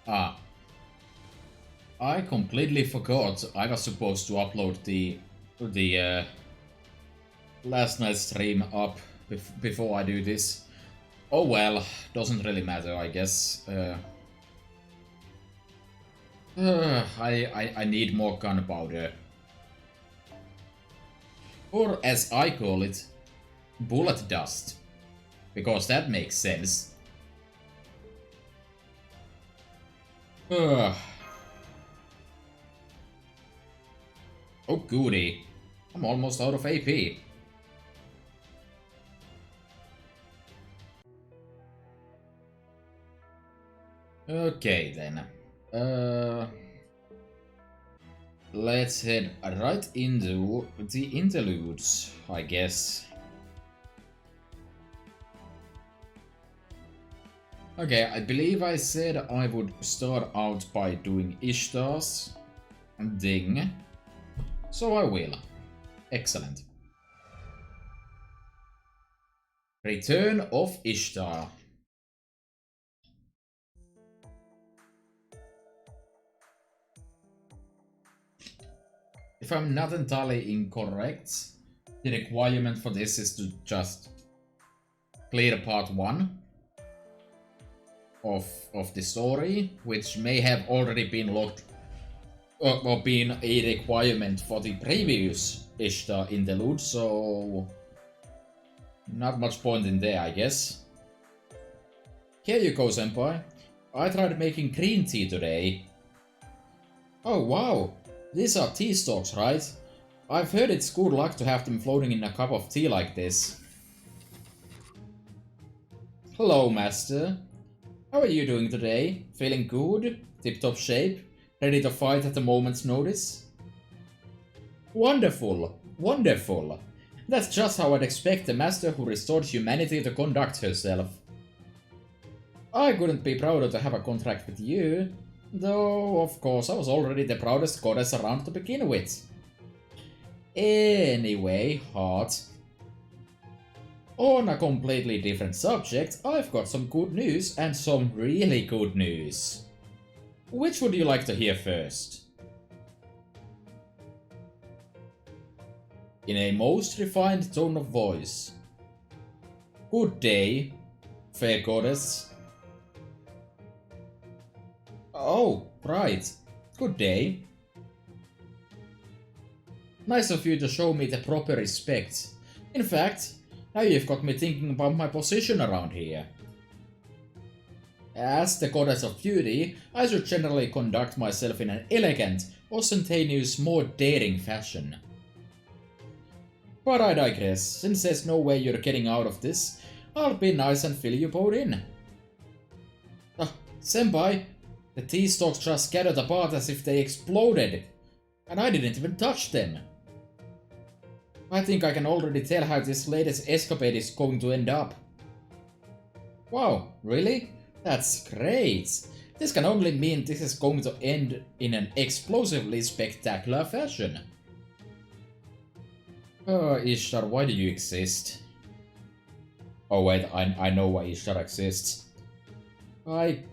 Ah, I completely forgot I was supposed to upload the last night's stream up before I do this. Oh well, doesn't really matter, I guess. I need more gunpowder. Or as I call it, bullet dust. Because that makes sense. Ugh. Oh goody. I'm almost out of AP. Okay then. Let's head right into the interludes, I guess. Okay, I believe I said I would start out by doing Ishtar's ding. So I will. Excellent. Return of Ishtar. If I'm not entirely incorrect, the requirement for this is to just clear part 1 of the story, which may have already been locked or been a requirement for the previous Ishtar interlude, so not much point in there, I guess. Here you go, senpai. I tried making green tea today. Oh wow, these are tea stalks, right? I've heard it's good luck to have them floating in a cup of tea like this. Hello, master. How are you doing today? Feeling good? Tip-top shape? Ready to fight at a moment's notice? Wonderful! Wonderful! That's just how I'd expect the master who restored humanity to conduct herself. I couldn't be prouder to have a contract with you. Though, of course, I was already the proudest goddess around to begin with. Anyway, heart. On a completely different subject, I've got some good news and some really good news. Which would you like to hear first? In a most refined tone of voice. Good day, fair goddess. Oh, right. Good day. Nice of you to show me the proper respect. In fact, now you've got me thinking about my position around here. As the goddess of beauty, I should generally conduct myself in an elegant, ostentatious, more daring fashion. But I digress. Since there's no way you're getting out of this, I'll be nice and fill you both in. Senpai, the tea stalks just scattered apart as if they exploded, and I didn't even touch them. I think I can already tell how this latest escapade is going to end up. Wow, really? That's great! This can only mean this is going to end in an explosively spectacular fashion. Ishtar, why do you exist? Oh wait, I know why Ishtar exists. I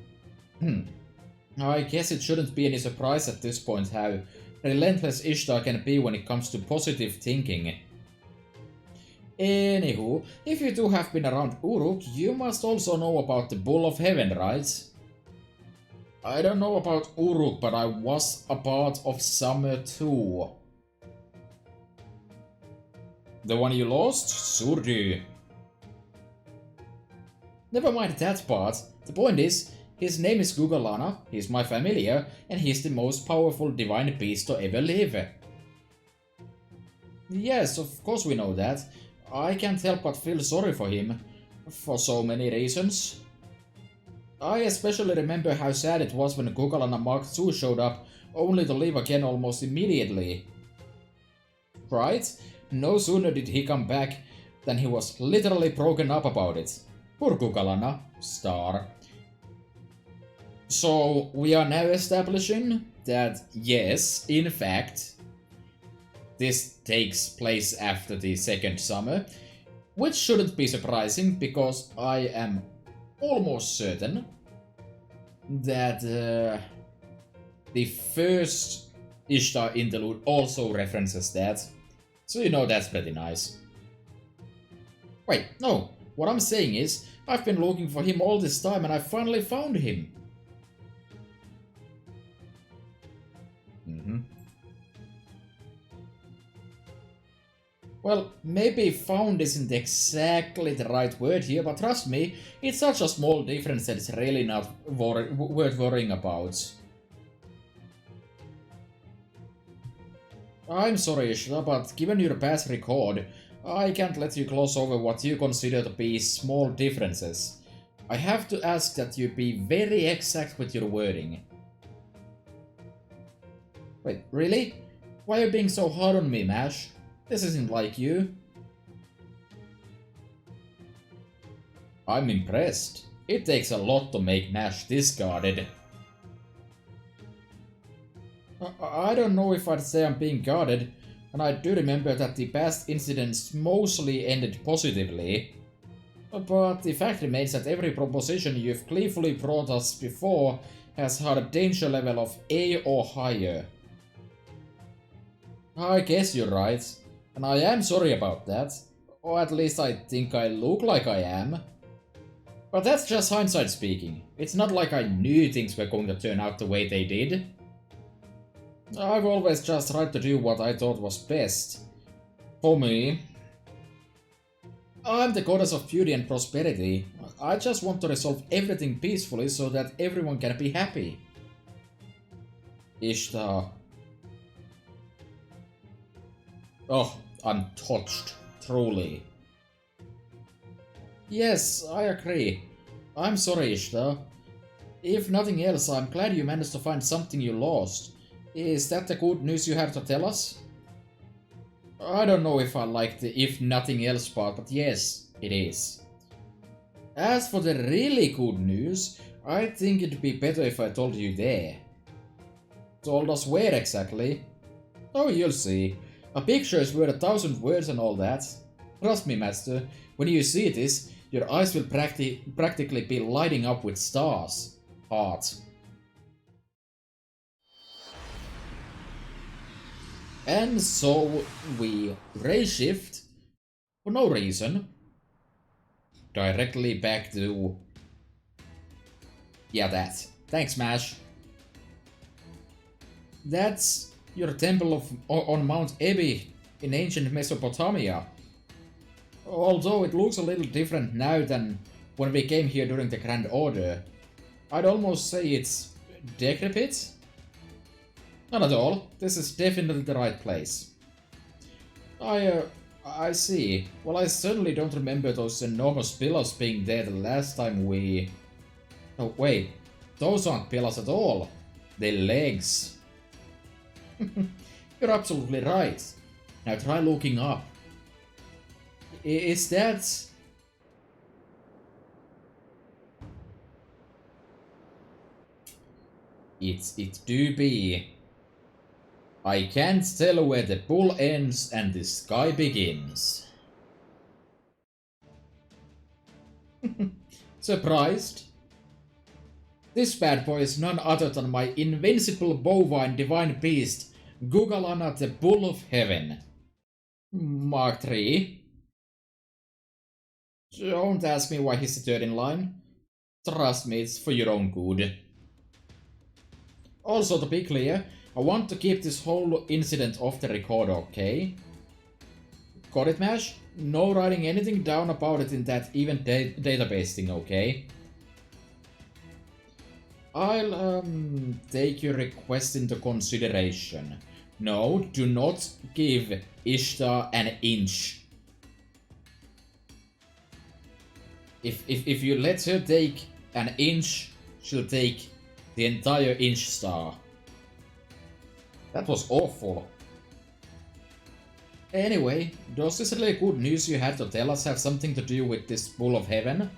guess it shouldn't be any surprise at this point how relentless Ishtar can be when it comes to positive thinking. Anywho, if you two have been around Uruk, you must also know about the Bull of Heaven, right? I don't know about Uruk, but I was a part of Summer too. The one you lost? Surdu. Never mind that part. The point is, his name is Gugalana, he's my familiar, and he's the most powerful divine beast to ever live. Yes, of course we know that. I can't help but feel sorry for him. For so many reasons. I especially remember how sad it was when Gugalana Mark II showed up, only to leave again almost immediately. Right? No sooner did he come back than he was literally broken up about it. Poor Gugalana. Star. So, we are now establishing that, yes, in fact, this takes place after the second summer, which shouldn't be surprising because I am almost certain that the first Ishtar interlude also references that. So you know that's pretty nice. Wait, no. What I'm saying is, I've been looking for him all this time and I finally found him. Well, maybe found isn't exactly the right word here, but trust me, it's such a small difference that it's really not worth worrying about. I'm sorry, Ishra, but given your past record, I can't let you gloss over what you consider to be small differences. I have to ask that you be very exact with your wording. Wait, really? Why are you being so hard on me, Mash? This isn't like you. I'm impressed. It takes a lot to make Mash this guarded. I don't know if I'd say I'm being guarded, and I do remember that the past incidents mostly ended positively. But the fact remains that every proposition you've gleefully brought us before has had a danger level of A or higher. I guess you're right. And I am sorry about that. Or at least I think I look like I am. But that's just hindsight speaking. It's not like I knew things were going to turn out the way they did. I've always just tried to do what I thought was best. For me. I'm the goddess of beauty and prosperity. I just want to resolve everything peacefully so that everyone can be happy. Ishtar. Oh, I'm touched, truly. Yes, I agree. I'm sorry, Ishtar. If nothing else, I'm glad you managed to find something you lost. Is that the good news you had to tell us? I don't know if I like the if nothing else part, but yes, it is. As for the really good news, I think it'd be better if I told you there. Told us where exactly? Oh, you'll see. A picture is worth 1,000 words and all that. Trust me, Master, when you see this, your eyes will practically be lighting up with stars. Heart. And so we race shift, for no reason, directly back to... yeah, that. Thanks, Mash. That's your temple on Mount Ebi in ancient Mesopotamia. Although it looks a little different now than when we came here during the Grand Order. I'd almost say it's decrepit? Not at all. This is definitely the right place. I see. Well, I certainly don't remember those enormous pillars being there the last time we... Oh, wait. Those aren't pillars at all. They're legs. You're absolutely right. Now try looking up. Is that... It do be. I can't tell where the pool ends and the sky begins. Surprised? This bad boy is none other than my invincible bovine divine beast, Gugalana the Bull of Heaven. Mark 3. Don't ask me why he's the third in line. Trust me, it's for your own good. Also, to be clear, I want to keep this whole incident off the record, okay? Got it, Mash? No writing anything down about it in that event database thing, okay? I'll, take your request into consideration. No, do not give Ishtar an inch. If you let her take an inch, she'll take the entire inch star. That was awful. Anyway, does this really good news you had to tell us have something to do with this Bull of Heaven?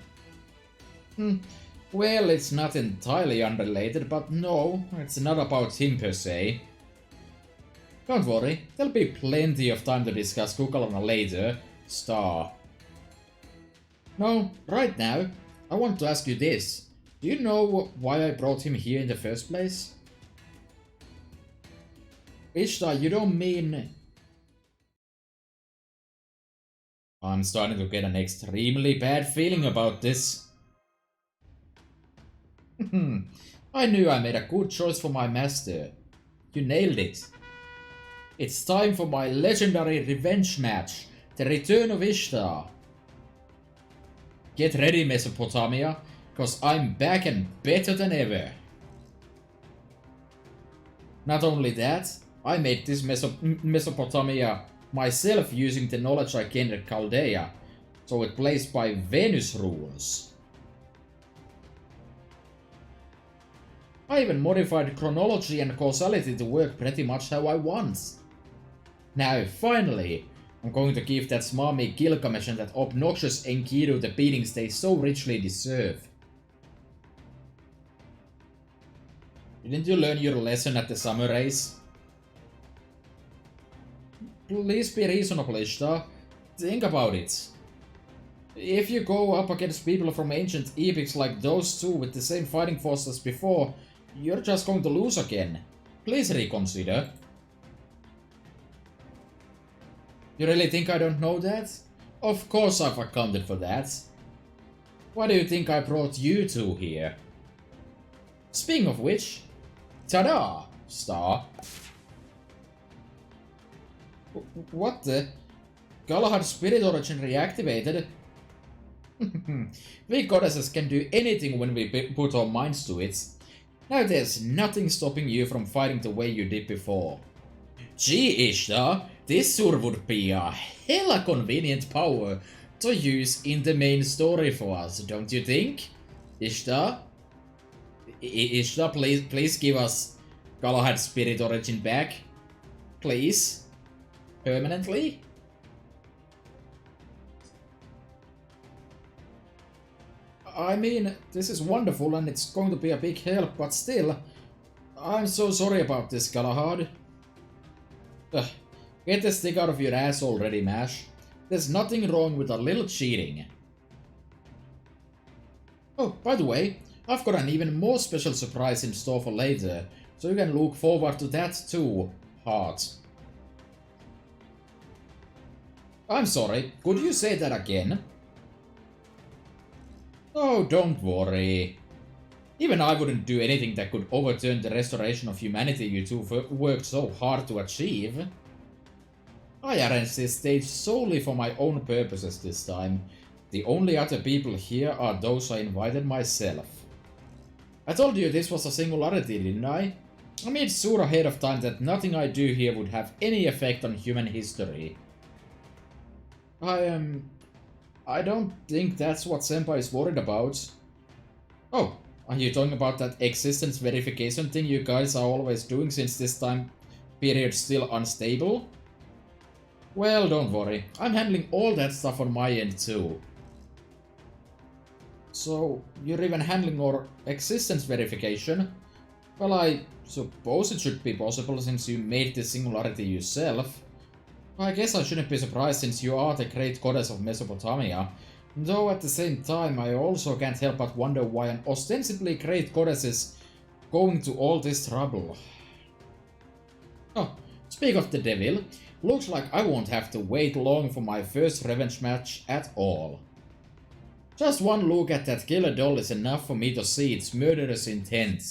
Well, it's not entirely unrelated, but no, it's not about him per se. Don't worry, there'll be plenty of time to discuss Kukalana later, Star. No, right now, I want to ask you this. Do you know why I brought him here in the first place? Ishtar, you don't mean... I'm starting to get an extremely bad feeling about this. I knew I made a good choice for my master. You nailed it. It's time for my legendary revenge match, the return of Ishtar. Get ready, Mesopotamia, cause I'm back and better than ever. Not only that, I made this Mesopotamia myself using the knowledge I gained at Chaldea, so it plays by Venus rules. I even modified chronology and causality to work pretty much how I want. Now, finally, I'm going to give that smarmy Gilgamesh and that obnoxious Enkidu the beatings they so richly deserve. Didn't you learn your lesson at the summer race? Please be reasonable, Ishtar. Think about it. If you go up against people from ancient epics like those two with the same fighting force as before, you're just going to lose again. Please reconsider. You really think I don't know that? Of course I've accounted for that. Why do you think I brought you two here? Speaking of which, ta-da, Star. What the? Galahad's spirit origin reactivated? We goddesses can do anything when we put our minds to it. Now there's nothing stopping you from fighting the way you did before. Gee, Ishtar, this sure would be a hella convenient power to use in the main story for us, don't you think? Ishtar? Ishtar, please give us Galahad's spirit origin back. Please. Permanently? I mean, this is wonderful and it's going to be a big help, but still, I'm so sorry about this, Galahad. Ugh, get the stick out of your ass already, Mash. There's nothing wrong with a little cheating. Oh, by the way, I've got an even more special surprise in store for later, so you can look forward to that too, Heart. I'm sorry, could you say that again? Oh, don't worry. Even I wouldn't do anything that could overturn the restoration of humanity you two worked so hard to achieve. I arranged this stage solely for my own purposes this time. The only other people here are those I invited myself. I told you this was a singularity, didn't I? I made sure ahead of time that nothing I do here would have any effect on human history. I don't think that's what Senpai is worried about. Oh, are you talking about that existence verification thing you guys are always doing since this time period's still unstable? Well, don't worry, I'm handling all that stuff on my end too. So, you're even handling our existence verification? Well, I suppose it should be possible since you made this singularity yourself. I guess I shouldn't be surprised since you are the great goddess of Mesopotamia, though at the same time I also can't help but wonder why an ostensibly great goddess is going to all this trouble. Oh, speak of the devil, looks like I won't have to wait long for my first revenge match at all. Just one look at that killer doll is enough for me to see its murderous intent.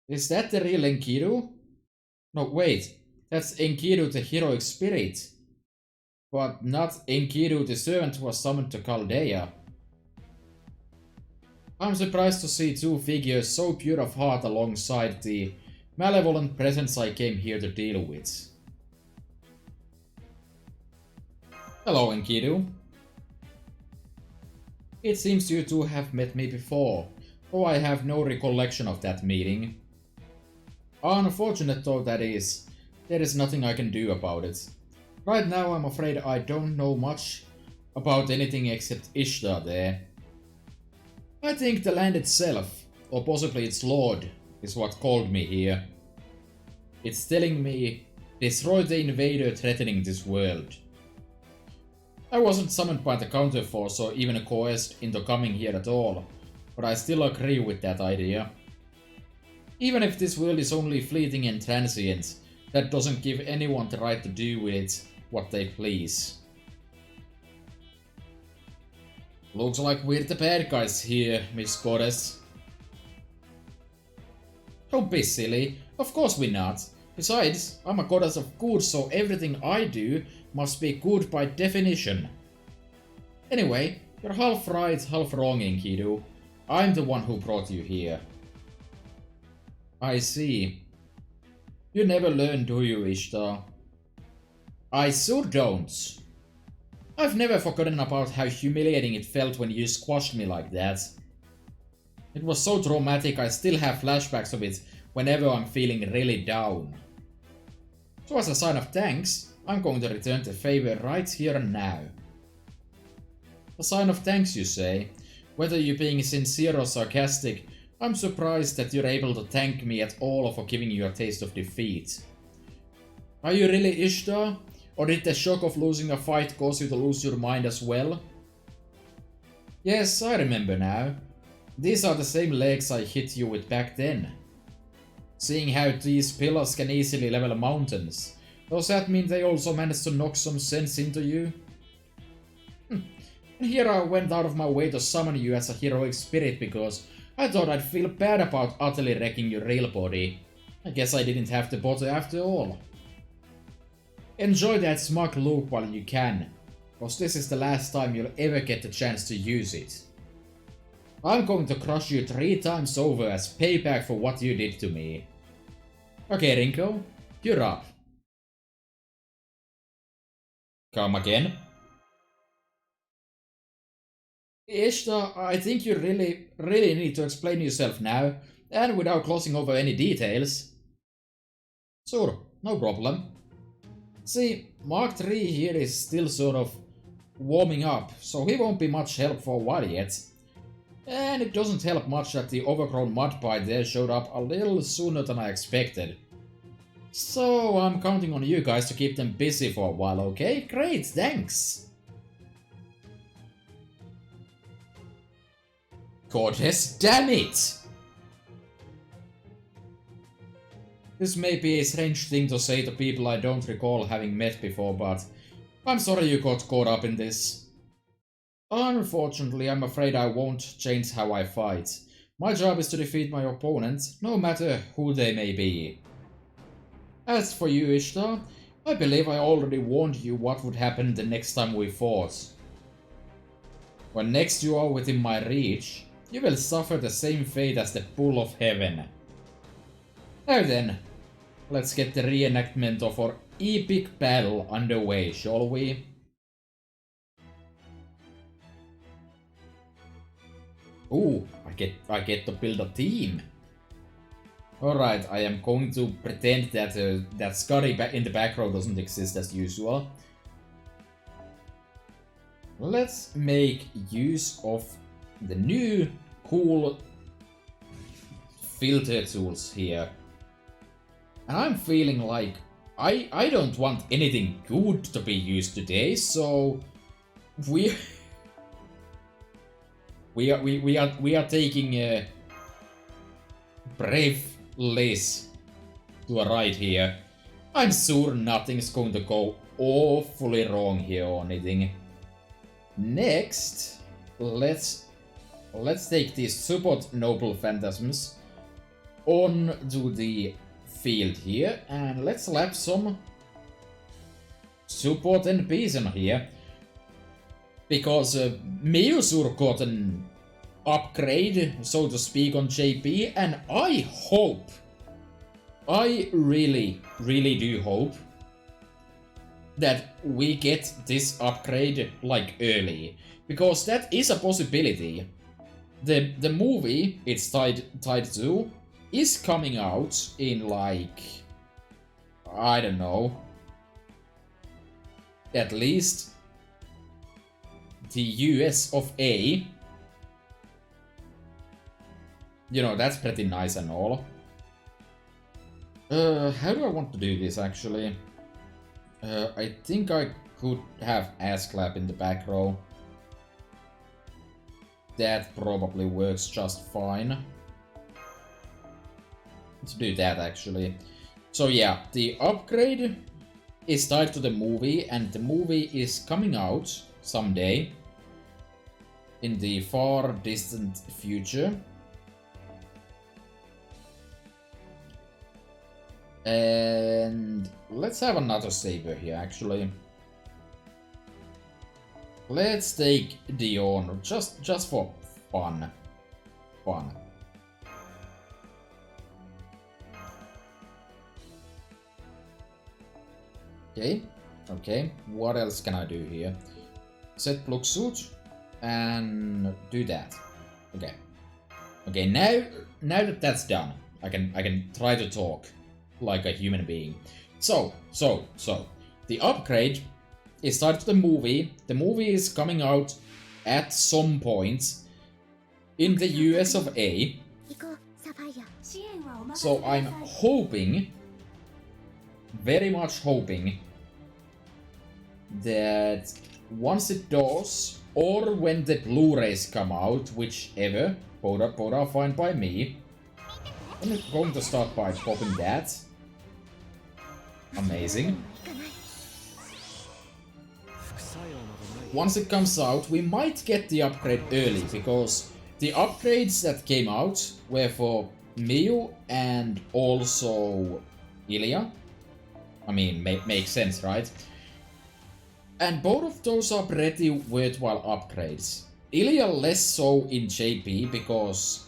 Is that the real Enkidu? No, wait, that's Enkidu the heroic spirit. But not Enkidu the servant who was summoned to Chaldea. I'm surprised to see two figures so pure of heart alongside the malevolent presence I came here to deal with. Hello, Enkidu. It seems you two have met me before, though I have no recollection of that meeting. Unfortunate though that is, there is nothing I can do about it. Right now I'm afraid I don't know much about anything except Ishtar there. I think the land itself, or possibly its lord, is what called me here. It's telling me, destroy the invader threatening this world. I wasn't summoned by the counterforce or even coerced into coming here at all, but I still agree with that idea. Even if this world is only fleeting and transient, that doesn't give anyone the right to do with it what they please. Looks like we're the bad guys here, Miss Goddess. Don't be silly, of course we're not. Besides, I'm a goddess of good, so everything I do must be good by definition. Anyway, you're half right, half wrong, Enkidu. I'm the one who brought you here. I see. You never learn, do you, Ishtar? I sure don't. I've never forgotten about how humiliating it felt when you squashed me like that. It was so traumatic I still have flashbacks of it whenever I'm feeling really down. So as a sign of thanks, I'm going to return the favor right here and now. A sign of thanks, you say? Whether you're being sincere or sarcastic, I'm surprised that you're able to thank me at all for giving you a taste of defeat. Are you really Ishtar? Or did the shock of losing a fight cause you to lose your mind as well? Yes, I remember now. These are the same legs I hit you with back then. Seeing how these pillars can easily level mountains, does that mean they also managed to knock some sense into you? And here I went out of my way to summon you as a heroic spirit because I thought I'd feel bad about utterly wrecking your real body. I guess I didn't have to bother after all. Enjoy that smug look while you can, cause this is the last time you'll ever get the chance to use it. I'm going to crush you 3 times over as payback for what you did to me. Okay, Rinko, you're up. Come again? Ishtar, I think you really need to explain yourself now, and without glossing over any details. Sure, no problem. See, Mark 3 here is still sort of warming up, so he won't be much help for a while yet. And it doesn't help much that the overgrown mudpie there showed up a little sooner than I expected. So I'm counting on you guys to keep them busy for a while, okay? Great, thanks! Goddess damn it! This may be a strange thing to say to people I don't recall having met before, but I'm sorry you got caught up in this. Unfortunately, I'm afraid I won't change how I fight. My job is to defeat my opponent, no matter who they may be. As for you, Ishtar, I believe I already warned you what would happen the next time we fought. When next you are within my reach, you will suffer the same fate as the Bull of Heaven. Now then, let's get the reenactment of our epic battle underway, shall we? Ooh, I get to build a team. Alright, I am going to pretend that that Scotty in the background doesn't exist as usual. Let's make use of the new cool filter tools here. And I'm feeling like I don't want anything good to be used today, so we are taking a brave Liz to a ride here. I'm sure nothing's going to go awfully wrong here or anything. Next, let's take these support noble phantasms onto the field here, and let's slap some support NPs in here. Because Meusur got an upgrade, so to speak, on JP, and I really do hope that we get this upgrade like early, because that is a possibility. The movie it's tied to is coming out in like, I don't know, at least the US of A. You know, that's pretty nice and all. How do I want to do this actually? I think I could have ass clap in the back row. That probably works just fine. Let's do that actually. So yeah, the upgrade is tied to the movie, and the movie is coming out someday in the far distant future. And let's have another saber here actually. Let's take Dion just for fun. Okay, what else can I do here? Set block suit and do that. Okay, now that that's done, I can try to talk like a human being. So the upgrade is tied to the movie. The movie is coming out at some point in the US of A. So I'm hoping, very much hoping, that once it does, or when the Blu-rays come out, whichever, both are fine by me. I'm going to start by popping that. Amazing. Once it comes out, we might get the upgrade early, because the upgrades that came out were for Miu and also Ilya. I mean, makes sense, right? And both of those are pretty worthwhile upgrades. Ilya less so in JP, because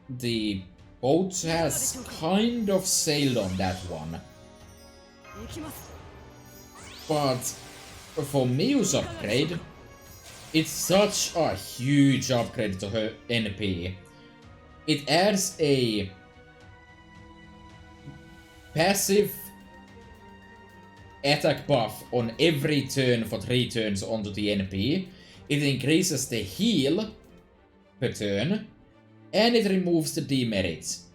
the boat has kind of sailed on that one. But for Miu's upgrade, it's such a huge upgrade to her NP. It adds a passive attack buff on every turn for 3 turns onto the NP. It increases the heal per turn, and it removes the demerits.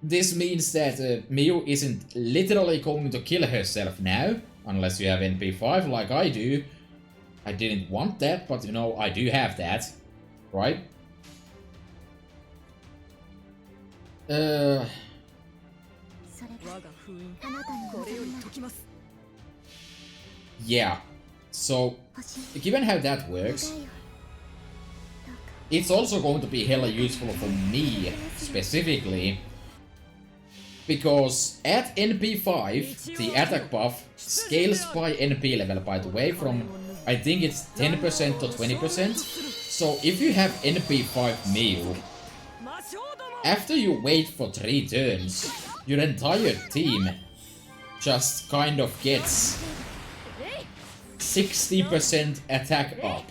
This means that Miu isn't literally going to kill herself now, unless you have NP5 like I do. I didn't want that, but you know, I do have that, right? Yeah, so given how that works, it's also going to be hella useful for me specifically, because at NP5 the attack buff scales by NP level, by the way, from I think it's 10% to 20%. So if you have NP5 Miu, after you wait for 3 turns, your entire team just kind of gets 60% attack up.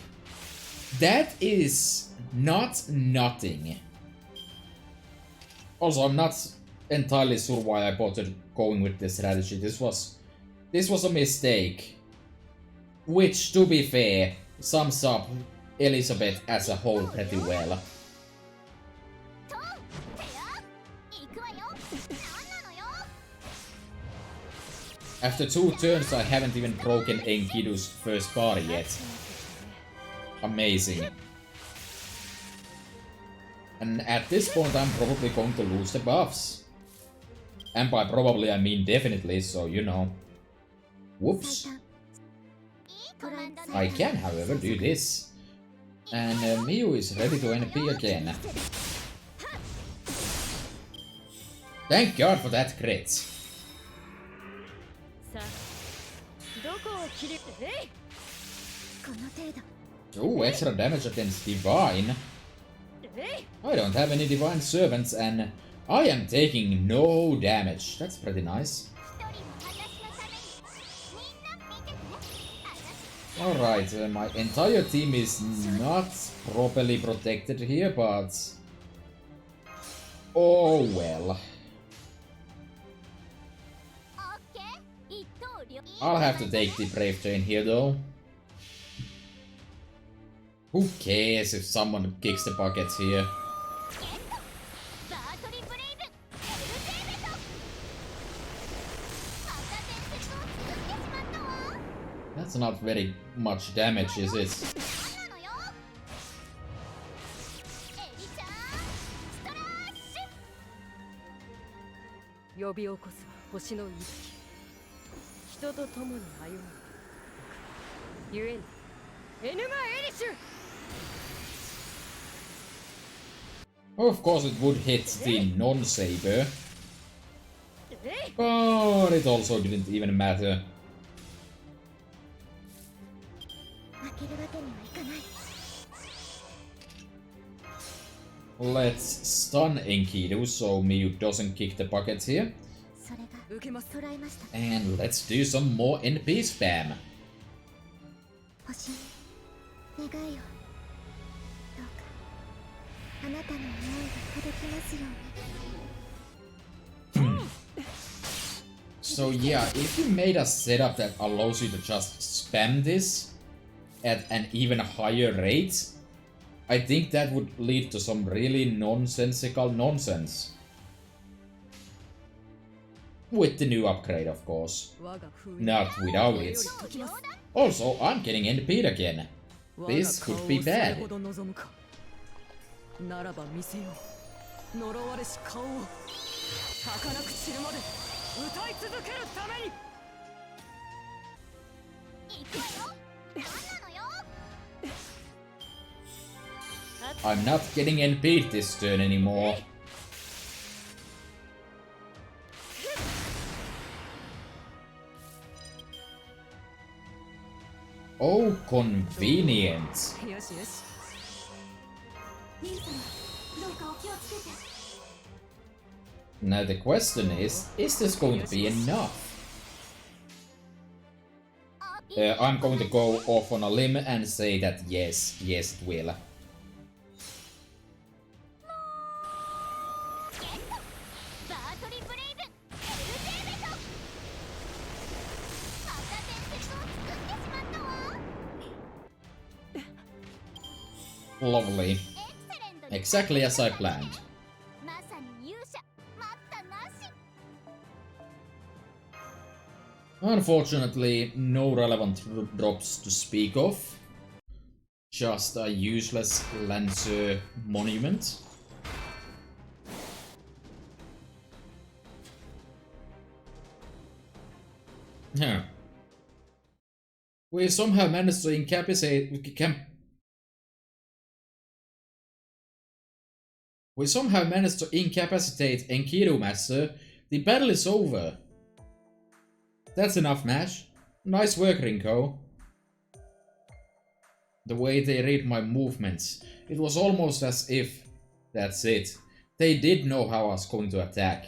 That is not nothing. Also, I'm not entirely sure why I bothered going with this strategy. This was a mistake. Which, to be fair, sums up Elizabeth as a whole pretty well. After 2 turns, I haven't even broken Enkidu's first bar yet. Amazing. And at this point, I'm probably going to lose the buffs. And by probably, I mean definitely, so you know. Whoops. I can, however, do this. And Miu is ready to NP again. Thank God for that crit. Ooh, extra damage against Divine. I don't have any Divine Servants and I am taking no damage. That's pretty nice. Alright, my entire team is not properly protected here, but... oh well. I'll have to take the Brave Train here though. Who cares if someone kicks the buckets here? That's not very much damage, is it? 呼び起こす星の息人と共に歩むゆえにエヌガ・エリシュ Of course it would hit the non-saber. But it also didn't even matter. Let's stun Enkidu so Miyu doesn't kick the bucket here. And let's do some more NP spam. So yeah, if you made a setup that allows you to just spam this at an even higher rate, I think that would lead to some really nonsensical nonsense. With the new upgrade, of course. Not without it. Also, I'm getting NP'd again. This could be bad. I'm not getting NP'd this turn anymore. Oh, convenient. Now the question is this going to be enough? I'm going to go off on a limb and say that yes, it will. Lovely. Exactly as I planned. Unfortunately, no relevant drops to speak of. Just a useless Lancer monument. Huh. We somehow managed to incapacitate Enkidu Master. The battle is over. That's enough, Mash. Nice work, Rinko. The way they read my movements, it was almost as if... That's it. They did know how I was going to attack.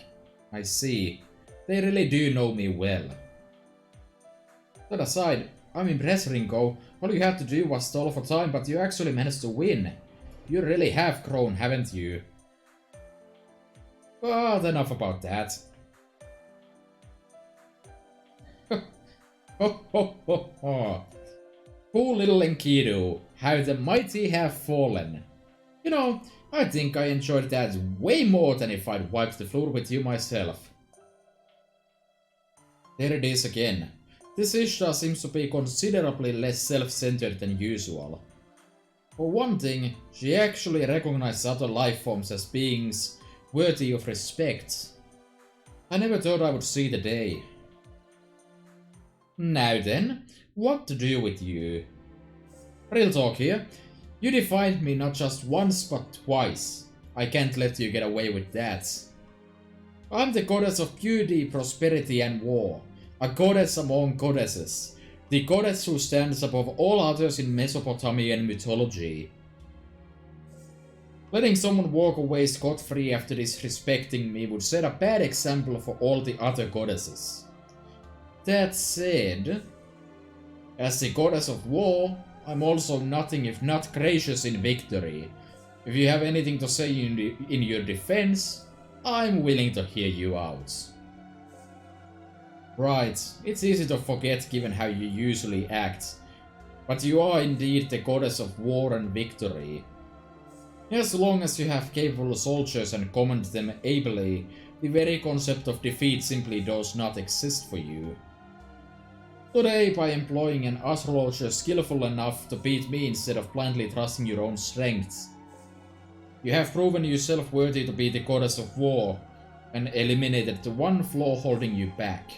I see. They really do know me well. That aside, I'm impressed, Rinko. All you had to do was stall for time, but you actually managed to win. You really have grown, haven't you? But enough about that. Ho ho ho ho. Poor little Enkidu, how the mighty have fallen. You know, I think I enjoyed that way more than if I'd wiped the floor with you myself. There it is again. This Ishtar seems to be considerably less self-centered than usual. For one thing, she actually recognizes other life forms as beings worthy of respect. I never thought I would see the day. Now then, what to do with you? Real talk here. You defied me not just once but twice. I can't let you get away with that. I'm the goddess of beauty, prosperity and war. A goddess among goddesses. The goddess who stands above all others in Mesopotamian mythology. Letting someone walk away scot-free after disrespecting me would set a bad example for all the other goddesses. That said, as the goddess of war, I'm also nothing if not gracious in victory. If you have anything to say in your defense, I'm willing to hear you out. Right, it's easy to forget given how you usually act, but you are indeed the goddess of war and victory. As long as you have capable soldiers and command them ably, the very concept of defeat simply does not exist for you. Today, by employing an astrologer skillful enough to beat me instead of blindly trusting your own strengths. You have proven yourself worthy to be the goddess of war, and eliminated the one flaw holding you back.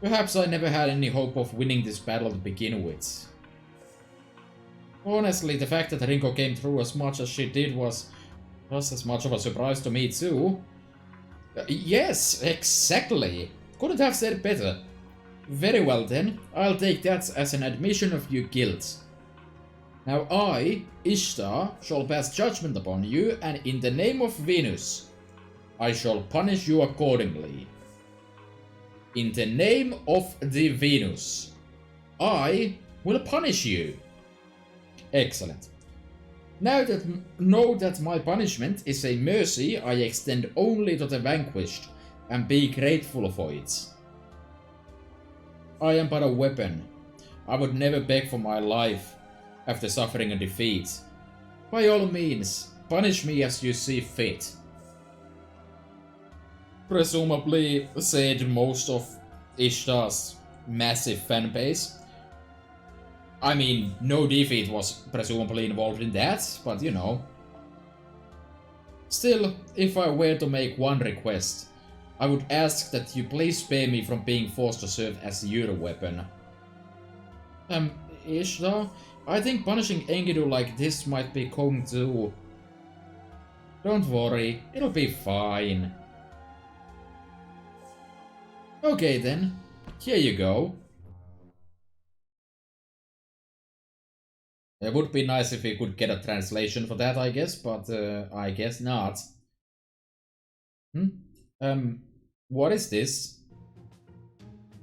Perhaps I never had any hope of winning this battle to begin with. Honestly, the fact that Rinko came through as much as she did was just as much of a surprise to me too. Yes, exactly. Couldn't have said better. Very well then, I'll take that as an admission of your guilt. Now I, Ishtar, shall pass judgment upon you, and in the name of Venus, I shall punish you accordingly. In the name of the Venus, I will punish you. Excellent. Now know that my punishment is a mercy I extend only to the vanquished, and be grateful for it. I am but a weapon. I would never beg for my life after suffering a defeat. By all means, punish me as you see fit. Presumably said most of Ishtar's massive fanbase. I mean, no defeat was presumably involved in that, but you know. Still, if I were to make one request, I would ask that you please spare me from being forced to serve as your weapon. Ishtar, I think punishing Enkidu like this might be going to... Don't worry, it'll be fine. Okay then, here you go. It would be nice if we could get a translation for that, I guess, but I guess not. What is this?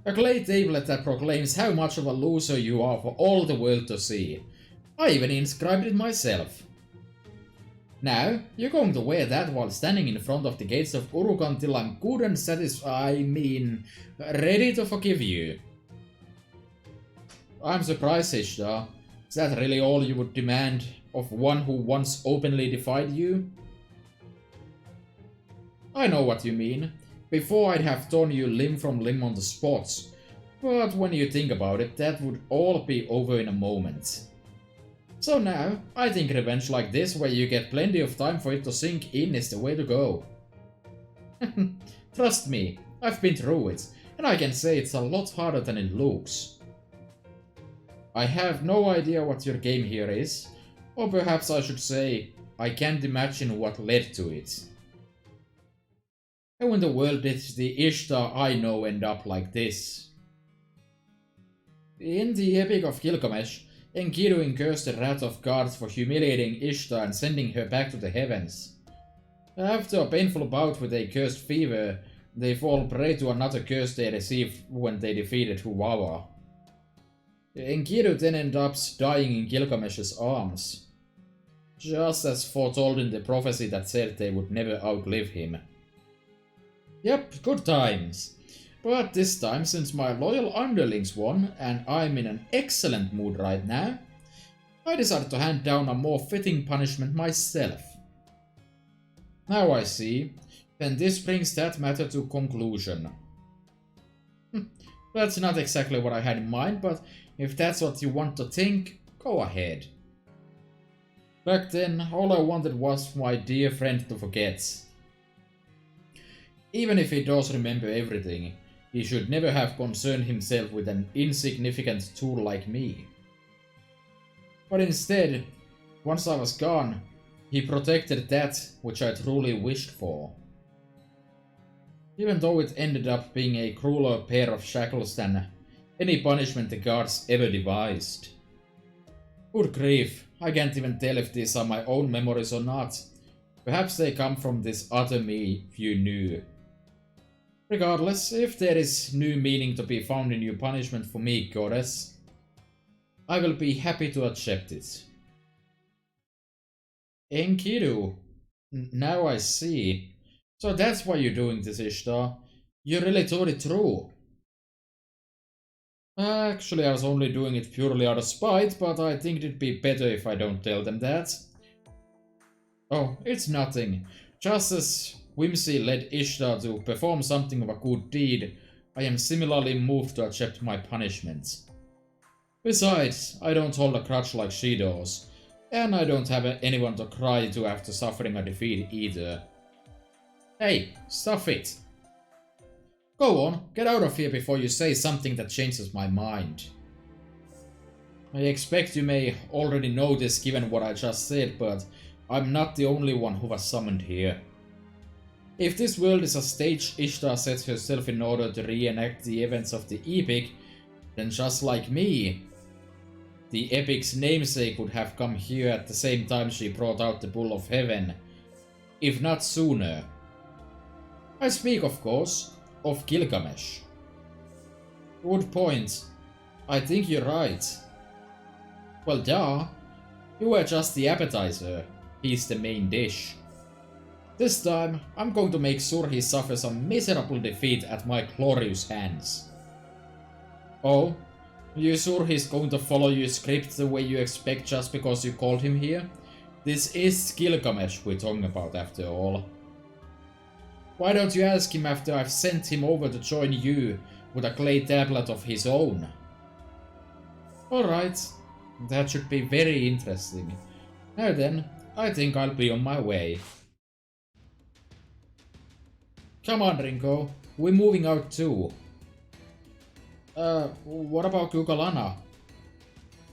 A clay tablet that proclaims how much of a loser you are for all the world to see. I even inscribed it myself. Now, you're going to wear that while standing in front of the gates of Urukan till I'm good and ready to forgive you. I'm surprised, Ishtar. Is that really all you would demand of one who once openly defied you? I know what you mean. Before I'd have torn you limb from limb on the spot. But when you think about it, that would all be over in a moment. So now, I think revenge like this, where you get plenty of time for it to sink in, is the way to go. Trust me, I've been through it, and I can say it's a lot harder than it looks. I have no idea what your game here is, or perhaps I should say, I can't imagine what led to it. How in the world did the Ishtar I know end up like this? In the Epic of Gilgamesh, Enkidu incurs the wrath of gods for humiliating Ishtar and sending her back to the heavens. After a painful bout with a cursed fever, they fall prey to another curse they received when they defeated Huwawa. Enkidu then ends up dying in Gilgamesh's arms, just as foretold in the prophecy that said they would never outlive him. Yep, good times. But this time, since my loyal underlings won, and I'm in an excellent mood right now, I decided to hand down a more fitting punishment myself. Now I see, then this brings that matter to conclusion. That's not exactly what I had in mind, but if that's what you want to think, go ahead. Back then, all I wanted was my dear friend to forget. Even if he does remember everything, he should never have concerned himself with an insignificant tool like me. But instead, once I was gone, he protected that which I truly wished for. Even though it ended up being a crueler pair of shackles than any punishment the gods ever devised. Good grief, I can't even tell if these are my own memories or not. Perhaps they come from this other me you knew. Regardless, if there is new meaning to be found in your punishment for me, goddess, I will be happy to accept it. Enkidu. Now I see. So that's why you're doing this, Ishtar. You really told it through. Actually, I was only doing it purely out of spite, but I think it'd be better if I don't tell them that. Oh, it's nothing. Just as whimsy led Ishtar to perform something of a good deed, I am similarly moved to accept my punishment. Besides, I don't hold a grudge like she does, and I don't have anyone to cry to after suffering a defeat either. Hey, stuff it! Go on, get out of here before you say something that changes my mind. I expect you may already know this given what I just said, but I'm not the only one who was summoned here. If this world is a stage Ishtar sets herself in order to reenact the events of the epic, then just like me, the epic's namesake would have come here at the same time she brought out the Bull of Heaven, if not sooner. I speak, of course, of Gilgamesh. Good point. I think you're right. Well, duh. You were just the appetizer. He's the main dish. This time, I'm going to make sure he suffers a miserable defeat at my glorious hands. Oh? You sure he's going to follow your script the way you expect just because you called him here? This is Gilgamesh we're talking about after all. Why don't you ask him after I've sent him over to join you with a clay tablet of his own? Alright, that should be very interesting. Now then, I think I'll be on my way. Come on, Ringo, we're moving out too. What about Kukalana?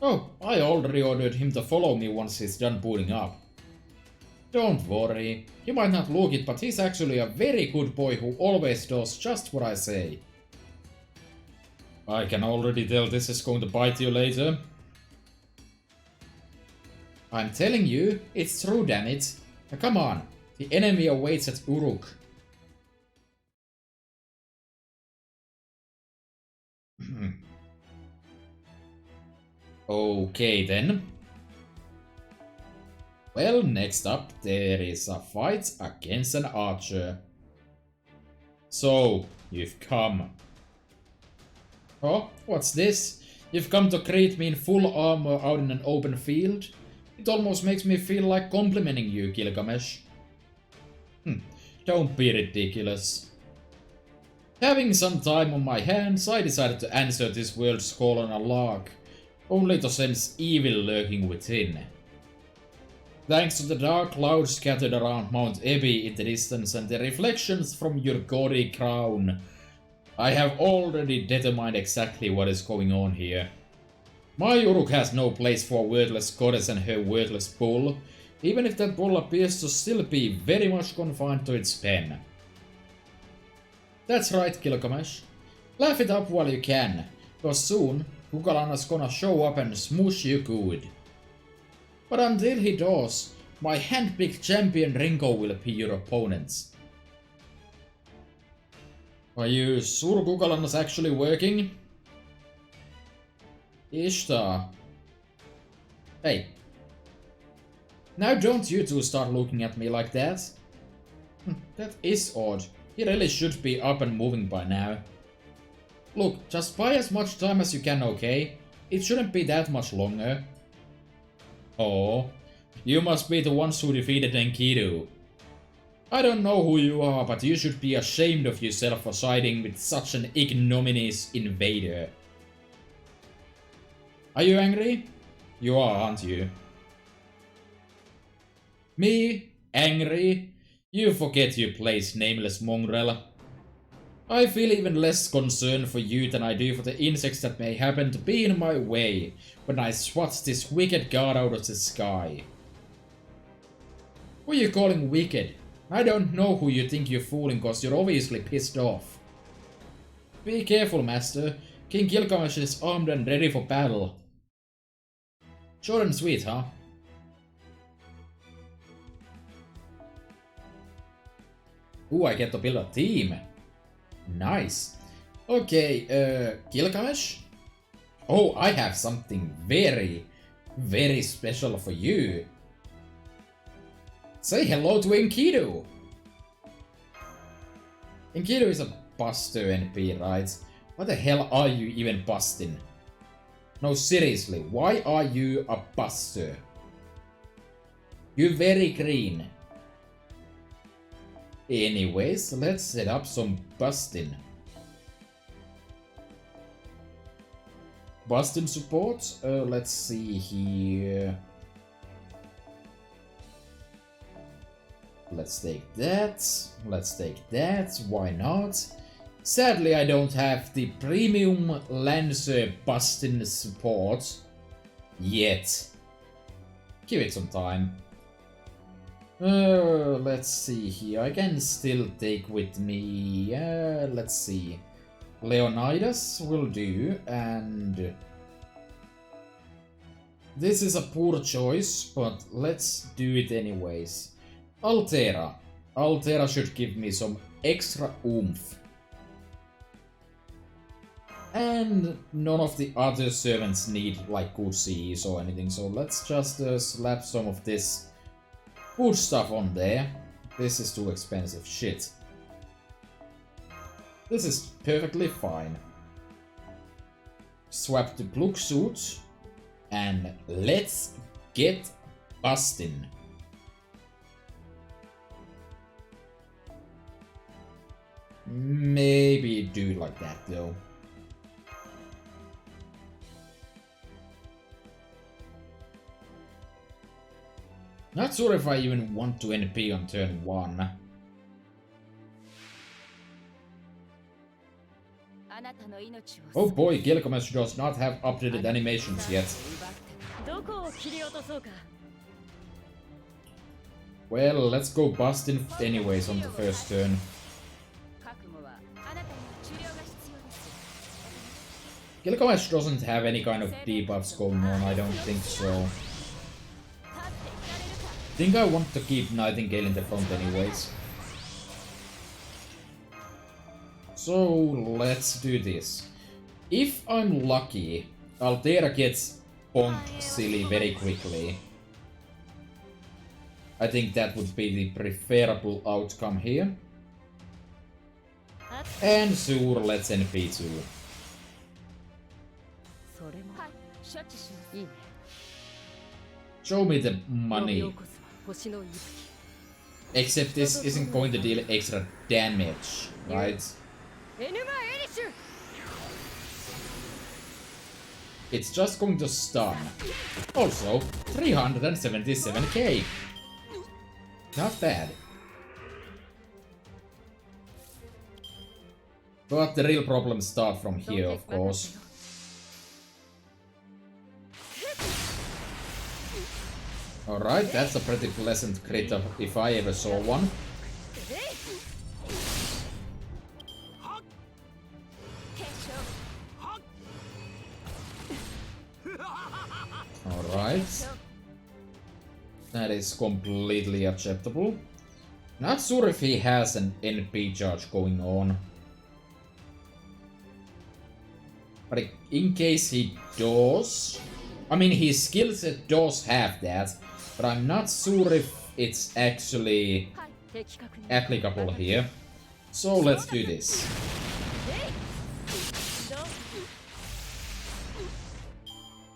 Oh, I already ordered him to follow me once he's done booting up. Don't worry, he might not look it, but he's actually a very good boy who always does just what I say. I can already tell this is going to bite you later. I'm telling you, it's true, damn it. Now come on, the enemy awaits at Uruk. Okay then. Well, next up there is a fight against an archer. So, you've come. Oh, what's this? You've come to greet me in full armor out in an open field? It almost makes me feel like complimenting you, Gilgamesh. Don't be ridiculous. Having some time on my hands, I decided to answer this world's call on a lark, only to sense evil lurking within. Thanks to the dark clouds scattered around Mount Ebi in the distance and the reflections from your gaudy crown, I have already determined exactly what is going on here. My Uruk has no place for a wordless goddess and her wordless bull, even if that bull appears to still be very much confined to its pen. That's right, Gilgamesh. Laugh it up while you can, cause soon Kukalana's gonna show up and smoosh you good. But until he does, my hand-picked champion Ringo will be your opponent. Are you sure Kukalana's actually working? Ishtar. Hey. Now don't you two start looking at me like that. That is odd. He really should be up and moving by now. Look, just buy as much time as you can, okay? It shouldn't be that much longer. Oh, you must be the ones who defeated Enkidu. I don't know who you are, but you should be ashamed of yourself for siding with such an ignominious invader. Are you angry? You are, aren't you? Me? Angry? You forget your place, nameless mongrel. I feel even less concern for you than I do for the insects that may happen to be in my way when I swat this wicked god out of the sky. Who are you calling wicked? I don't know who you think you're fooling, cause you're obviously pissed off. Be careful, master. King Gilgamesh is armed and ready for battle. Short and sweet, huh? Ooh, I get to build a team. Nice. Okay, Gilgamesh? Oh, I have something very, very special for you. Say hello to Enkidu! Enkidu is a buster NP, right? What the hell are you even busting? No, seriously, why are you a buster? You're very green. Anyways, let's set up some busting. Bastion support. Let's see here. Let's take that. Let's take that. Why not? Sadly, I don't have the premium Lancer Bastion support yet. Give it some time. Let's see here. I can still take with me. Let's see. Leonidas will do, and this is a poor choice, but let's do it anyways. Altera. Altera should give me some extra oomph. And none of the other servants need like good CEs or anything, so let's just slap some of this good stuff on there. This is too expensive. Shit. This is perfectly fine. Swap the Plug suit and let's get bustin'. Maybe do it like that though. Not sure if I even want to NP on turn 1. Oh boy, Gilgamesh does not have updated animations yet. Well, let's go bustin' anyways on the first turn. Gilgamesh doesn't have any kind of debuffs going on, I don't think so. I think I want to keep Nightingale in the front anyways. So let's do this. If I'm lucky, Altera gets bonked silly very quickly. I think that would be the preferable outcome here. And Sur let's NP2. Show me the money. Except this isn't going to deal extra damage, right? It's just going to stun. Also, 377k. Not bad. But the real problems start from here, of course. Alright, that's a pretty pleasant crit if I ever saw one. Alright. That is completely acceptable. Not sure if he has an NP charge going on. But in case he does... I mean, his skill set does have that, but I'm not sure if it's actually applicable here. So let's do this.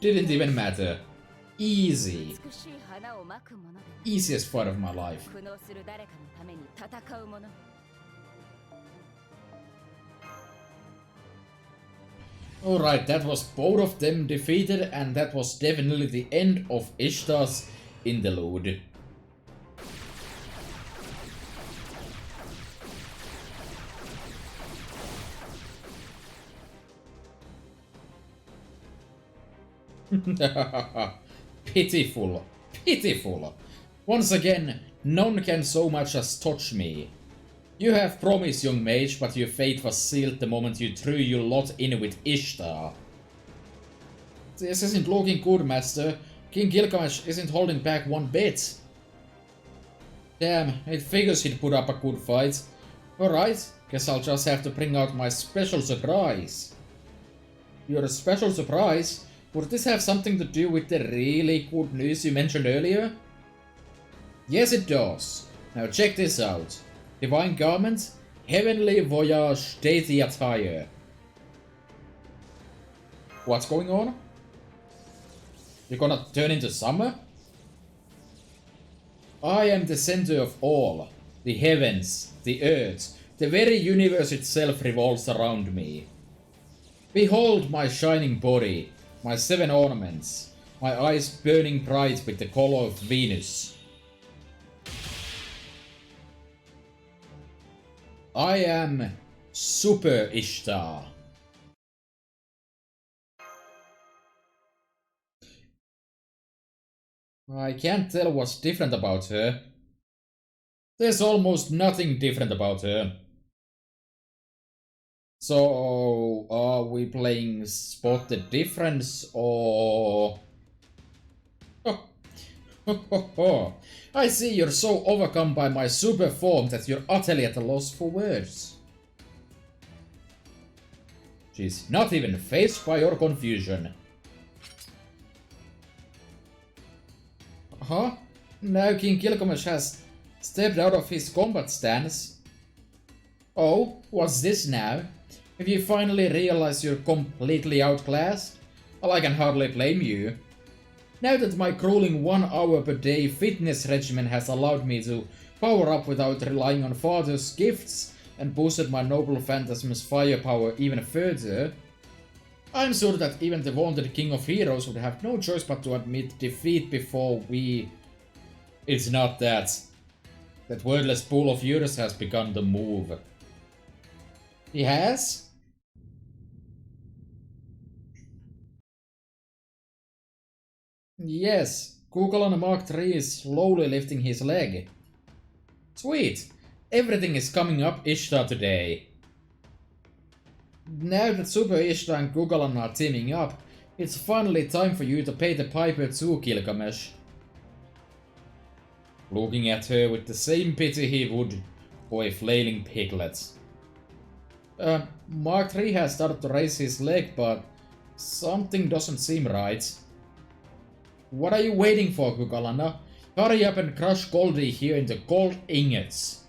Didn't even matter. Easy. Easiest fight of my life. Alright, that was both of them defeated, and that was definitely the end of Ishtar's interlude. Pitiful. Pitiful. Once again, none can so much as touch me. You have promise, young mage, but your fate was sealed the moment you threw your lot in with Ishtar. This isn't looking good, master. King Gilgamesh isn't holding back one bit. Damn, it figures he'd put up a good fight. Alright, guess I'll just have to bring out my special surprise. Your special surprise? Would this have something to do with the really good news you mentioned earlier? Yes, it does. Now check this out. Divine Garment, Heavenly Voyage Daisy Attire. What's going on? You're gonna turn into summer? I am the center of all. The heavens, the earth, the very universe itself revolves around me. Behold my shining body. my 7 ornaments, my eyes burning bright with the color of Venus. I am Super Ishtar. I can't tell what's different about her. There's almost nothing different about her. So, are we playing Spot the Difference, or... I see you're so overcome by my super form that you're utterly at a loss for words. She's not even fazed by your confusion. Huh? Now King Gilgamesh has stepped out of his combat stance. Oh, what's this now? Have you finally realized you're completely outclassed? Well, I can hardly blame you. Now that my grueling 1 hour per day fitness regimen has allowed me to power up without relying on father's gifts and boosted my noble phantasm's firepower even further, I'm sure that even the wanted King of Heroes would have no choice but to admit defeat before we... It's not that. That wordless pool of yours has begun the move. He has? Yes, Kugalan Mark III is slowly lifting his leg. Sweet, everything is coming up Ishtar today. Now that Super Ishtar and Kugalan are teaming up, it's finally time for you to pay the piper too, Gilgamesh. Looking at her with the same pity he would for a flailing piglet. Mark III has started to raise his leg, but something doesn't seem right. What are you waiting for, Kugalana? Hurry up and crush Goldie here into gold ingots.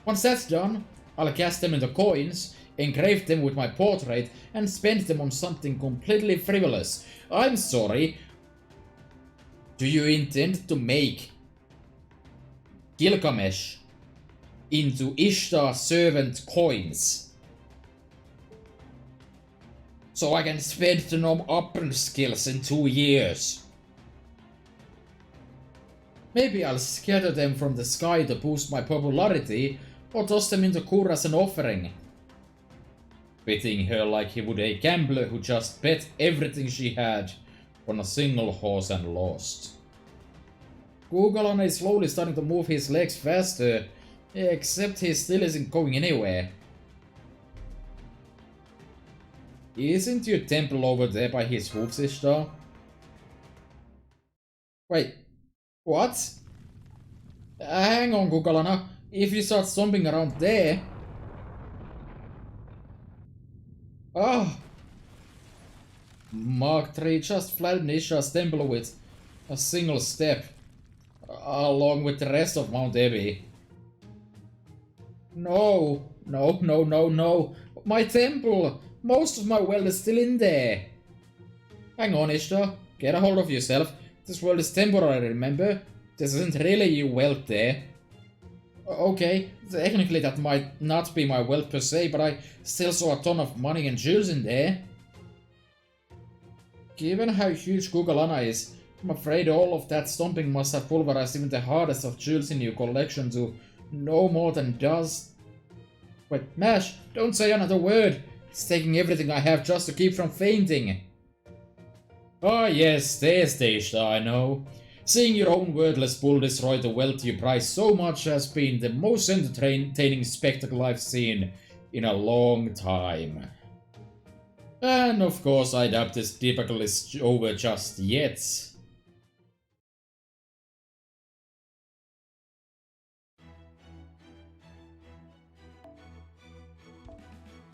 Once that's done, I'll cast them into coins, engrave them with my portrait, and spend them on something completely frivolous. I'm sorry. Do you intend to make Gilgamesh into Ishtar servant coins? So I can spend the nom upper skills in 2 years. Maybe I'll scatter them from the sky to boost my popularity, or toss them into Kur as an offering. Pitying her like he would a gambler who just bet everything she had on a single horse and lost. Kugalan is slowly starting to move his legs faster, except he still isn't going anywhere. Isn't your temple over there by his hooves, Ishtar? Wait, what? Hang on, Kugalana. If you start stomping around there... Oh! Mark III just flattened Ishtar's temple with a single step, along with the rest of Mount Abbey. No, no, no, no, no. My temple! Most of my wealth is still in there. Hang on, Ishtar. Get a hold of yourself. This world is temporary, remember? This isn't really your wealth there. Okay, technically that might not be my wealth per se, but I still saw a ton of money and jewels in there. Given how huge Kugalana is, I'm afraid all of that stomping must have pulverized even the hardest of jewels in your collection to no more than dust. Wait, Mash, don't say another word! It's taking everything I have just to keep from fainting. Oh yes, there's the Ishtar, I know. Seeing your own wordless bull destroy the wealth you prize so much has been the most entertaining spectacle I've seen in a long time. And of course I doubt this debacle is over just yet.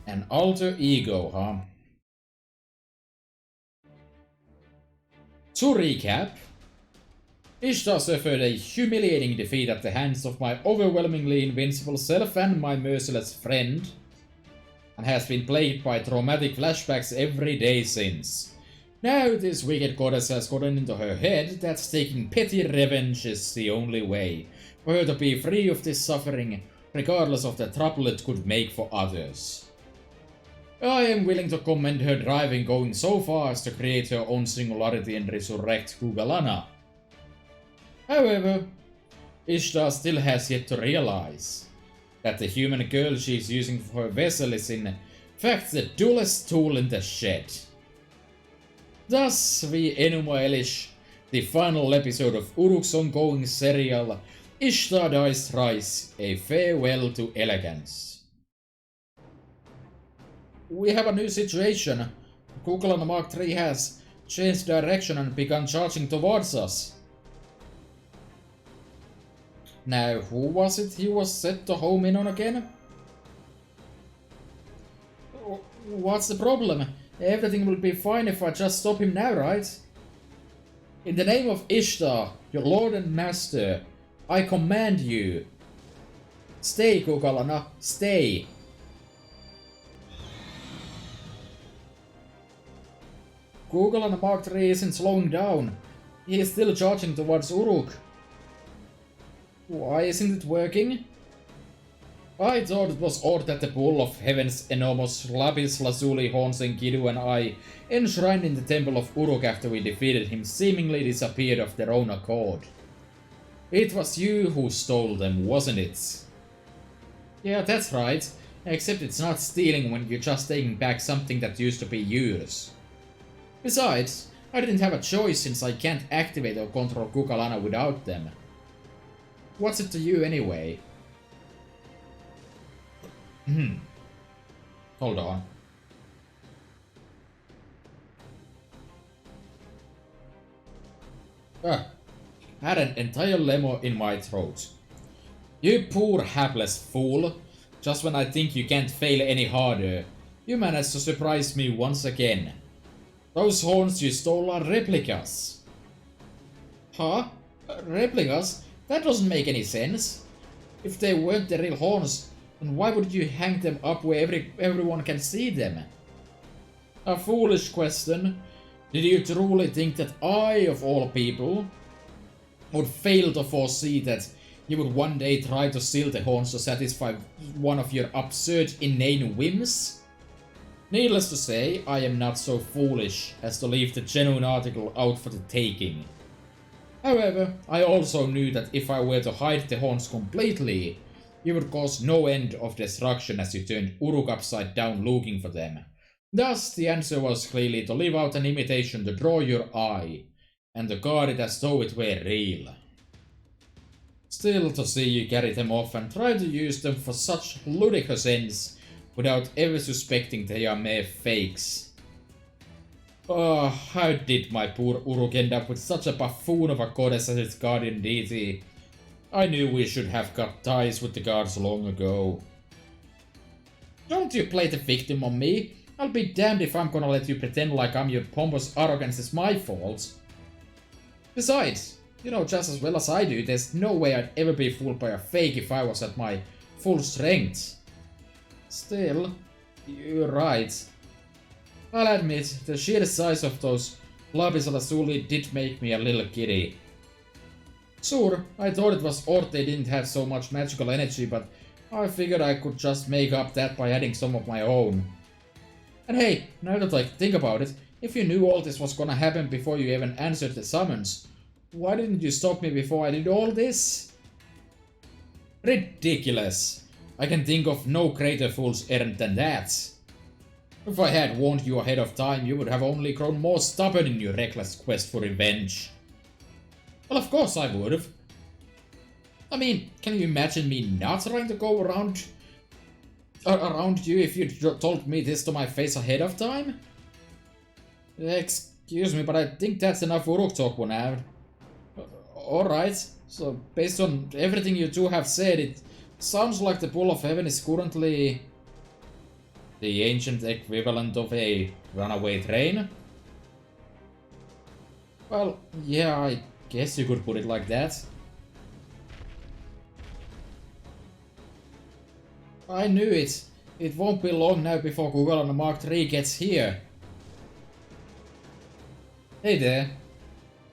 An alter ego, huh? To recap, Ishtar suffered a humiliating defeat at the hands of my overwhelmingly invincible self and my merciless friend, and has been plagued by traumatic flashbacks every day since. Now this wicked goddess has gotten into her head that taking petty revenge is the only way for her to be free of this suffering, regardless of the trouble it could make for others. I am willing to commend her driving going so far as to create her own singularity and resurrect Kugalana. However, Ishtar still has yet to realize that the human girl she is using for her vessel is in fact the dullest tool in the shed. Thus, we enumelish the final episode of Uruk's ongoing serial Ishtar Dies Thrice, A Farewell to Elegance. We have a new situation. Kugalana Mark III has changed direction and begun charging towards us. Now, who was it he was set to home in on again? What's the problem? Everything will be fine if I just stop him now, right? In the name of Ishtar, your lord and master, I command you. Stay, Kugalana, stay. Kugalana Mark III isn't slowing down. He is still charging towards Uruk. Why isn't it working? I thought it was odd that the Bull of Heaven's enormous lapis lazuli horns Enkidu and I, enshrined in the temple of Uruk after we defeated him, seemingly disappeared of their own accord. It was you who stole them, wasn't it? Yeah, that's right. Except it's not stealing when you're just taking back something that used to be yours. Besides, I didn't have a choice since I can't activate or control Kugalana without them. What's it to you anyway? Hold on. Had an entire lemon in my throat. You poor hapless fool. Just when I think you can't fail any harder, you managed to surprise me once again. Those horns you stole are replicas. Huh? Replicas? That doesn't make any sense. If they weren't the real horns, then why would you hang them up where everyone can see them? A foolish question. Did you truly think that I, of all people, would fail to foresee that you would one day try to steal the horns to satisfy one of your absurd, inane whims? Needless to say, I am not so foolish as to leave the genuine article out for the taking. However, I also knew that if I were to hide the horns completely, you would cause no end of destruction as you turned Uruk upside down looking for them. Thus, the answer was clearly to leave out an imitation to draw your eye, and to guard it as though it were real. Still, to see you carry them off and try to use them for such ludicrous ends without ever suspecting they are mere fakes. Oh, how did my poor Uruk end up with such a buffoon of a goddess as its guardian deity? I knew we should have cut ties with the gods long ago. Don't you play the victim on me. I'll be damned if I'm gonna let you pretend like your pompous arrogance is my fault. Besides, you know just as well as I do, there's no way I'd ever be fooled by a fake if I was at my full strength. Still, you're right. I'll admit, the sheer size of those lapis lazuli did make me a little giddy. Sure, I thought it was odd they didn't have so much magical energy, but I figured I could just make up that by adding some of my own. And hey, now that I think about it, if you knew all this was gonna happen before you even answered the summons, why didn't you stop me before I did all this? Ridiculous. I can think of no greater fool's errand than that. If I had warned you ahead of time, you would have only grown more stubborn in your reckless quest for revenge. Well, of course I would have. I mean, can you imagine me not trying to go around you if you told me this to my face ahead of time? Excuse me, but I think that's enough Uruk talk for now. Alright, so based on everything you two have said, it sounds like the Bull of Heaven is currently the ancient equivalent of a runaway train? Well, yeah, I guess you could put it like that. I knew it. It won't be long now before Kugalana Mark III gets here. Hey there.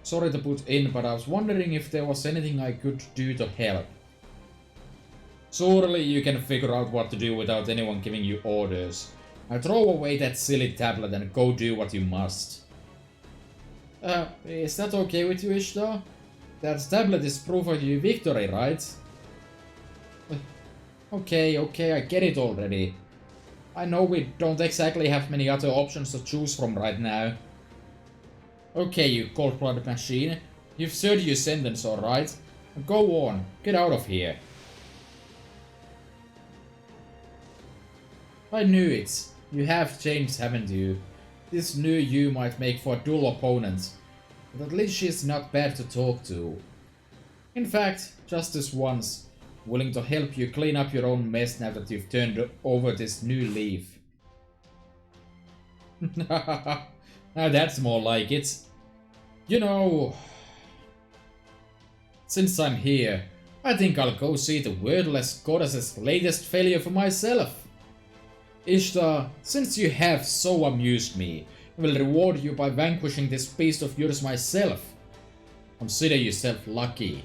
Sorry to put in, but I was wondering if there was anything I could do to help. Surely you can figure out what to do without anyone giving you orders. Now throw away that silly tablet and go do what you must. Is that okay with you, Ishtar? That tablet is proof of your victory, right? Okay, I get it already. I know we don't exactly have many other options to choose from right now. Okay, you cold-blooded machine. You've served your sentence, alright? Go on, get out of here. I knew it. You have changed, haven't you? This new you might make for a dull opponent, but at least she's not bad to talk to. In fact, just this once, willing to help you clean up your own mess now that you've turned over this new leaf. Now that's more like it. You know, since I'm here, I think I'll go see the wordless goddess's latest failure for myself. Ishtar, since you have so amused me, I will reward you by vanquishing this beast of yours myself. Consider yourself lucky.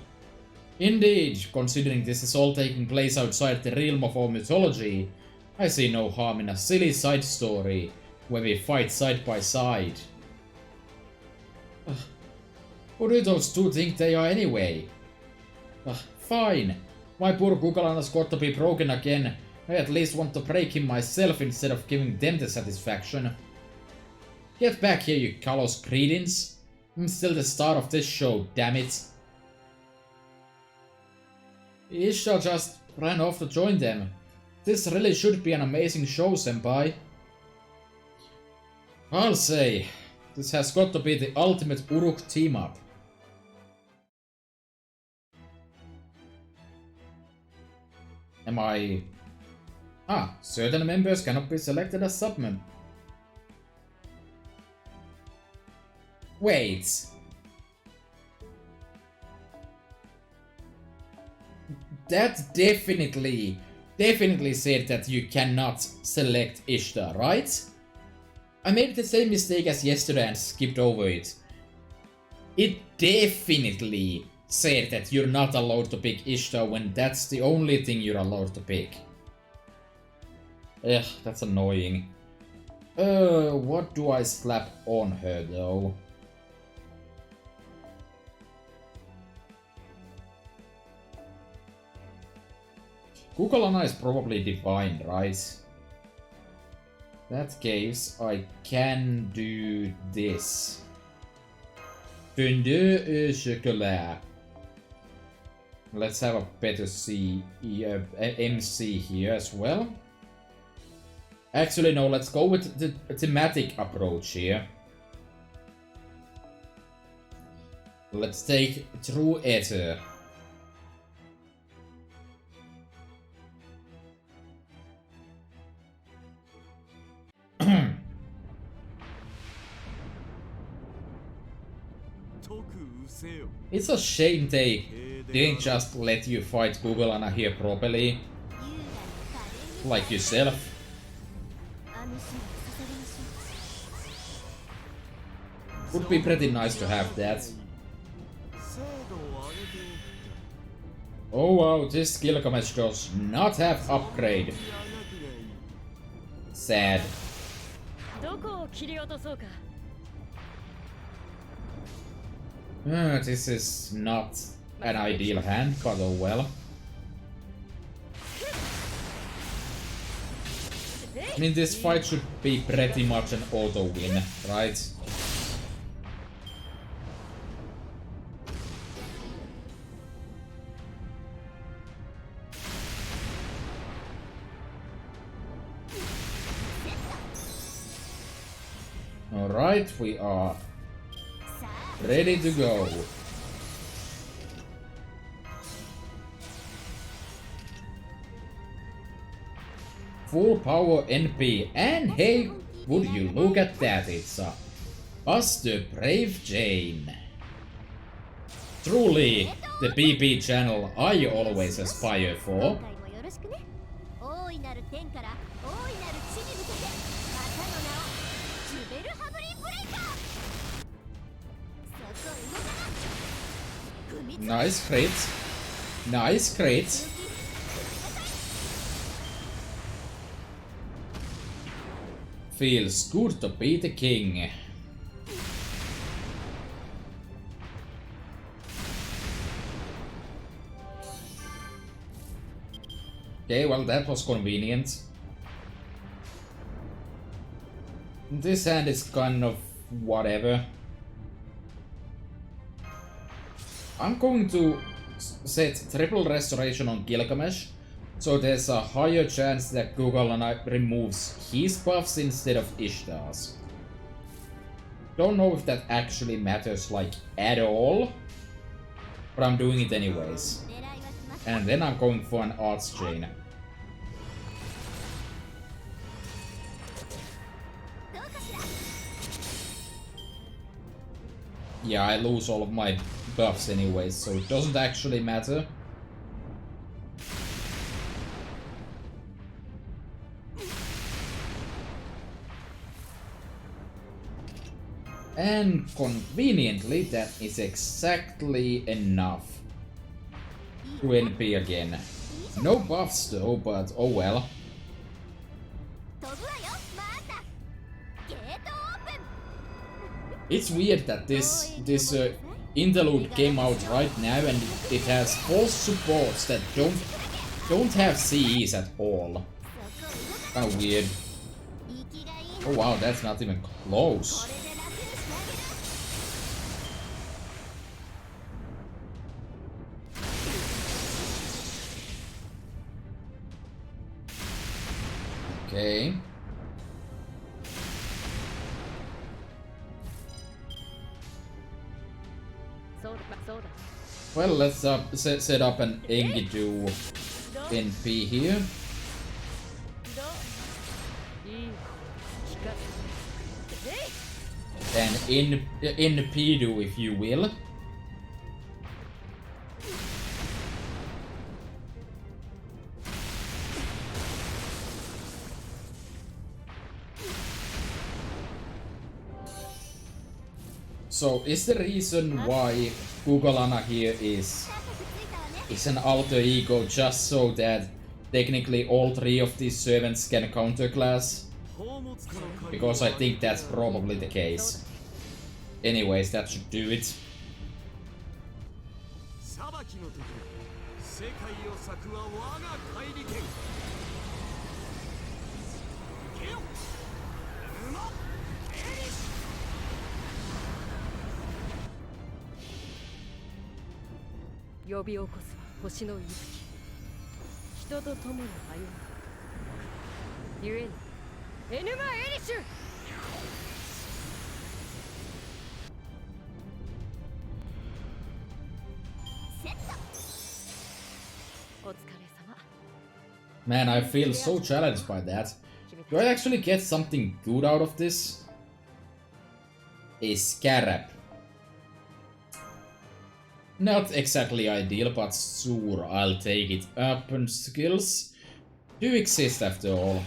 Indeed, considering this is all taking place outside the realm of our mythology, I see no harm in a silly side story where we fight side by side. Who do those two think they are anyway? Fine. My poor Kukulana's got to be broken again. I at least want to break him myself instead of giving them the satisfaction. Get back here, you callous cretins. I'm still the star of this show, damn it. Ishtar just ran off to join them. This really should be an amazing show, senpai. I'll say, this has got to be the ultimate Uruk team-up. Am I... certain members cannot be selected as submem. Wait. That definitely said that you cannot select Ishtar, right? I made the same mistake as yesterday and skipped over it. It definitely said that you're not allowed to pick Ishtar when that's the only thing you're allowed to pick. Ugh, that's annoying. What do I slap on her though? Kukulana is probably divine, right? That case, I can do this. Fondue au chocolat. Let's have a better MC here as well. Actually, no, let's go with the thematic approach here. Let's take True Ether. It's a shame they didn't just let you fight Kukulana here properly. Like yourself. Would be pretty nice to have that. Oh wow, this Gilgamesh does not have upgrade. Sad. This is not an ideal hand, but oh well. I mean, this fight should be pretty much an auto win, right? Alright, we are ready to go. Full power NP, and hey, would you look at that, it's us the Brave Jane. Truly, the PP channel I always aspire for. Nice crit. Nice crit. Feels good to be the king. Okay, well that was convenient. This hand is kind of whatever. I'm going to set triple restoration on Gilgamesh, so there's a higher chance that Kugalana removes his buffs instead of Ishtar's. Don't know if that actually matters like at all, but I'm doing it anyways. And then I'm going for an Arts Chain. Yeah, I lose all of my buffs anyways, so it doesn't actually matter. And conveniently, that is exactly enough to NP again. No buffs though, but oh well. It's weird that this interlude came out right now and it has false supports that don't have CEs at all. Kinda weird. Oh wow, that's not even close. Okay. Well, let's set up an Enkidu NP here. An NPdu, if you will. So, is the reason why Kugalana here is an alter ego just so that technically all three of these servants can counterclass? Because I think that's probably the case. Anyways, that should do it. Man, I feel so challenged by that. Do I actually get something good out of this? A scarab. Not exactly ideal, but sure, I'll take it. Open skills do exist after all.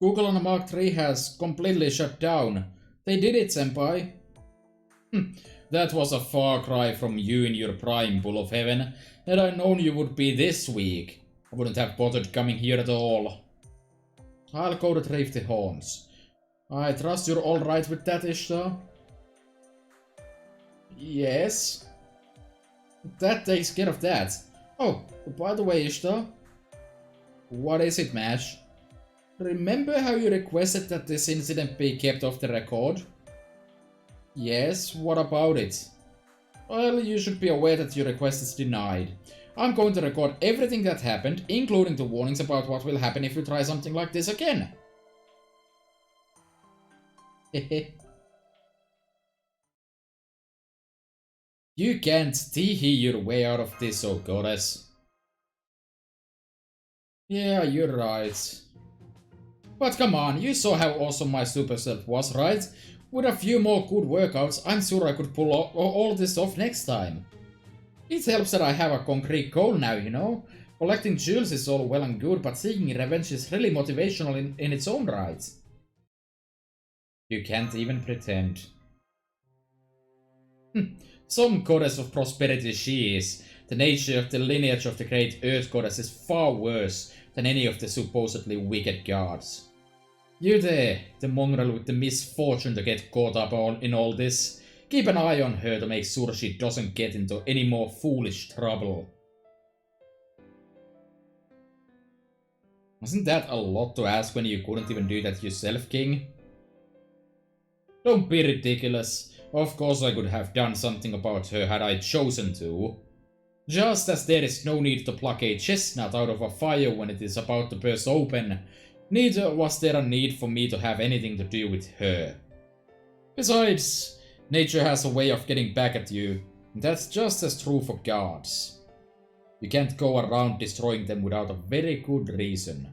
Google on Mark III has completely shut down. They did it, senpai. That was a far cry from you in your prime, Bull of Heaven. Had I known you would be this weak, I wouldn't have bothered coming here at all. I'll go retrieve the horns. I trust you're alright with that, Ishtar? Yes. That takes care of that. Oh, by the way, Ishtar. What is it, Mash? Remember how you requested that this incident be kept off the record? Yes, what about it? Well, you should be aware that your request is denied. I'm going to record everything that happened, including the warnings about what will happen if you try something like this again. You can't tee-hee your way out of this, oh goddess. Yeah, you're right. But come on, you saw how awesome my super self was, right? With a few more good workouts, I'm sure I could pull all this off next time. It helps that I have a concrete goal now, you know? Collecting jewels is all well and good, but seeking revenge is really motivational in its own right. You can't even pretend. Some goddess of prosperity she is. The nature of the lineage of the great Earth goddess is far worse than any of the supposedly wicked gods. You there, the mongrel with the misfortune to get caught up in all this. Keep an eye on her to make sure she doesn't get into any more foolish trouble. Wasn't that a lot to ask when you couldn't even do that yourself, King? Don't be ridiculous. Of course I could have done something about her had I chosen to. Just as there is no need to pluck a chestnut out of a fire when it is about to burst open, neither was there a need for me to have anything to do with her. Besides, nature has a way of getting back at you, and that's just as true for gods. You can't go around destroying them without a very good reason.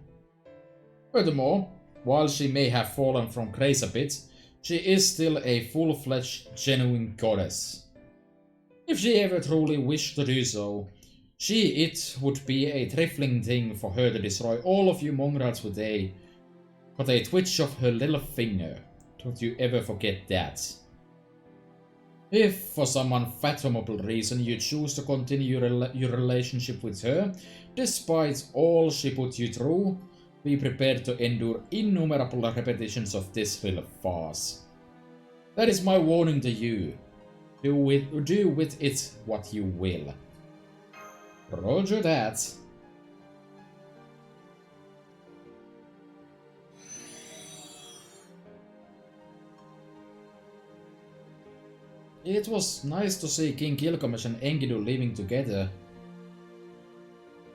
Furthermore, while she may have fallen from grace a bit, she is still a full-fledged, genuine goddess. If she ever truly wished to do so, it would be a trifling thing for her to destroy all of you mongrels with a twitch of her little finger. Don't you ever forget that. If, for some unfathomable reason, you choose to continue your relationship with her, despite all she put you through, be prepared to endure innumerable repetitions of this little farce. That is my warning to you. Do with it what you will. Roger that. It was nice to see King Gilgamesh and Enkidu living together.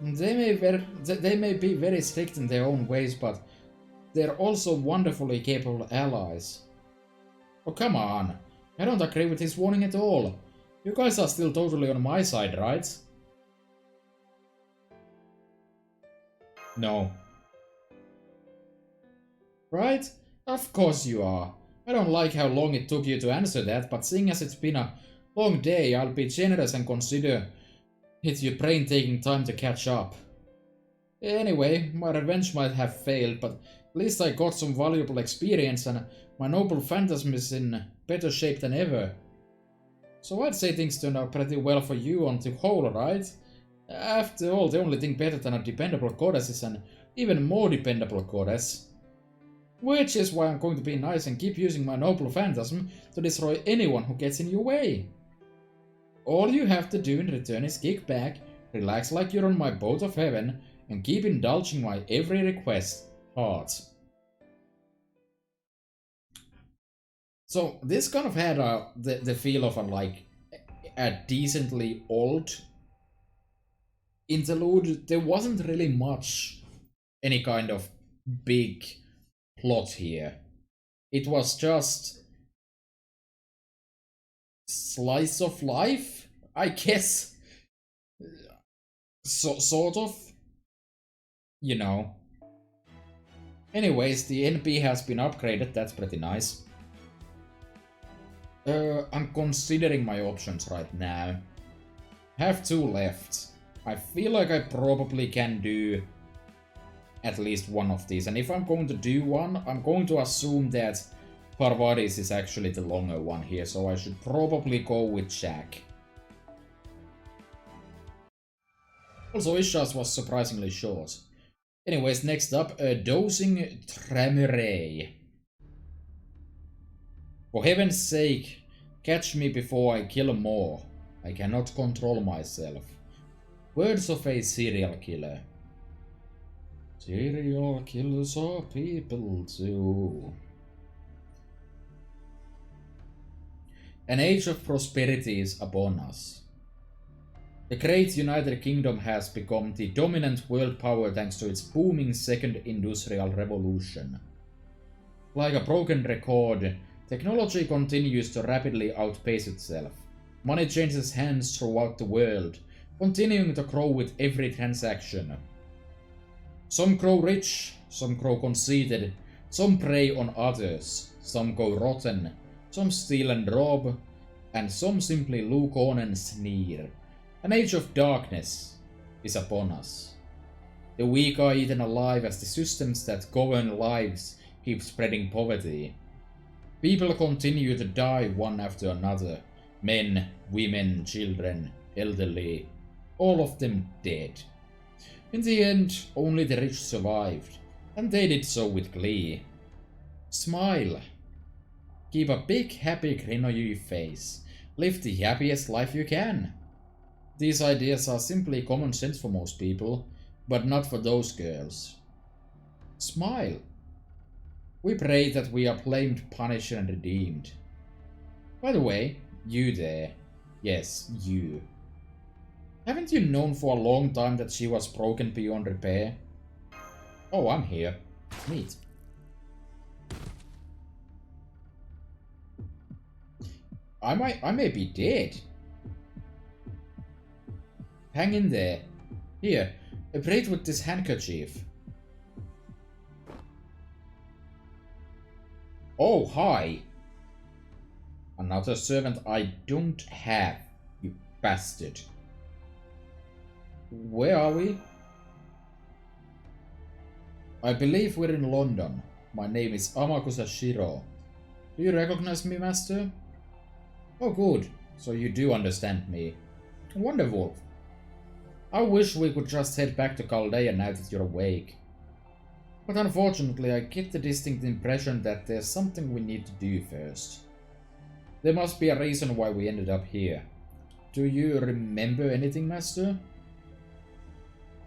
They may be very strict in their own ways, but they're also wonderfully capable allies. Oh, come on. I don't agree with his warning at all. You guys are still totally on my side, right? No. Right? Of course you are. I don't like how long it took you to answer that, but seeing as it's been a long day, I'll be generous and consider it your brain taking time to catch up. Anyway, my revenge might have failed, but at least I got some valuable experience and my noble phantasm is in better shape than ever. So I'd say things turned out pretty well for you on the whole, right? After all, the only thing better than a dependable goddess is an even more dependable goddess. Which is why I'm going to be nice and keep using my noble phantasm to destroy anyone who gets in your way. All you have to do in return is kick back, relax like you're on my boat of heaven, and keep indulging my every request hard. So this kind of had the feel of a decently old interlude. There wasn't really much any kind of big plot here. It was just slice of life, I guess. So sort of. You know. Anyways, the NP has been upgraded, that's pretty nice. I'm considering my options right now. Have 2 left. I feel like I probably can do at least one of these. And if I'm going to do one, I'm going to assume that Parvadis is actually the longer one here. So I should probably go with Jack. Also, Isha's was surprisingly short. Anyways, next up, Dosing Tremere. For heaven's sake, catch me before I kill more. I cannot control myself. Words of a serial killer. Serial killers are people too. An age of prosperity is upon us. The great United Kingdom has become the dominant world power thanks to its booming second industrial revolution. Like a broken record, technology continues to rapidly outpace itself. Money changes hands throughout the world, continuing to grow with every transaction. Some grow rich, some grow conceited, some prey on others, some go rotten, some steal and rob, and some simply look on and sneer. An age of darkness is upon us. The weak are eaten alive as the systems that govern lives keep spreading poverty. People continue to die one after another, Men, women, children, elderly, all of them dead. In the end, only the rich survived, and they did so with glee. Smile. Keep a big happy grin on your face. Live the happiest life you can. These ideas are simply common sense for most people, but not for those girls. Smile. We pray that we are blamed, punished, and redeemed. By the way, you there. Yes, you. Haven't you known for a long time that she was broken beyond repair? Oh, I'm here. Neat. I may be dead. Hang in there. Here, braid with this handkerchief. Oh, hi. Another servant I don't have, you bastard. Where are we? I believe we're in London. My name is Amakusa Shiro. Do you recognize me, master? Oh, good. So you do understand me. Wonderful. I wish we could just head back to Chaldea now that you're awake. But unfortunately, I get the distinct impression that there's something we need to do first. There must be a reason why we ended up here. Do you remember anything, master?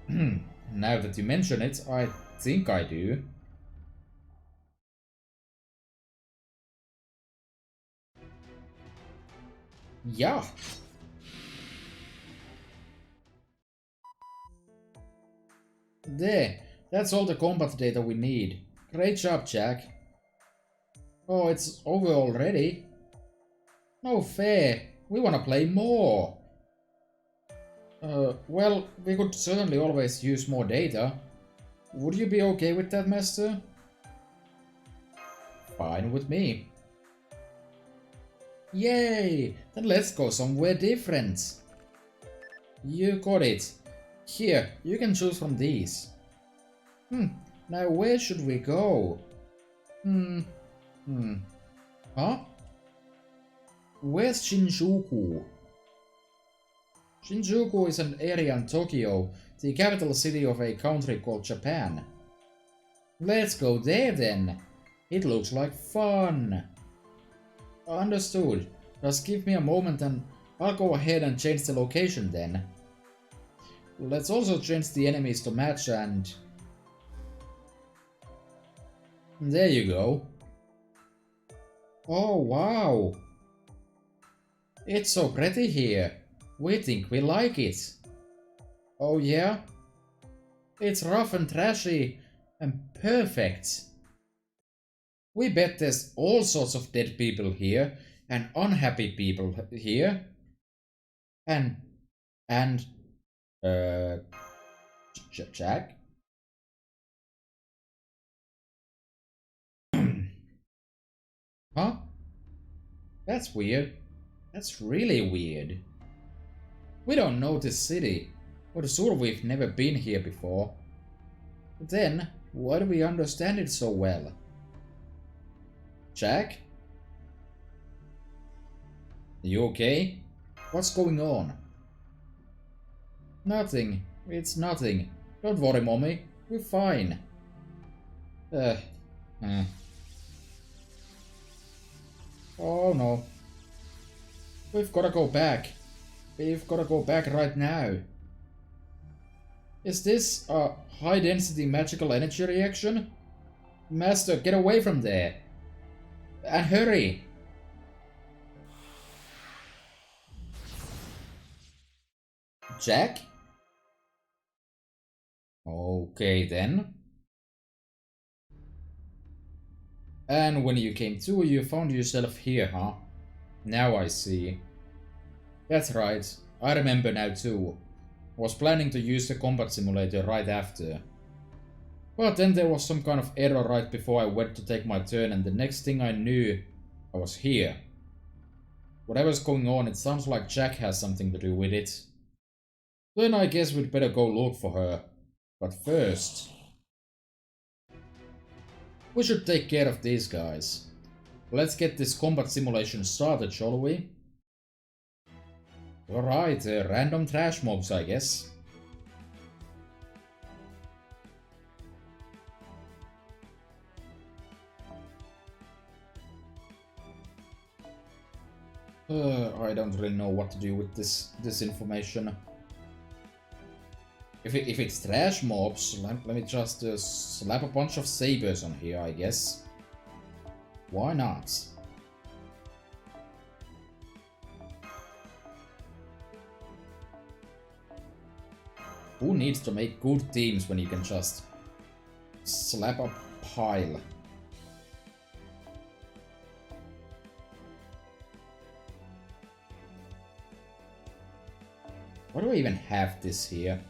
Now that you mention it, I think I do. Yeah. There. That's all the combat data we need. Great job, Jack. Oh, it's over already? No fair. We wanna play more. Well, we could certainly always use more data. Would you be okay with that, master? Fine with me. Yay! Then let's go somewhere different. You got it. Here, you can choose from these. Now where should we go? Huh? Where's Shinjuku? Shinjuku is an area in Tokyo, the capital city of a country called Japan. Let's go there then. It looks like fun. Understood. Just give me a moment and I'll go ahead and change the location then. Let's also change the enemies to match and... There you go. Oh wow. It's so pretty here. We think we like it. Oh yeah? It's rough and trashy and perfect. We bet there's all sorts of dead people here and unhappy people here. And Jack? Huh? That's weird. That's really weird. We don't know this city. We're sure we've never been here before. But then, why do we understand it so well? Jack? Are you okay? What's going on? Nothing. It's nothing. Don't worry, Mommy. We're fine. Oh no. We've gotta go back. We've gotta go back right now. Is this a high-density magical energy reaction? Master, get away from there. And hurry! Jack? Okay then. And when you came to, you found yourself here, huh? Now I see. That's right. I remember now too. Was planning to use the combat simulator right after. But then there was some kind of error right before I went to take my turn, and the next thing I knew, I was here. Whatever's going on, it sounds like Jack has something to do with it. Then I guess we'd better go look for her. But first... we should take care of these guys. Let's get this combat simulation started, shall we? Alright, random trash mobs, I guess. I don't really know what to do with this information. If it's trash mobs, let me just slap a bunch of sabers on here, I guess. Why not? Who needs to make good teams when you can just slap a pile? Why do I even have this here?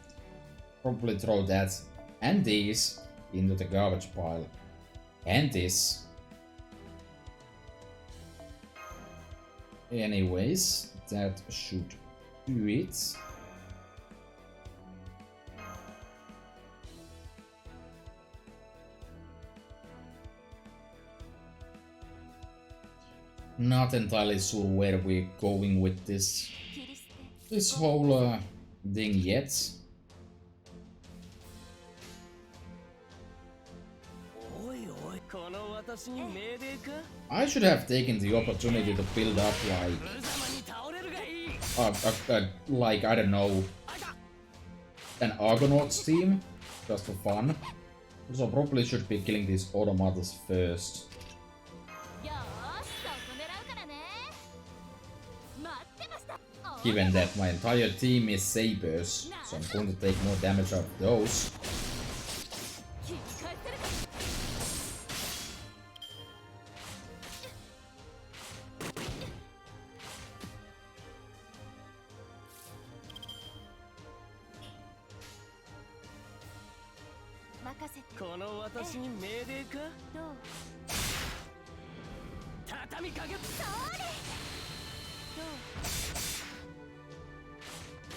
Probably throw that and these into the garbage pile. And this. Anyways, that should do it. Not entirely sure where we're going with this whole thing yet. I should have taken the opportunity to build up like I don't know, an Argonauts team, just for fun. So probably should be killing these automatas first. Given that my entire team is sabers, so I'm going to take more damage out of those.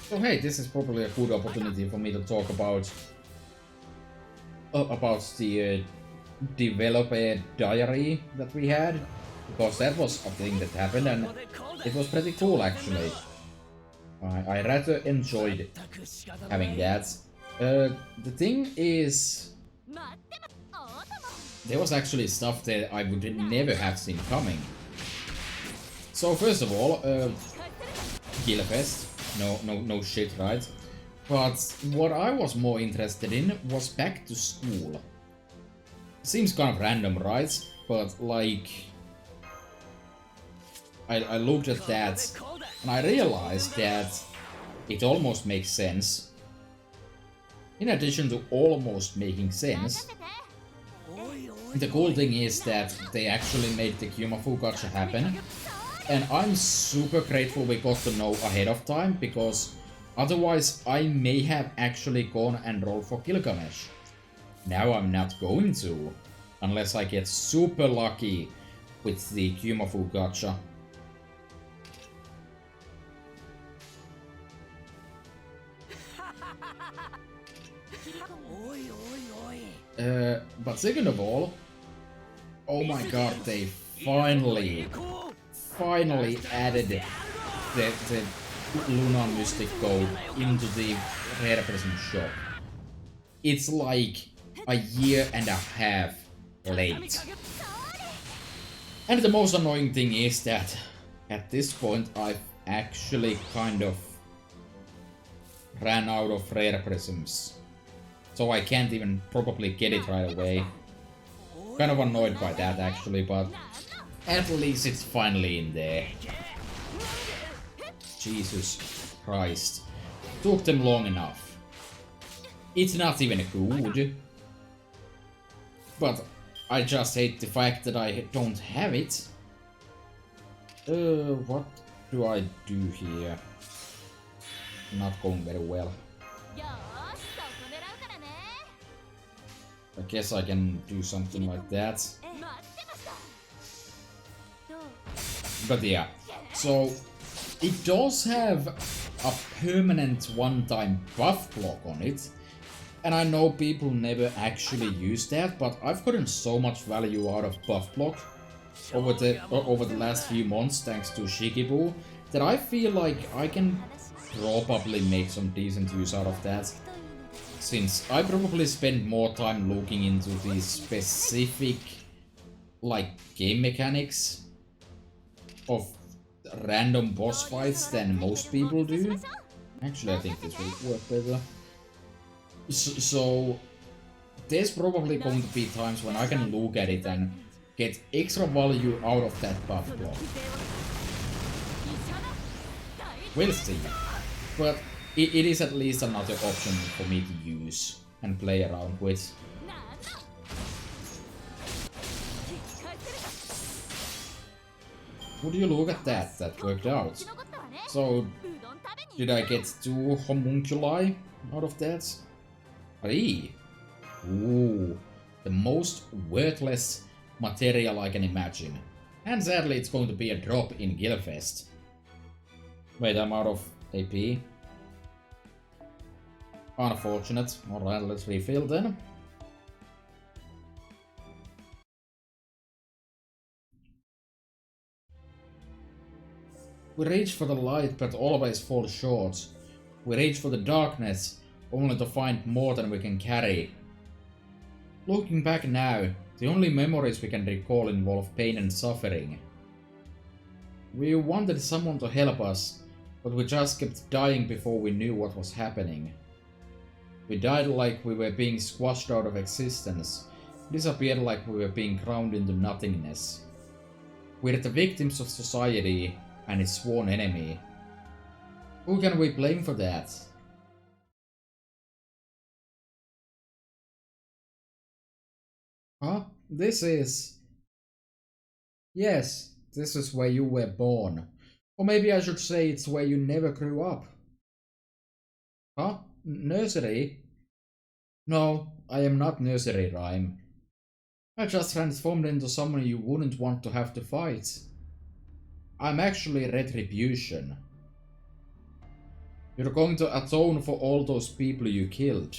So hey, this is probably a good opportunity for me to talk about the developer diary that we had, because that was a thing that happened and it was pretty cool actually. I rather enjoyed having that. The thing is, there was actually stuff that I would never have seen coming. So first of all, Gilfest. No shit, right? But what I was more interested in was back to school. Seems kind of random, right? But like, I looked at that and I realized that it almost makes sense. In addition to almost making sense, the cool thing is that they actually made the Kyumafu gacha happen. And I'm super grateful we got to know ahead of time, because otherwise I may have actually gone and rolled for Gilgamesh. Now I'm not going to, unless I get super lucky with the Kyumafu gacha. But second of all, oh my god, they finally added the Luna Mystic code into the Rare Present shop. It's like a year and a half late. And the most annoying thing is that at this point I've actually kind of ran out of Rare Prisms. So I can't even probably get it right away. Kind of annoyed by that actually, but at least it's finally in there. Jesus Christ. Took them long enough. It's not even good. But I just hate the fact that I don't have it. What do I do here? Not going very well. I guess I can do something like that. But yeah, so it does have a permanent one-time buff block on it. And I know people never actually use that, but I've gotten so much value out of buff block over the last few months thanks to Shikibu, that I feel like I can probably make some decent use out of that. Since I probably spend more time looking into these specific, like, game mechanics of random boss fights than most people do. Actually, I think this will work better. So there's probably going to be times when I can look at it and get extra value out of that buff block. We'll see. But it is at least another option for me to use and play around with. Would you look at that? That worked out. So, did I get 2 homunculi out of that? 3. Ooh, the most worthless material I can imagine. And sadly, it's going to be a drop in Gilfest. Wait, I'm out of AP. Unfortunate. Alright, let's refill then. We reach for the light but always fall short. We reach for the darkness only to find more than we can carry. Looking back now, the only memories we can recall involve pain and suffering. We wanted someone to help us, but we just kept dying before we knew what was happening. We died like we were being squashed out of existence, disappeared like we were being ground into nothingness. We're the victims of society and its sworn enemy. Who can we blame for that? Huh? This is... Yes, this is where you were born. Or maybe I should say it's where you never grew up. Huh? Nursery? No, I am not nursery rhyme. I just transformed into someone you wouldn't want to have to fight. I'm actually retribution. You're going to atone for all those people you killed.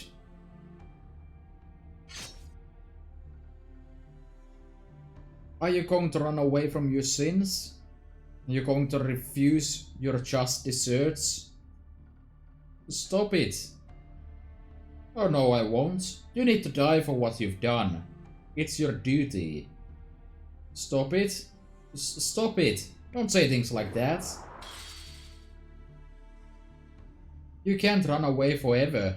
Are you going to run away from your sins? Are you going to refuse your just desserts? Stop it. Oh no, I won't. You need to die for what you've done. It's your duty. Stop it. Stop it. Don't say things like that. You can't run away forever.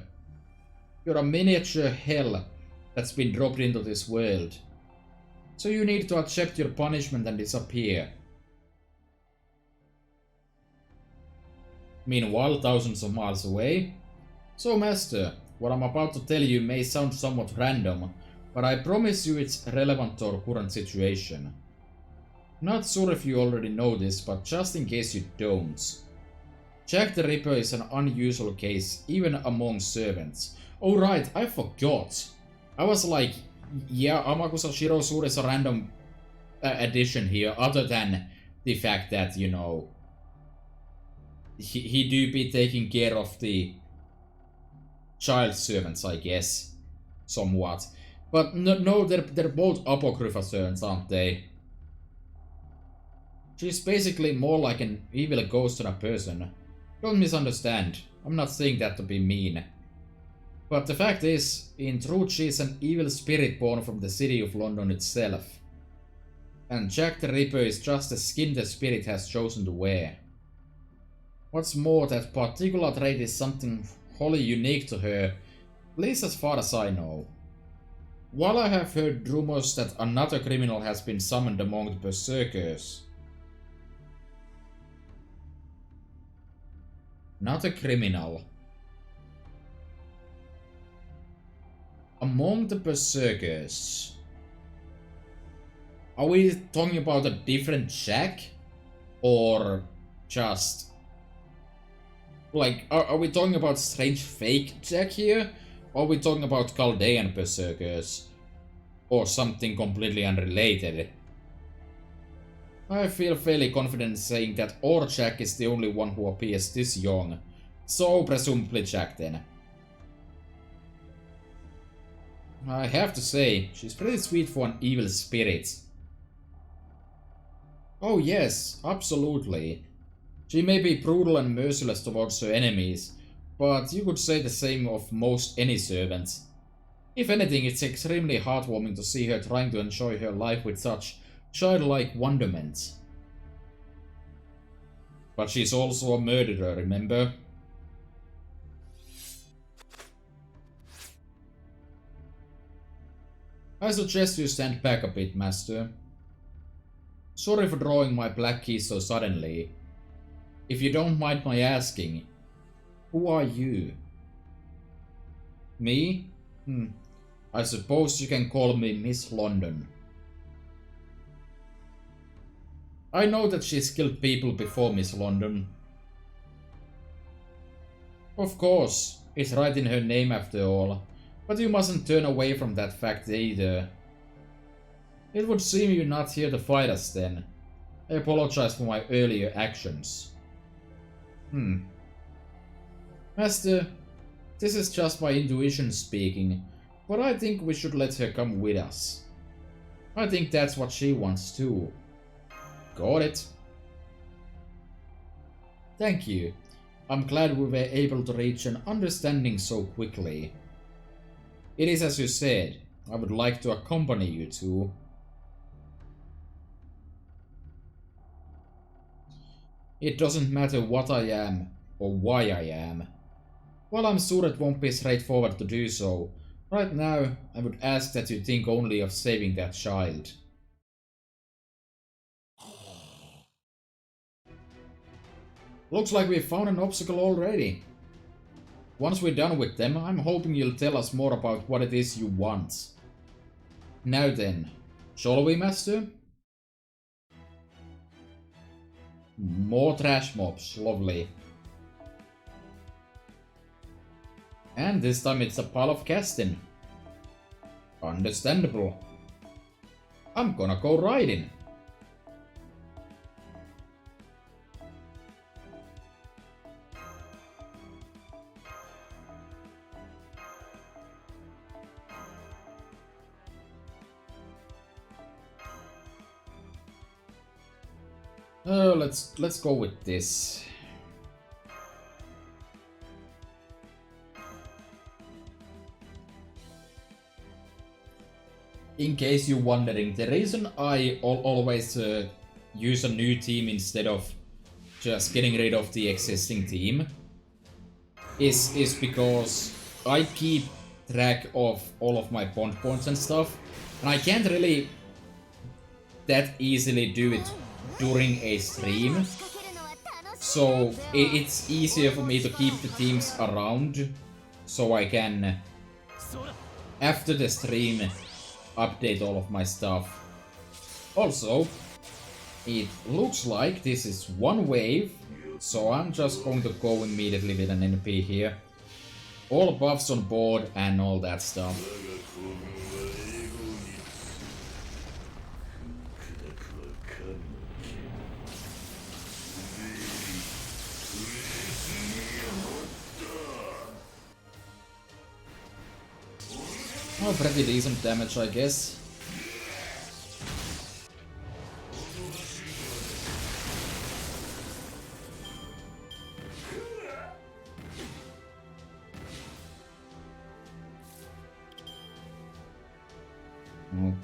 You're a miniature hell that's been dropped into this world. So you need to accept your punishment and disappear. Meanwhile, thousands of miles away. So, Master, what I'm about to tell you may sound somewhat random, but I promise you it's relevant to our current situation. Not sure if you already know this, but just in case you don't. Jack the Ripper is an unusual case, even among servants. Oh right, I forgot. I was like, yeah, Amakusa Shirosure is a random addition here, other than the fact that, you know, he do be taking care of the child servants, I guess, somewhat. But no, they're both Apocrypha servants, aren't they? She's basically more like an evil ghost than a person. Don't misunderstand, I'm not saying that to be mean. But the fact is, in truth she's an evil spirit born from the city of London itself. And Jack the Ripper is just the skin the spirit has chosen to wear. What's more, that particular trait is something wholly unique to her, at least as far as I know. While I have heard rumors that another criminal has been summoned among the Berserkers. Not a criminal. Among the Berserkers. Are we talking about a different Jack? Or just... like, are we talking about strange fake Jack here? Or are we talking about Chaldean Berserkers? Or something completely unrelated? I feel fairly confident saying that our Jack is the only one who appears this young. So presumably Jack then. I have to say, she's pretty sweet for an evil spirit. Oh yes, absolutely. She may be brutal and merciless towards her enemies, but you could say the same of most any servant. If anything, it's extremely heartwarming to see her trying to enjoy her life with such childlike wonderment. But she's also a murderer, remember? I suggest you stand back a bit, Master. Sorry for drawing my black keys so suddenly. If you don't mind my asking, who are you? Me? I suppose you can call me Miss London. I know that she's killed people before, Miss London. Of course, it's right in her name after all, but you mustn't turn away from that fact either. It would seem you're not here to fight us then. I apologize for my earlier actions. Master, this is just my intuition speaking, but I think we should let her come with us. I think that's what she wants too. Got it. Thank you. I'm glad we were able to reach an understanding so quickly. It is as you said, I would like to accompany you two. It doesn't matter what I am, or why I am. While I'm sure it won't be straightforward to do so, right now I would ask that you think only of saving that child. Looks like we've found an obstacle already. Once we're done with them, I'm hoping you'll tell us more about what it is you want. Now then, shall we, Master? More trash mobs, lovely. And this time it's a pile of casting. Understandable. I'm gonna go riding. Let's go with this. In case you're wondering, the reason I always use a new team instead of just getting rid of the existing team is because I keep track of all of my bond points and stuff, and I can't really that easily do it during a stream, so it's easier for me to keep the teams around so I can, after the stream, update all of my stuff. Also, it looks like this is one wave, so I'm just going to go immediately with an NP here. All buffs on board and all that stuff. Oh, pretty decent damage, I guess.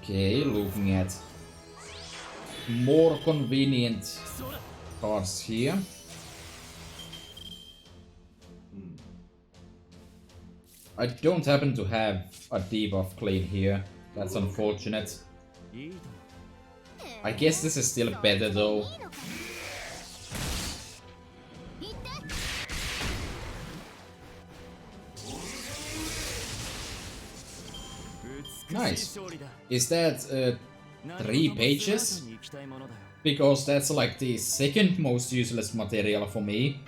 Okay, looking at more convenient cards here. I don't happen to have a debuff clean here. That's unfortunate. I guess this is still better though. Nice. Is that 3 pages? Because that's like the second most useless material for me.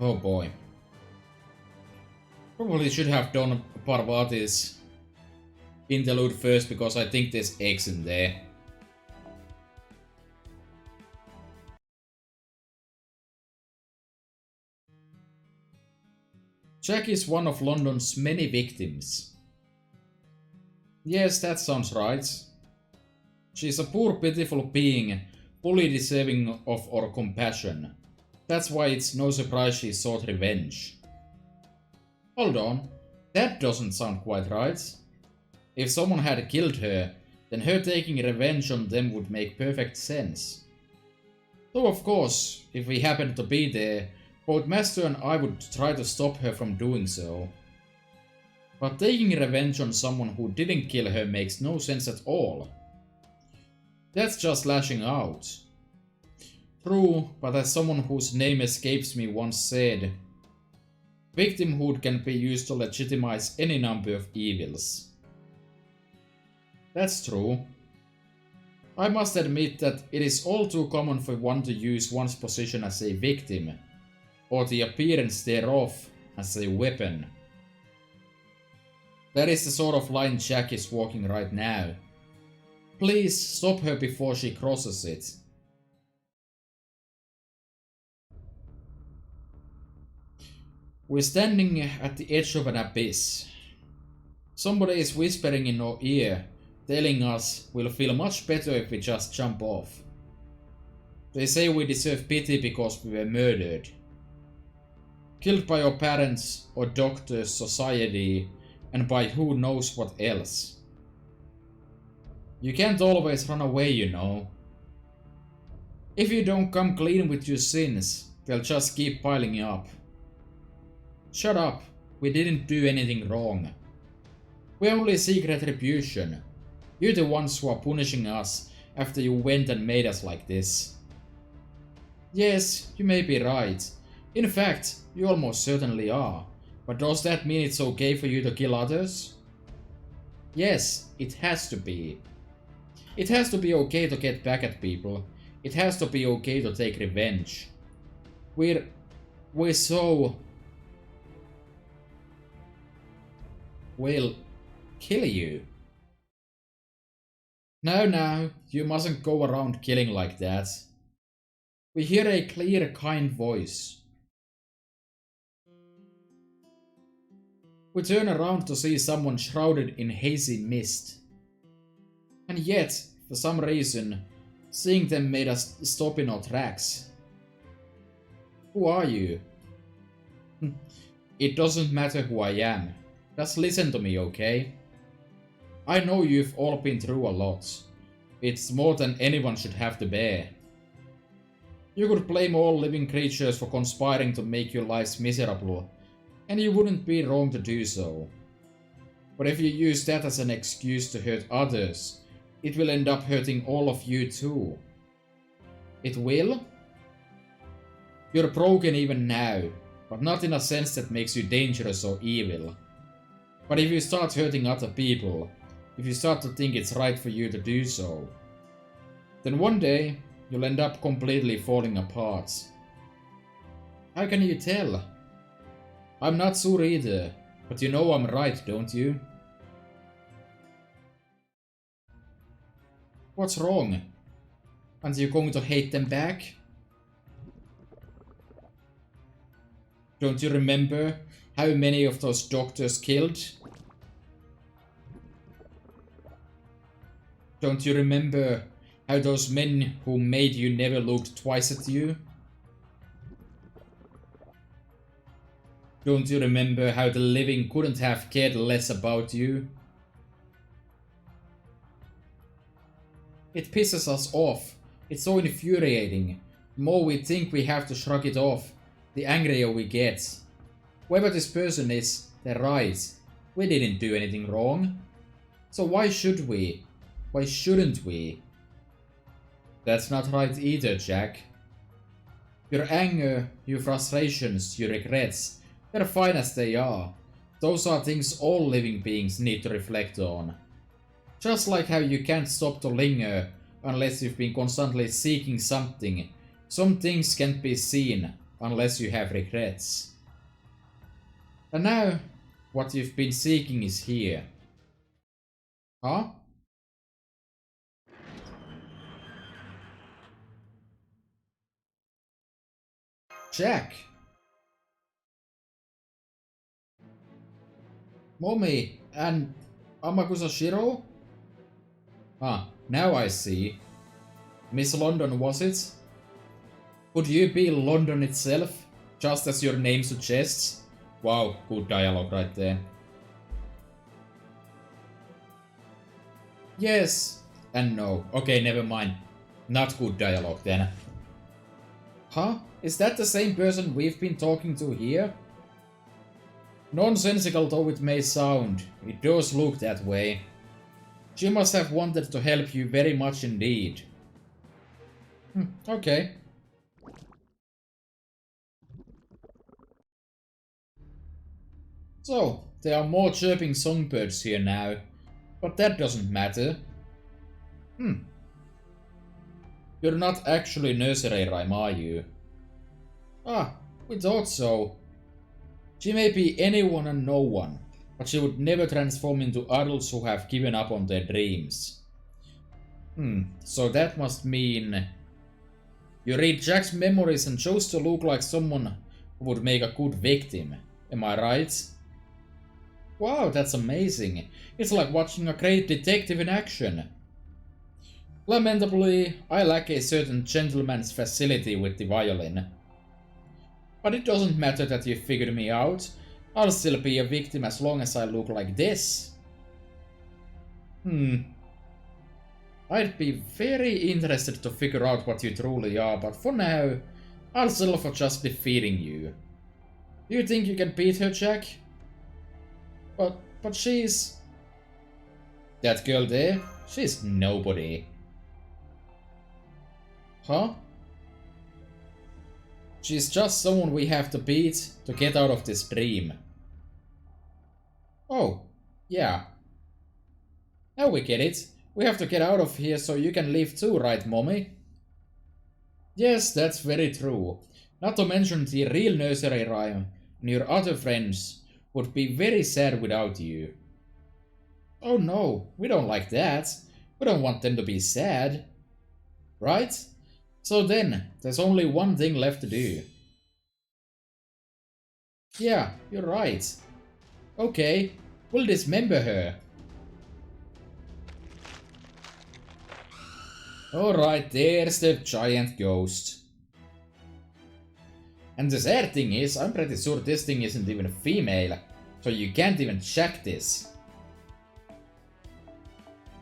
Oh boy. Probably should have done Parvati's interlude first, because I think there's eggs in there. Jack is one of London's many victims. Yes, that sounds right. She's a poor, pitiful being fully deserving of our compassion. That's why it's no surprise she sought revenge. Hold on, that doesn't sound quite right. If someone had killed her, then her taking revenge on them would make perfect sense. Though of course, if we happened to be there, both Master and I would try to stop her from doing so. But taking revenge on someone who didn't kill her makes no sense at all. That's just lashing out. True, but as someone whose name escapes me once said, victimhood can be used to legitimize any number of evils. That's true. I must admit that it is all too common for one to use one's position as a victim, or the appearance thereof as a weapon. That is the sort of line Jack is walking right now. Please stop her before she crosses it. We're standing at the edge of an abyss. Somebody is whispering in our ear, telling us we'll feel much better if we just jump off. They say we deserve pity because we were murdered. Killed by our parents, or doctors, society, and by who knows what else. You can't always run away, you know. If you don't come clean with your sins, they'll just keep piling up. Shut up, we didn't do anything wrong. We only seek retribution. You're the ones who are punishing us after you went and made us like this. Yes, you may be right. In fact, you almost certainly are. But does that mean it's okay for you to kill others? Yes, it has to be. It has to be okay to get back at people. It has to be okay to take revenge. We're so... We'll kill you. No, you mustn't go around killing like that. We hear a clear, kind voice. We turn around to see someone shrouded in hazy mist. And yet, for some reason, seeing them made us stop in our tracks. Who are you? It doesn't matter who I am. Just listen to me, okay? I know you've all been through a lot. It's more than anyone should have to bear. You could blame all living creatures for conspiring to make your lives miserable, and you wouldn't be wrong to do so. But if you use that as an excuse to hurt others, it will end up hurting all of you too. It will? You're broken even now, but not in a sense that makes you dangerous or evil. But if you start hurting other people, if you start to think it's right for you to do so, then one day you'll end up completely falling apart. How can you tell? I'm not sure either, but you know I'm right, don't you? What's wrong? Aren't you going to hate them back? Don't you remember how many of those doctors killed? Don't you remember how those men who made you never looked twice at you? Don't you remember how the living couldn't have cared less about you? It pisses us off. It's so infuriating. The more we think we have to shrug it off, the angrier we get. Whoever this person is, they're right. We didn't do anything wrong. So why should we? Why shouldn't we? That's not right either, Jack. Your anger, your frustrations, your regrets, they're fine as they are. Those are things all living beings need to reflect on. Just like how you can't stop to linger unless you've been constantly seeking something, some things can't be seen unless you have regrets. And now, what you've been seeking is here. Huh? Jack! Mommy and Amakusa Shiro? Ah, now I see. Miss London, was it? Could you be London itself, just as your name suggests? Wow, good dialogue right there. Yes, and no. Okay, never mind. Not good dialogue then. Huh? Is that the same person we've been talking to here? Nonsensical though it may sound, it does look that way. She must have wanted to help you very much indeed. Okay. So, there are more chirping songbirds here now, but that doesn't matter. You're not actually nursery rhyme, are you? Ah, we thought so. She may be anyone and no one, but she would never transform into adults who have given up on their dreams. So that must mean... You read Jack's memories and chose to look like someone who would make a good victim. Am I right? Wow, that's amazing. It's like watching a great detective in action. Lamentably, I lack a certain gentleman's facility with the violin. But it doesn't matter that you figured me out. I'll still be a victim as long as I look like this. I'd be very interested to figure out what you truly are, but for now, I'll settle for just defeating you. Do you think you can beat her, Jack? But she's... That girl there? She's nobody. Huh? She's just someone we have to beat to get out of this dream. Oh, yeah. Now we get it. We have to get out of here so you can leave too, right, Mommy? Yes, that's very true. Not to mention the real nursery rhyme and your other friends would be very sad without you. Oh no, we don't like that. We don't want them to be sad. Right? So then, there's only one thing left to do. Yeah, you're right. Okay, we'll dismember her. Alright, there's the giant ghost. And the sad thing is, I'm pretty sure this thing isn't even female, so you can't even check this.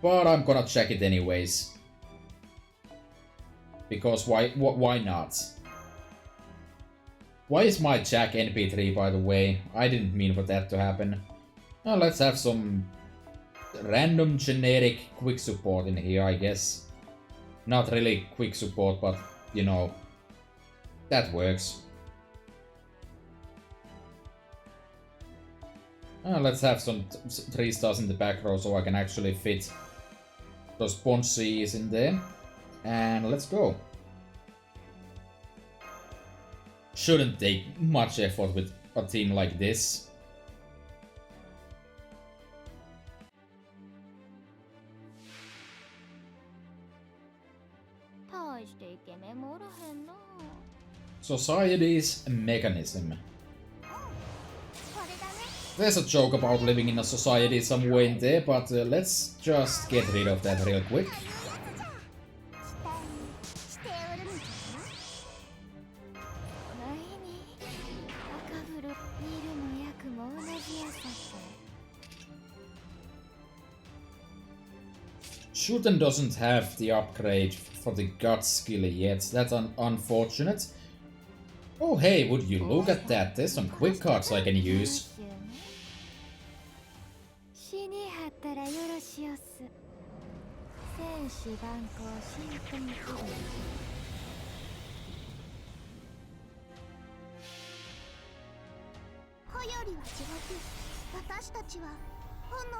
But I'm gonna check it anyways. Because why not? Why is my Jack NP3, by the way? I didn't mean for that to happen. Now let's have some random generic quick support in here, I guess. Not really quick support, but, you know, that works. Let's have some 3 stars in the back row so I can actually fit those Ponzi's in there. And let's go. Shouldn't take much effort with a team like this. Society's mechanism. There's a joke about living in a society somewhere in there, but let's just get rid of that real quick. Shooten doesn't have the upgrade for the gut skill yet, that's unfortunate. Oh hey, would you look at that, there's some quick cards I can use.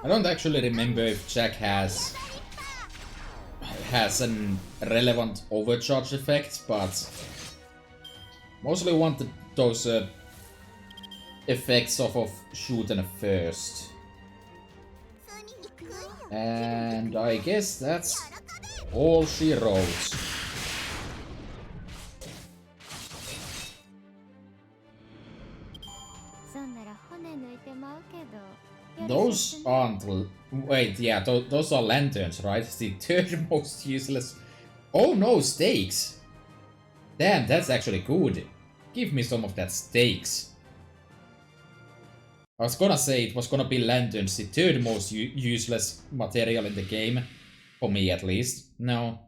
I don't actually remember if Jack has an relevant overcharge effect, but mostly wanted those effects off of Shooten first. And I guess that's all she wrote. Those aren't... Wait, yeah, those are lanterns, right? The third most useless Oh no, steaks! Damn, that's actually good. Give me some of that steaks. I was gonna say it was gonna be lanterns, the third most useless material in the game. For me at least. No.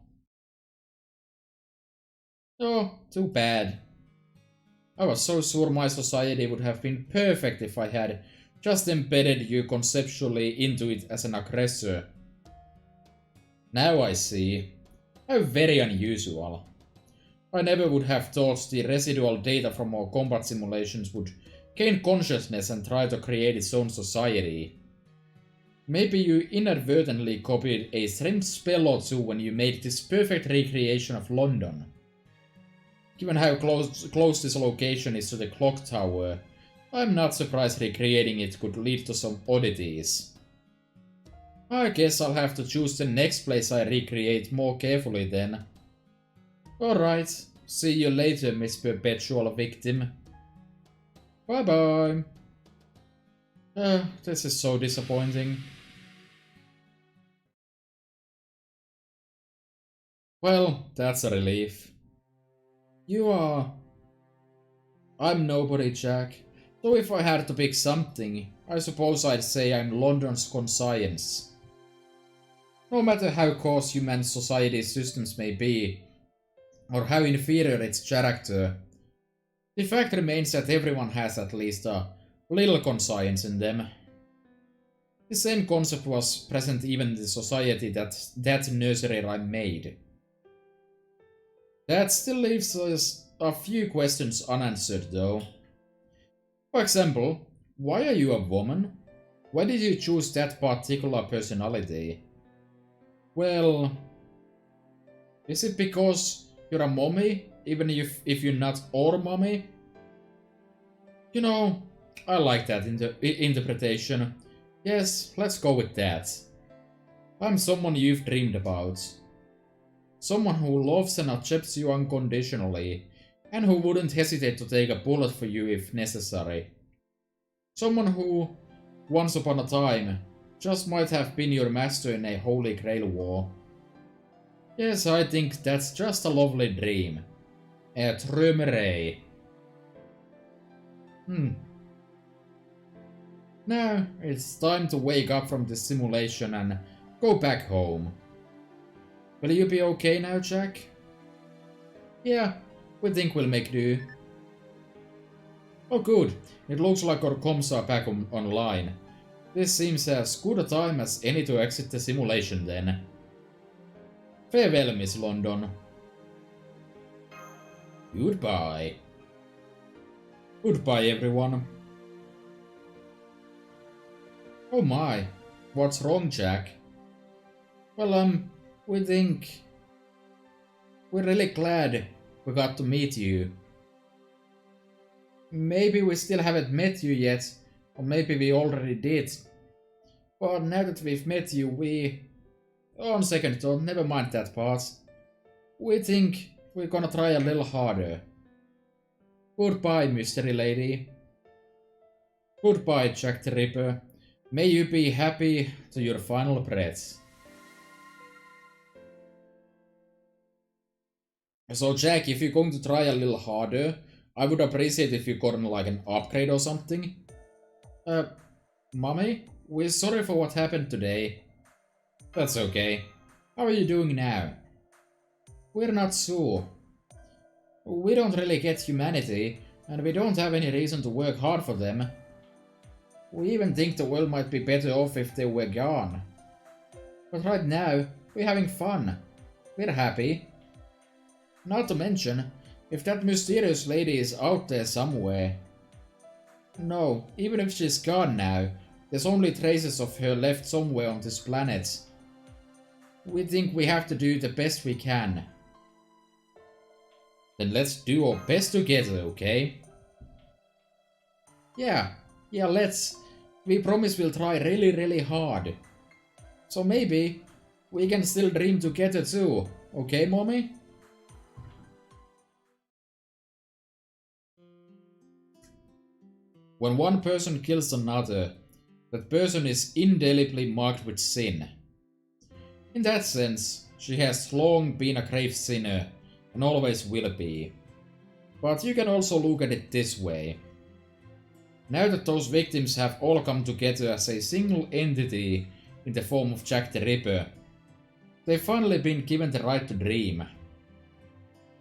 Oh, too bad. I was so sure my society would have been perfect if I had just embedded you conceptually into it as an aggressor. Now I see. How very unusual. I never would have thought the residual data from our combat simulations would gain consciousness and try to create its own society. Maybe you inadvertently copied a strange spell or two when you made this perfect recreation of London. Given how close this location is to the clock tower, I'm not surprised recreating it could lead to some oddities. I guess I'll have to choose the next place I recreate more carefully then. Alright, see you later, Miss Perpetual Victim. Bye bye. This is so disappointing. Well, that's a relief. You are... I'm nobody, Jack. So if I had to pick something, I suppose I'd say I'm London's conscience. No matter how coarse human society's systems may be, or how inferior its character, the fact remains that everyone has at least a little conscience in them. The same concept was present even in the society that nursery rhyme made. That still leaves us a few questions unanswered though. For example, why are you a woman? Why did you choose that particular personality? Well, is it because you're a mommy, even if you're not our mommy? You know, I like that interpretation. Yes, let's go with that. I'm someone you've dreamed about. Someone who loves and accepts you unconditionally, and who wouldn't hesitate to take a bullet for you if necessary. Someone who, once upon a time, just might have been your master in a holy grail war. Yes, I think that's just a lovely dream. A drömmerei. Now, it's time to wake up from this simulation and go back home. Will you be okay now, Jack? Yeah, we think we'll make do. Oh good, it looks like our comms are back online. This seems as good a time as any to exit the simulation then. Farewell, Miss London. Goodbye. Goodbye, everyone. Oh my, what's wrong, Jack? Well, we think... We're really glad we got to meet you. Maybe we still haven't met you yet, or maybe we already did. But now that we've met you, we... On second thought, never mind that part. We think we're gonna try a little harder. Goodbye, mystery lady. Goodbye, Jack the Ripper. May you be happy to your final breath. So Jack, if you're going to try a little harder, I would appreciate if you got like an upgrade or something. Mommy? We're sorry for what happened today. That's okay. How are you doing now? We're not sure. We don't really get humanity, and we don't have any reason to work hard for them. We even think the world might be better off if they were gone. But right now, we're having fun. We're happy. Not to mention, if that mysterious lady is out there somewhere. No, even if she's gone now, there's only traces of her left somewhere on this planet. We think we have to do the best we can. Then let's do our best together, okay? Yeah, let's. We promise we'll try really hard. So maybe we can still dream together too, okay, mommy? When one person kills another, that person is indelibly marked with sin. In that sense, She has long been a grave sinner, and always will be. But you can also look at it this way. Now that those victims have all come together as a single entity in the form of Jack the Ripper, they've finally been given the right to dream.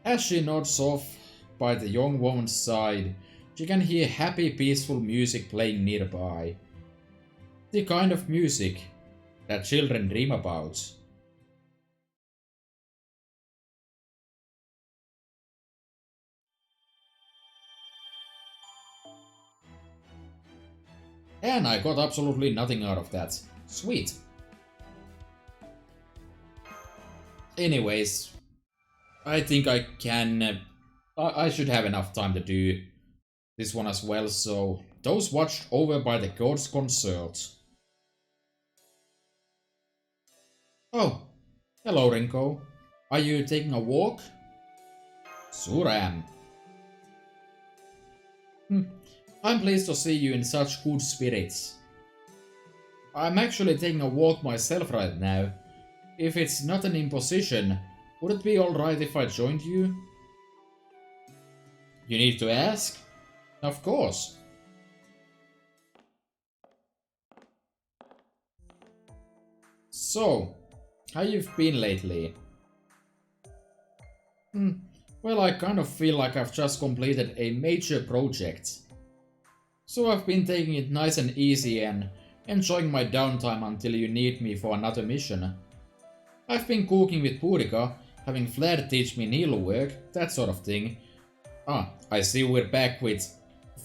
As she nods off by the young woman's side, she can hear happy, peaceful music playing nearby. The kind of music that children dream about. And I got absolutely nothing out of that. Sweet. Anyways, I think I can... I should have enough time to do this one as well, so... Those watched over by the Gods Consort. Oh, hello Rinko. Are you taking a walk? Sure am. I'm pleased to see you in such good spirits. I'm actually taking a walk myself right now. If it's not an imposition, would it be alright if I joined you? You need to ask? Of course. So, how you've been lately? Well, I kind of feel like I've just completed a major project. So I've been taking it nice and easy and enjoying my downtime until you need me for another mission. I've been cooking with Purika, having Flair teach me needlework, that sort of thing. Ah, I see we're back with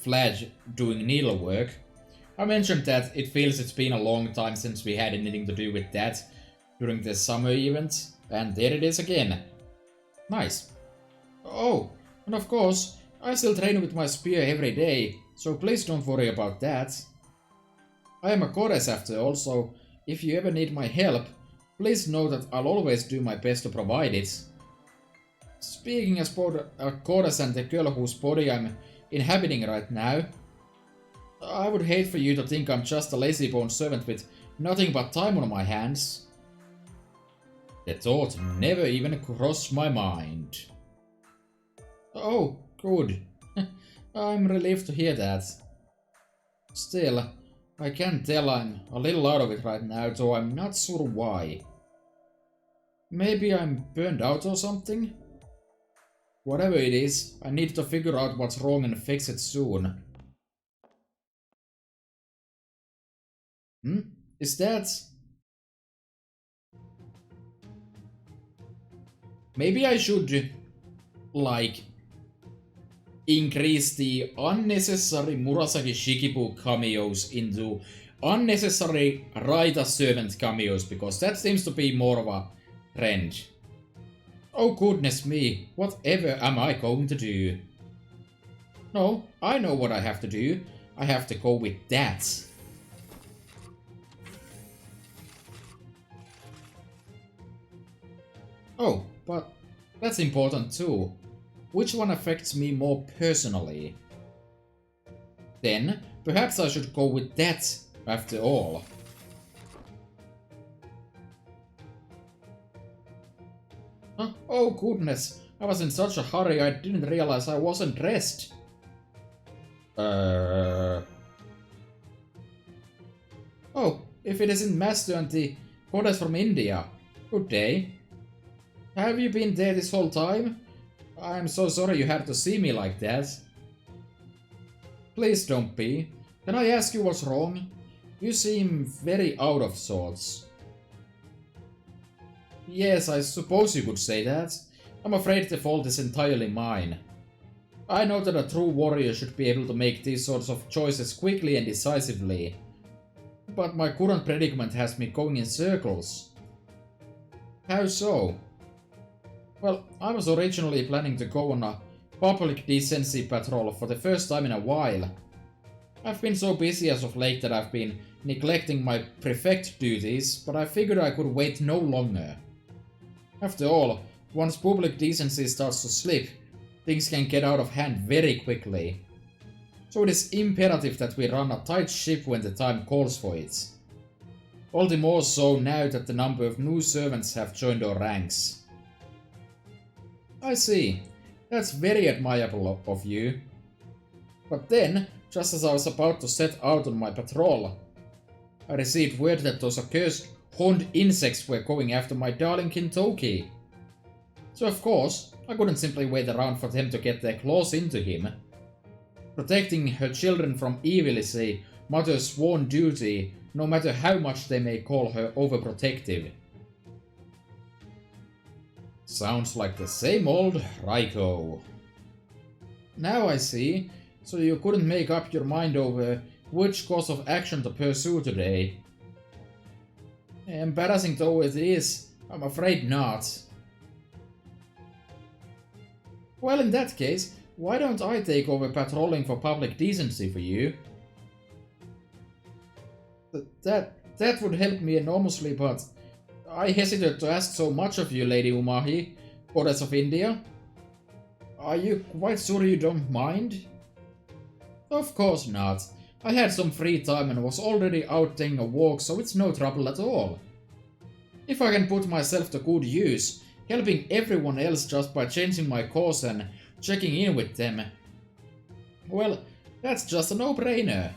Flair doing needlework. I mentioned that it feels it's been a long time since we had anything to do with that during the summer event, and there it is again. Nice. Oh, and of course, I still train with my spear every day, so please don't worry about that. I am a goddess after all, so if you ever need my help, please know that I'll always do my best to provide it. Speaking as both a goddess and the girl whose body I'm inhabiting right now, I would hate for you to think I'm just a lazy-bone servant with nothing but time on my hands. The thought never even crossed my mind. Oh, good. I'm relieved to hear that. Still, I can tell I'm a little out of it right now, though I'm not sure why. Maybe I'm burned out or something? Whatever it is, I need to figure out what's wrong and fix it soon. Is that... Maybe I should, like, increase the unnecessary Murasaki Shikibu cameos into unnecessary Raita servant cameos, because that seems to be more of a trend. Oh goodness me, whatever am I going to do? No, I know what I have to do. I have to go with that. Oh, but that's important too. Which one affects me more personally? Then, perhaps I should go with that after all. Oh goodness, I was in such a hurry I didn't realize I wasn't dressed. Oh, if it isn't Master and the goddess from India. Good day. Have you been there this whole time? I'm so sorry you had to see me like that. Please don't be. Can I ask you what's wrong? You seem very out of sorts. Yes, I suppose you could say that. I'm afraid the fault is entirely mine. I know that a true warrior should be able to make these sorts of choices quickly and decisively. But my current predicament has me going in circles. How so? Well, I was originally planning to go on a public decency patrol for the first time in a while. I've been so busy as of late that I've been neglecting my prefect duties, but I figured I could wait no longer. After all, once public decency starts to slip, things can get out of hand very quickly. So it is imperative that we run a tight ship when the time calls for it. All the more so now that the number of new servants have joined our ranks. I see. That's very admirable of you. But then, just as I was about to set out on my patrol, I received word that those accursed horned insects were going after my darling Kintoki. So of course, I couldn't simply wait around for them to get their claws into him. Protecting her children from evil is a mother's sworn duty, no matter how much they may call her overprotective. Sounds like the same old Raiko. Now I see. So you couldn't make up your mind over which course of action to pursue today. Embarrassing though it is, I'm afraid not. Well, in that case, why don't I take over patrolling for public decency for you? That would help me enormously, but I hesitate to ask so much of you, Lady Umahi, Goddess of India. Are you quite sure you don't mind? Of course not. I had some free time and was already out taking a walk, so it's no trouble at all. If I can put myself to good use, helping everyone else just by changing my course and checking in with them, well, that's just a no-brainer.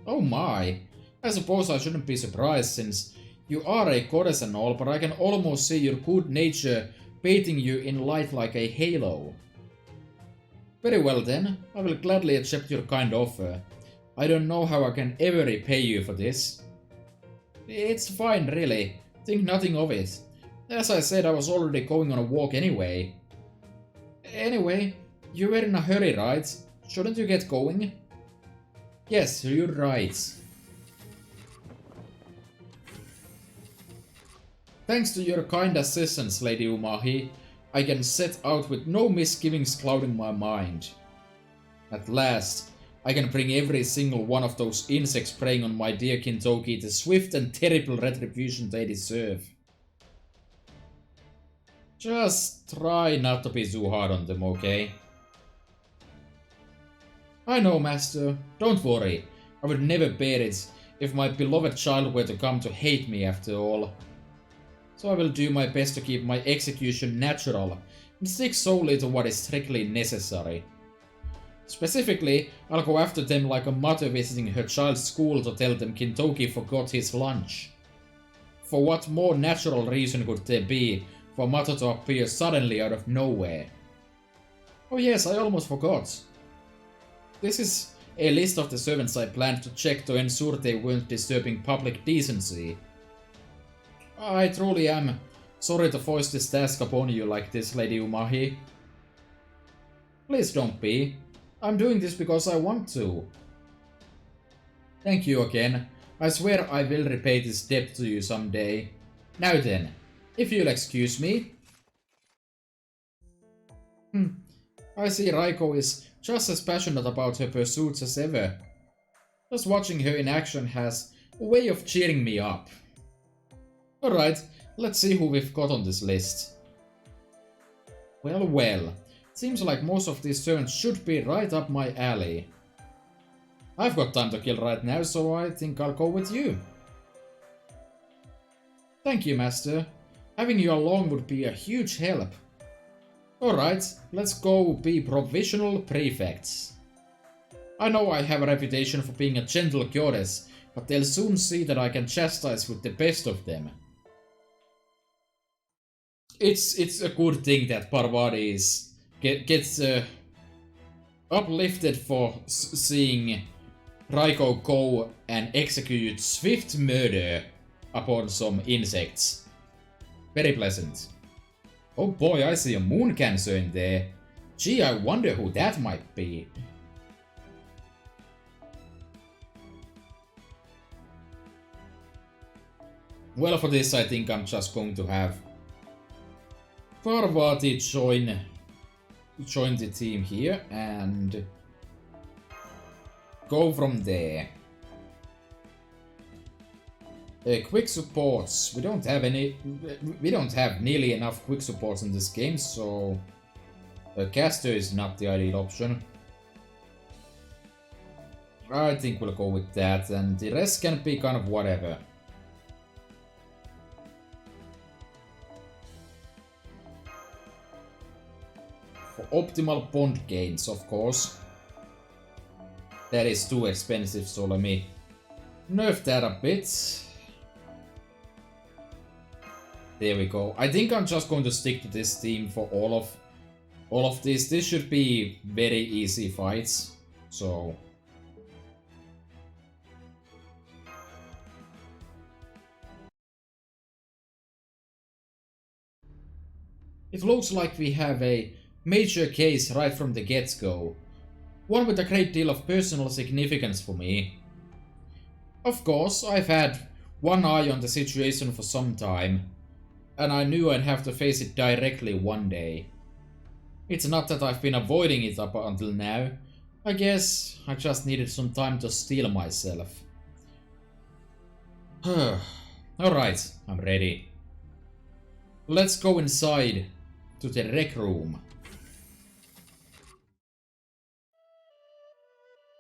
Oh my, I suppose I shouldn't be surprised since you are a goddess and all, but I can almost see your good nature bathing you in light like a halo. Very well then, I will gladly accept your kind offer. I don't know how I can ever repay you for this. It's fine, really. Think nothing of it. As I said, I was already going on a walk anyway. Anyway, you were in a hurry, right? Shouldn't you get going? Yes, you're right. Thanks to your kind assistance, Lady Umahi, I can set out with no misgivings clouding my mind. At last, I can bring every single one of those insects preying on my dear Kintoki the swift and terrible retribution they deserve. Just try not to be too hard on them, okay? I know, Master. Don't worry. I would never bear it if my beloved child were to come to hate me after all. So I will do my best to keep my execution natural and stick solely to what is strictly necessary. Specifically, I'll go after them like a mother visiting her child's school to tell them Kintoki forgot his lunch. For what more natural reason could there be for a mother to appear suddenly out of nowhere? Oh yes, I almost forgot. This is a list of the servants I planned to check to ensure they weren't disturbing public decency. I truly am sorry to force this task upon you like this, Lady Umahi. Please don't be. I'm doing this because I want to. Thank you again. I swear I will repay this debt to you someday. Now then, if you'll excuse me. I see Raiko is just as passionate about her pursuits as ever. Just watching her in action has a way of cheering me up. Alright, let's see who we've got on this list. Well, seems like most of these servants should be right up my alley. I've got time to kill right now, so I think I'll go with you. Thank you, Master. Having you along would be a huge help. Alright, let's go be provisional prefects. I know I have a reputation for being a gentle goddess, but they'll soon see that I can chastise with the best of them. It's a good thing that Parvati gets uplifted for seeing Raiko go and execute swift murder upon some insects. Very pleasant. Oh boy, I see a moon cancer in there. Gee, I wonder who that might be. Well, for this I think I'm just going to have Parvati join the team here and go from there. Quick supports. We don't have nearly enough quick supports in this game, so a caster is not the ideal option. I think we'll go with that, and the rest can be kind of whatever. For optimal bond gains, of course. That is too expensive, so let me nerf that a bit. There we go. I think I'm just going to stick to this team for all of this. This should be very easy fights, so... It looks like we have a major case right from the get-go. One with a great deal of personal significance for me. Of course, I've had one eye on the situation for some time, and I knew I'd have to face it directly one day. It's not that I've been avoiding it up until now. I guess I just needed some time to steel myself. Alright, I'm ready. Let's go inside to the rec room.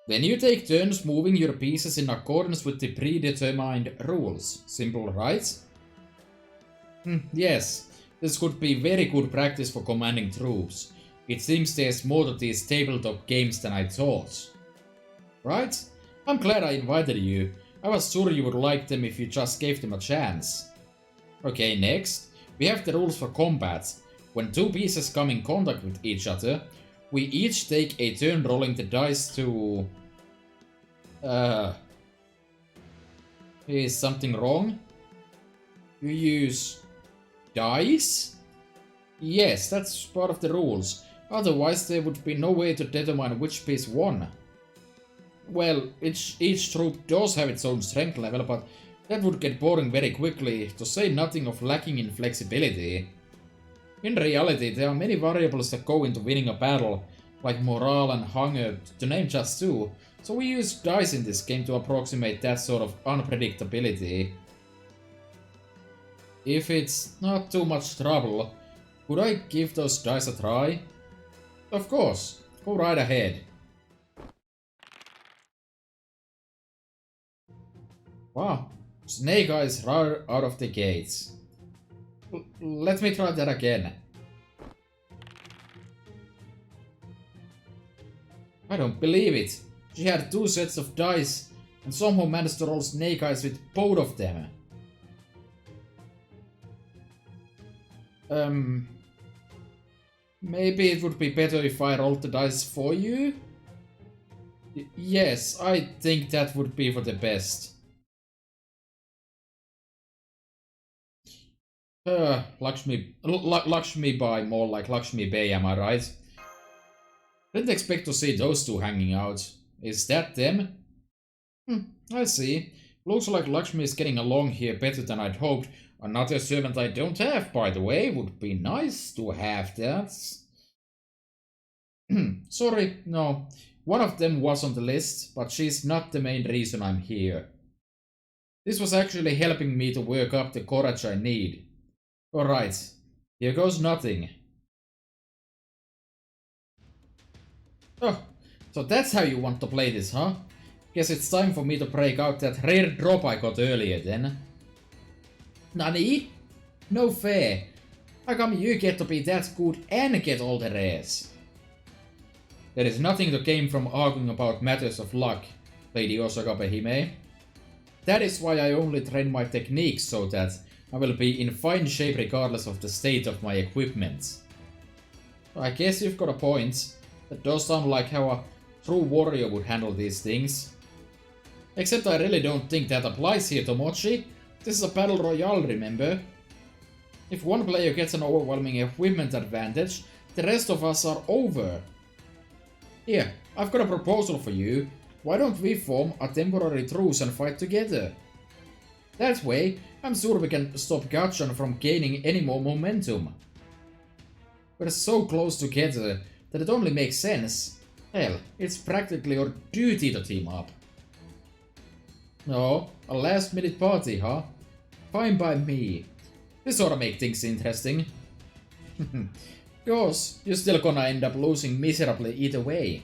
Then you take turns moving your pieces in accordance with the predetermined rules. Simple, right? Yes, this could be very good practice for commanding troops. It seems there's more to these tabletop games than I thought. Right? I'm glad I invited you. I was sure you would like them if you just gave them a chance. Okay, next. We have the rules for combat. When two pieces come in contact with each other, we each take a turn rolling the dice to... Is something wrong? You use... dice? Yes, that's part of the rules. Otherwise there would be no way to determine which piece won. Well, each troop does have its own strength level, but that would get boring very quickly, to say nothing of lacking in flexibility. In reality, there are many variables that go into winning a battle, like morale and hunger, to name just two, so we use dice in this game to approximate that sort of unpredictability. If it's not too much trouble, could I give those dice a try? Of course, go right ahead. Wow, Snake Eyes right out of the gates. Let me try that again. I don't believe it. She had two sets of dice and somehow managed to roll Snake Eyes with both of them. Maybe it would be better if I rolled the dice for you? Yes, I think that would be for the best. Lakshmi Bai, more like Lakshmi Bay, am I right? Didn't expect to see those two hanging out. Is that them? I see. Looks like Lakshmi is getting along here better than I'd hoped. Another servant I don't have, by the way. Would be nice to have that. Sorry, no. One of them was on the list, but she's not the main reason I'm here. This was actually helping me to work up the courage I need. Alright, here goes nothing. Oh, so that's how you want to play this, huh? Guess it's time for me to break out that rare drop I got earlier then. Nani? No fair. How come you get to be that good and get all the rares? There is nothing to gain from arguing about matters of luck, Lady Osaka Hime. That is why I only train my techniques so that I will be in fine shape regardless of the state of my equipment. I guess you've got a point. That does sound like how a true warrior would handle these things. Except I really don't think that applies here, Tomochi. This is a battle royale, remember? If one player gets an overwhelming equipment advantage, the rest of us are over. Here, I've got a proposal for you. Why don't we form a temporary truce and fight together? That way, I'm sure we can stop Gachan from gaining any more momentum. We're so close together that it only makes sense. Hell, it's practically your duty to team up. No, a last minute party, huh? Fine by me. This ought to make things interesting. Of course, you're still gonna end up losing miserably either way.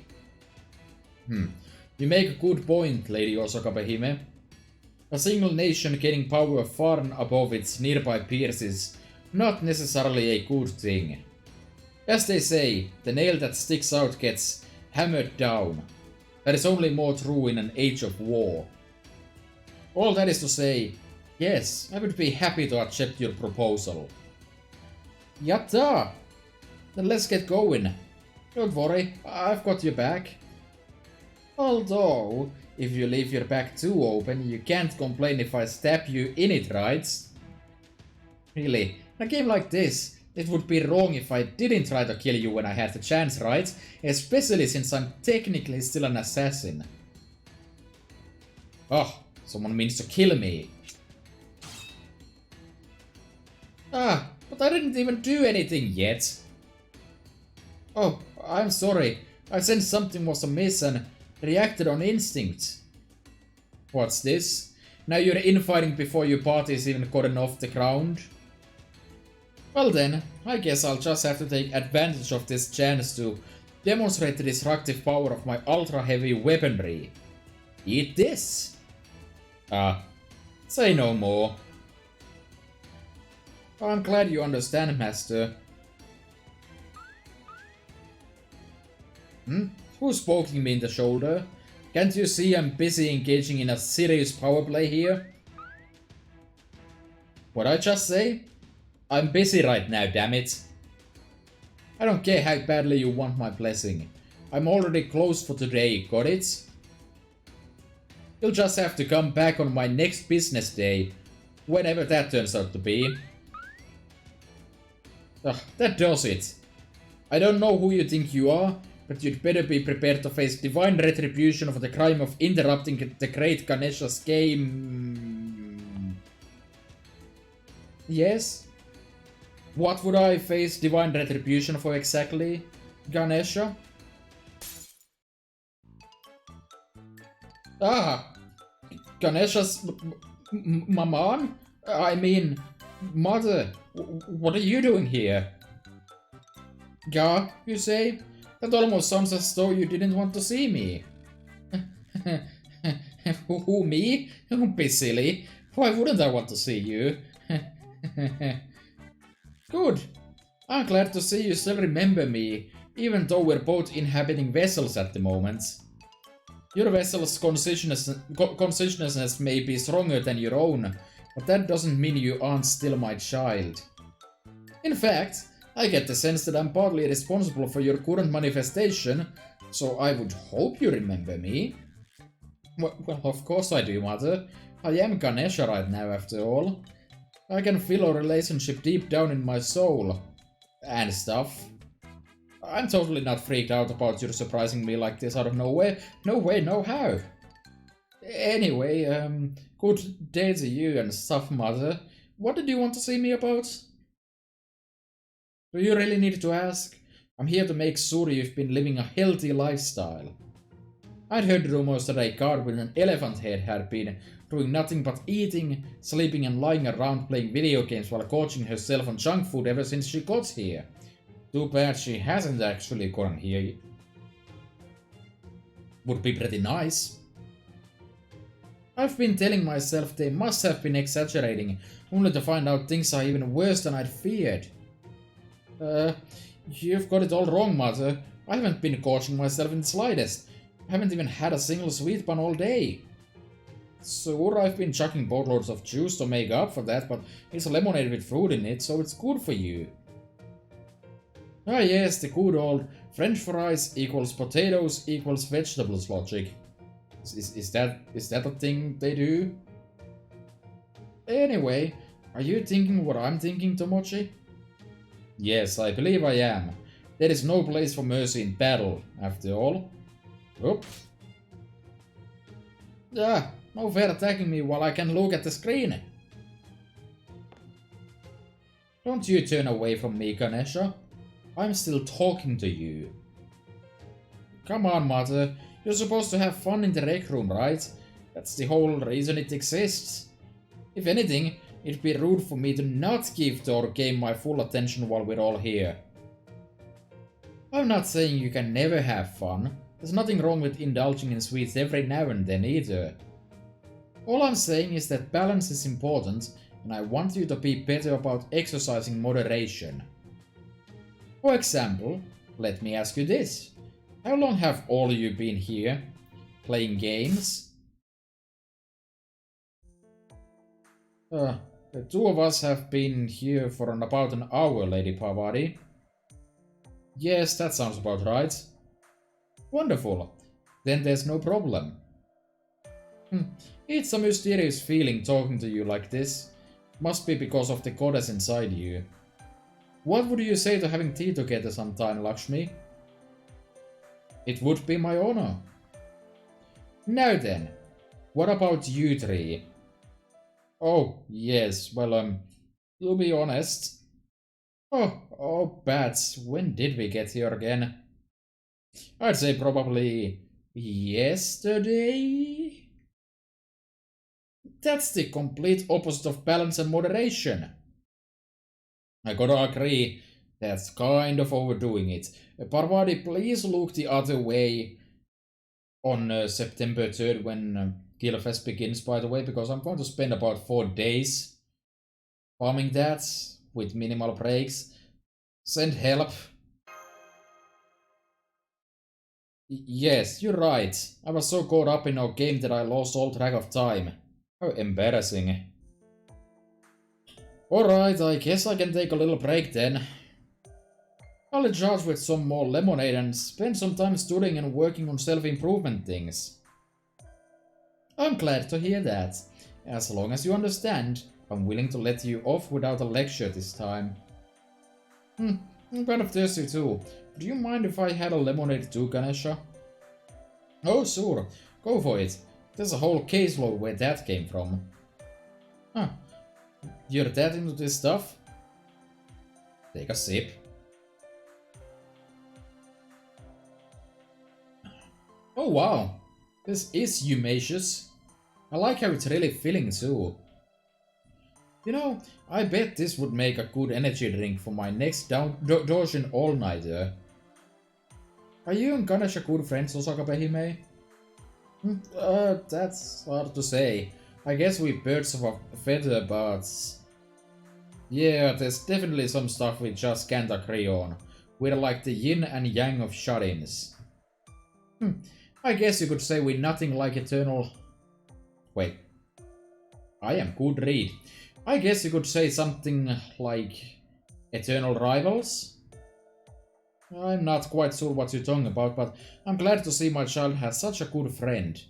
You make a good point, Lady Osaka Behime. A single nation gaining power far above its nearby peers is not necessarily a good thing. As they say, the nail that sticks out gets hammered down. That is only more true in an age of war. All that is to say, yes, I would be happy to accept your proposal. Yatta! Then let's get going. Don't worry, I've got your back. Although, if you leave your back too open, you can't complain if I stab you in it, right? Really, in a game like this, it would be wrong if I didn't try to kill you when I had the chance, right? Especially since I'm technically still an assassin. Oh, someone means to kill me. Ah, but I didn't even do anything yet. Oh, I'm sorry. I sensed something was amiss and reacted on instinct. What's this? Now you're infighting before your party's even gotten off the ground? Well then, I guess I'll just have to take advantage of this chance to demonstrate the destructive power of my ultra-heavy weaponry. Eat this! Say no more. I'm glad you understand, Master. Who's poking me in the shoulder? Can't you see I'm busy engaging in a serious power play here? What'd I just say? I'm busy right now, damn it. I don't care how badly you want my blessing. I'm already closed for today, got it? You'll just have to come back on my next business day, whenever that turns out to be. That does it. I don't know who you think you are, but you'd better be prepared to face divine retribution for the crime of interrupting the great Ganesha's game. Yes? What would I face divine retribution for exactly, Ganesha? Ganesha's mom? I mean, mother. What are you doing here? Ga, you say? That almost sounds as though you didn't want to see me. Who, me? Don't be silly. Why wouldn't I want to see you? Good. I'm glad to see you still remember me, even though we're both inhabiting vessels at the moment. Your vessel's consciousness may be stronger than your own, but that doesn't mean you aren't still my child. In fact, I get the sense that I'm partly responsible for your current manifestation, so I would hope you remember me. Well, of course I do, Mother. I am Ganesha right now, after all. I can feel our relationship deep down in my soul. And stuff. I'm totally not freaked out about you surprising me like this out of nowhere. No way, no how. Anyway, good day to you and stuff, Mother. What did you want to see me about? Do you really need to ask? I'm here to make sure you've been living a healthy lifestyle. I'd heard rumors that a guard with an elephant head had been doing nothing but eating, sleeping and lying around playing video games while gorging herself on junk food ever since she got here. Too bad she hasn't actually gotten here. Would be pretty nice. I've been telling myself they must have been exaggerating, only to find out things are even worse than I'd feared. You've got it all wrong, Mother. I haven't been gorging myself in the slightest. I haven't even had a single sweet bun all day. Sure, I've been chucking boatloads of juice to make up for that, but it's lemonade with fruit in it, so it's good for you. Ah yes, the good old French fries equals potatoes equals vegetables logic. Is that a thing they do? Anyway, are you thinking what I'm thinking, Tomochi? Yes, I believe I am. There is no place for mercy in battle, after all. Oop. Ah, no fair attacking me while I can look at the screen. Don't you turn away from me, Ganesha. I'm still talking to you. Come on, Mother. You're supposed to have fun in the rec room, right? That's the whole reason it exists. If anything, it'd be rude for me to not give the game my full attention while we're all here. I'm not saying you can never have fun. There's nothing wrong with indulging in sweets every now and then either. All I'm saying is that balance is important, and I want you to be better about exercising moderation. For example, let me ask you this. How long have all of you been here? Playing games? The two of us have been here for about an hour, Lady Parvati. Yes, that sounds about right. Wonderful. Then there's no problem. It's a mysterious feeling talking to you like this. Must be because of the goddess inside you. What would you say to having tea together sometime, Lakshmi? It would be my honor. Now then, what about you three? Oh, yes, well, to be honest... Oh, bats, when did we get here again? I'd say probably... yesterday? That's the complete opposite of balance and moderation. I gotta agree, that's kind of overdoing it. Parvati, please look the other way on September 3rd when Killfest begins, by the way, because I'm going to spend about 4 days farming that with minimal breaks. Send help. Yes, you're right. I was so caught up in our game that I lost all track of time. How embarrassing. Alright, I guess I can take a little break then. I'll charge with some more lemonade and spend some time studying and working on self-improvement things. I'm glad to hear that. As long as you understand, I'm willing to let you off without a lecture this time. I'm kind of thirsty too. Do you mind if I had a lemonade too, Ganesha? Oh, sure. Go for it. There's a whole caseload where that came from. Huh. You're that into this stuff? Take a sip. Oh wow, this is humacious. I like how it's really filling too. You know, I bet this would make a good energy drink for my next Dojin all-nighter. Are you and Ganesha good friends, Osaka-Hime? That's hard to say. I guess we birds of a feather, but... yeah, there's definitely some stuff we just can't agree on. We're like the yin and yang of shut-ins. I guess you could say we're nothing like eternal... wait. I am good read. I guess you could say something like... eternal rivals? I'm not quite sure what you're talking about, but I'm glad to see my child has such a good friend.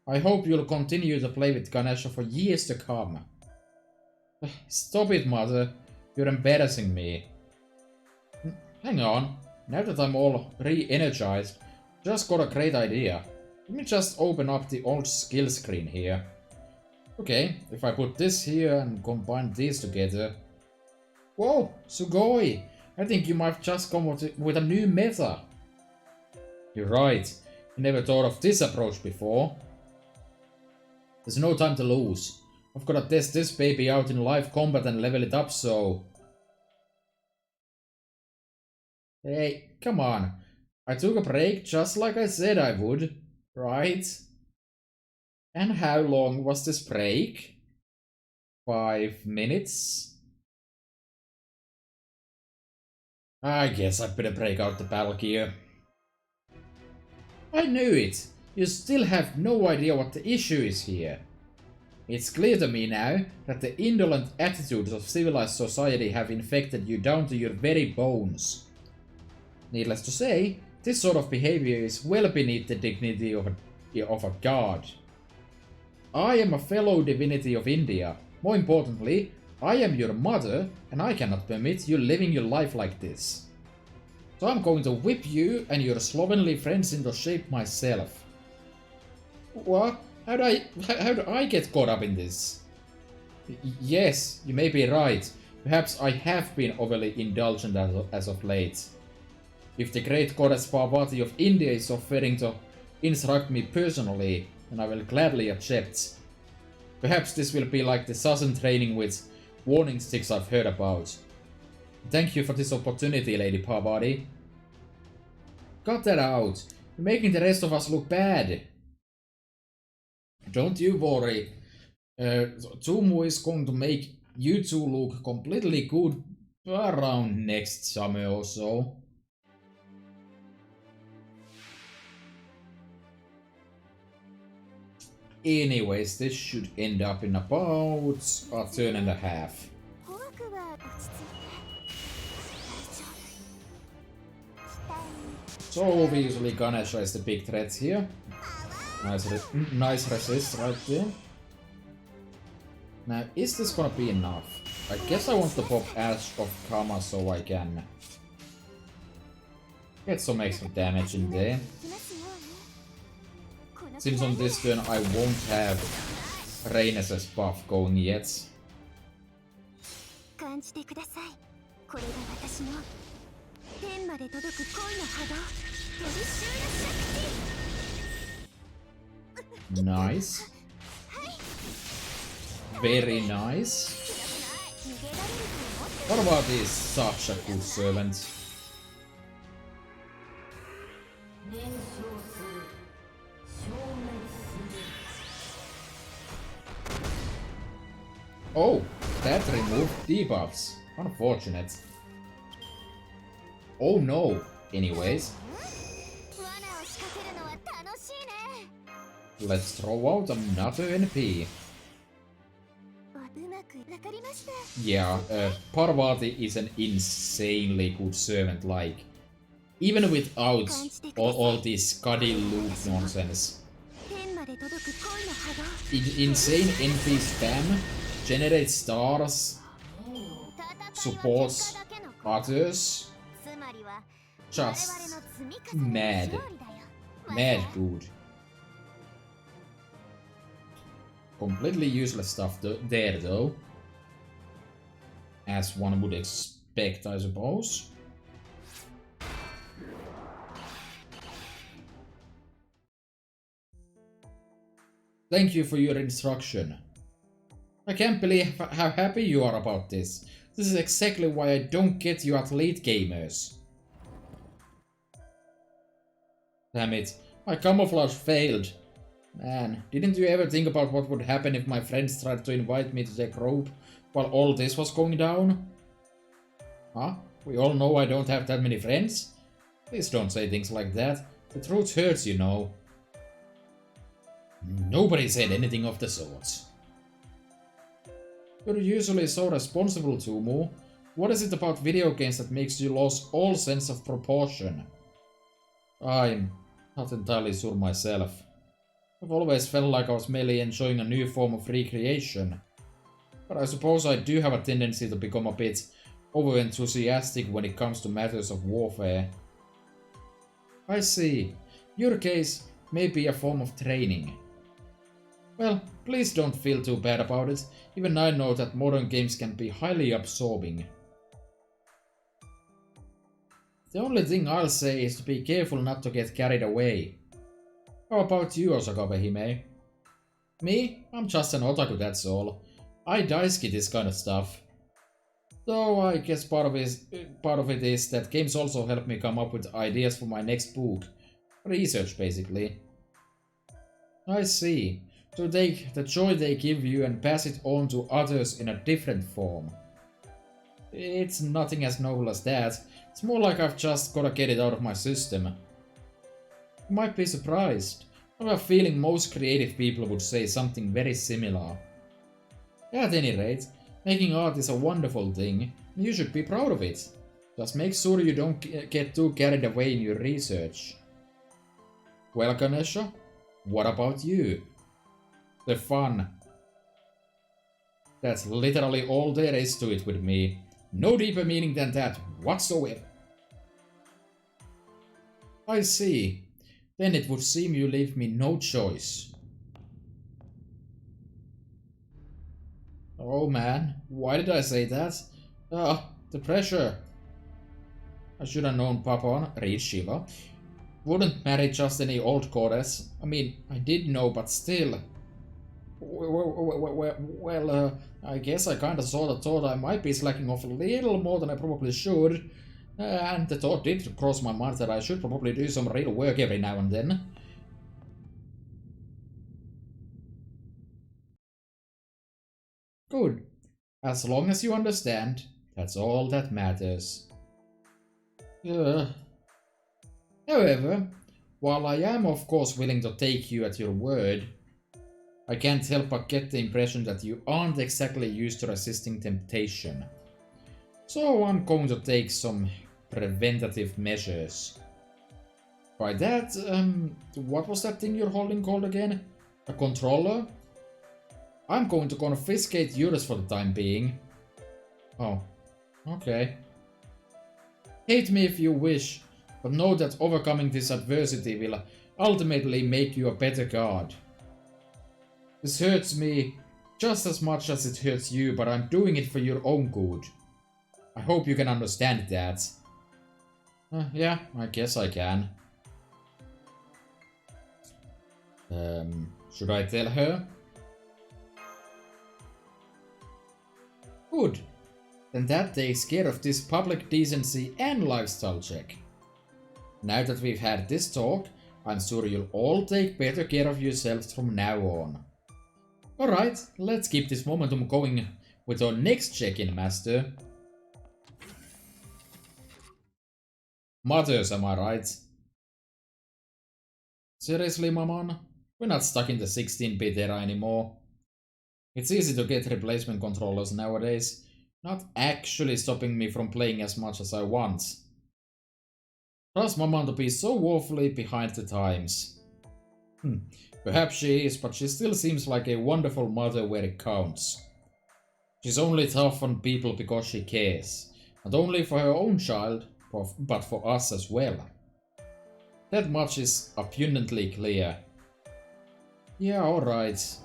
I hope you'll continue to play with Ganesha for years to come. Stop it, mother. You're embarrassing me. Hang on. Now that I'm all re-energized, just got a great idea. Let me just open up the old skill screen here. Okay, if I put this here and combine these together... Whoa, Sugoi! I think you might have just come with a new meta. You're right. I never thought of this approach before. There's no time to lose. I've gotta test this baby out in live combat and level it up, so... Hey, come on. I took a break just like I said I would, right? And how long was this break? 5 minutes? I guess I better break out the battle gear. I knew it! You still have no idea what the issue is here. It's clear to me now that the indolent attitudes of civilized society have infected you down to your very bones. Needless to say, this sort of behavior is well beneath the dignity of a god. I am a fellow divinity of India. More importantly, I am your mother, and I cannot permit you living your life like this. So I'm going to whip you and your slovenly friends into shape myself. What? How do I get caught up in this? Yes, you may be right. Perhaps I have been overly indulgent as of late. If the great goddess Parvati of India is offering to instruct me personally, then I will gladly accept. Perhaps this will be like the Sazen training with warning sticks I've heard about. Thank you for this opportunity, Lady Parvati. Cut that out. You're making the rest of us look bad. Don't you worry. Tumu is going to make you two look completely good around next summer or so. Anyways, this should end up in about a turn and a half. So obviously Ganesha is the big threat here. Nice resist right there. Now, is this gonna be enough? I guess I want to pop Ash of Kama so I can get some extra damage in there. Since on this turn I won't have Reynes's buff going yet. Nice. Very nice. What about this? Such a good servant. Oh, that removed debuffs. Unfortunate. Oh no. Anyways. Let's throw out another NP. Yeah, Parvati is an insanely good servant, like, even without all this Scuddy loot nonsense. Insane NP spam, generates stars, supports others, just mad. Mad good. Completely useless stuff there though. As one would expect, I suppose. Thank you for your instruction. I can't believe how happy you are about this. This is exactly why I don't get you at late gamers. Damn it, my camouflage failed. Man, didn't you ever think about what would happen if my friends tried to invite me to their group while all this was going down? Huh? We all know I don't have that many friends. Please don't say things like that. The truth hurts, you know. Nobody said anything of the sort. You're usually so responsible, Tumu. What is it about video games that makes you lose all sense of proportion? I'm not entirely sure myself. I've always felt like I was merely enjoying a new form of recreation. But I suppose I do have a tendency to become a bit over-enthusiastic when it comes to matters of warfare. I see. Your case may be a form of training. Well, please don't feel too bad about it. Even I know that modern games can be highly absorbing. The only thing I'll say is to be careful not to get carried away. How about you, Osakabe-hime? Me? I'm just an otaku, that's all. I daisuke this kind of stuff. Though I guess part of it is that games also help me come up with ideas for my next book. Research, basically. I see. So take the joy they give you and pass it on to others in a different form. It's nothing as noble as that. It's more like I've just gotta get it out of my system. You might be surprised. I have a feeling most creative people would say something very similar. At any rate, making art is a wonderful thing, and you should be proud of it. Just make sure you don't get too carried away in your research. Well, Ganesha, what about you? The fun. That's literally all there is to it with me. No deeper meaning than that whatsoever. I see. Then it would seem you leave me no choice. Oh man, why did I say that? The pressure. I should have known Papon, read Shiva, wouldn't marry just any old goddess. I mean, I did know, but still. Well, I guess I kinda sorta thought I might be slacking off a little more than I probably should. And the thought did cross my mind that I should probably do some real work every now and then. Good. As long as you understand, that's all that matters. However, while I am of course willing to take you at your word, I can't help but get the impression that you aren't exactly used to resisting temptation. So I'm going to take some preventative measures. By that, what was that thing you're holding called again? A controller? I'm going to confiscate yours for the time being. Oh, okay. Hate me if you wish, but know that overcoming this adversity will ultimately make you a better god. This hurts me just as much as it hurts you, but I'm doing it for your own good. I hope you can understand that. Yeah, I guess I can. Should I tell her? Good. Then that takes care of this public decency and lifestyle check. Now that we've had this talk, I'm sure you'll all take better care of yourselves from now on. Alright, let's keep this momentum going with our next check-in, Master. Mothers, am I right? Seriously, Maman? We're not stuck in the 16-bit era anymore. It's easy to get replacement controllers nowadays, not actually stopping me from playing as much as I want. Trust Maman to be so woefully behind the times. Perhaps she is, but she still seems like a wonderful mother where it counts. She's only tough on people because she cares, not only for her own child, but for us as well. That much is abundantly clear. Yeah, alright.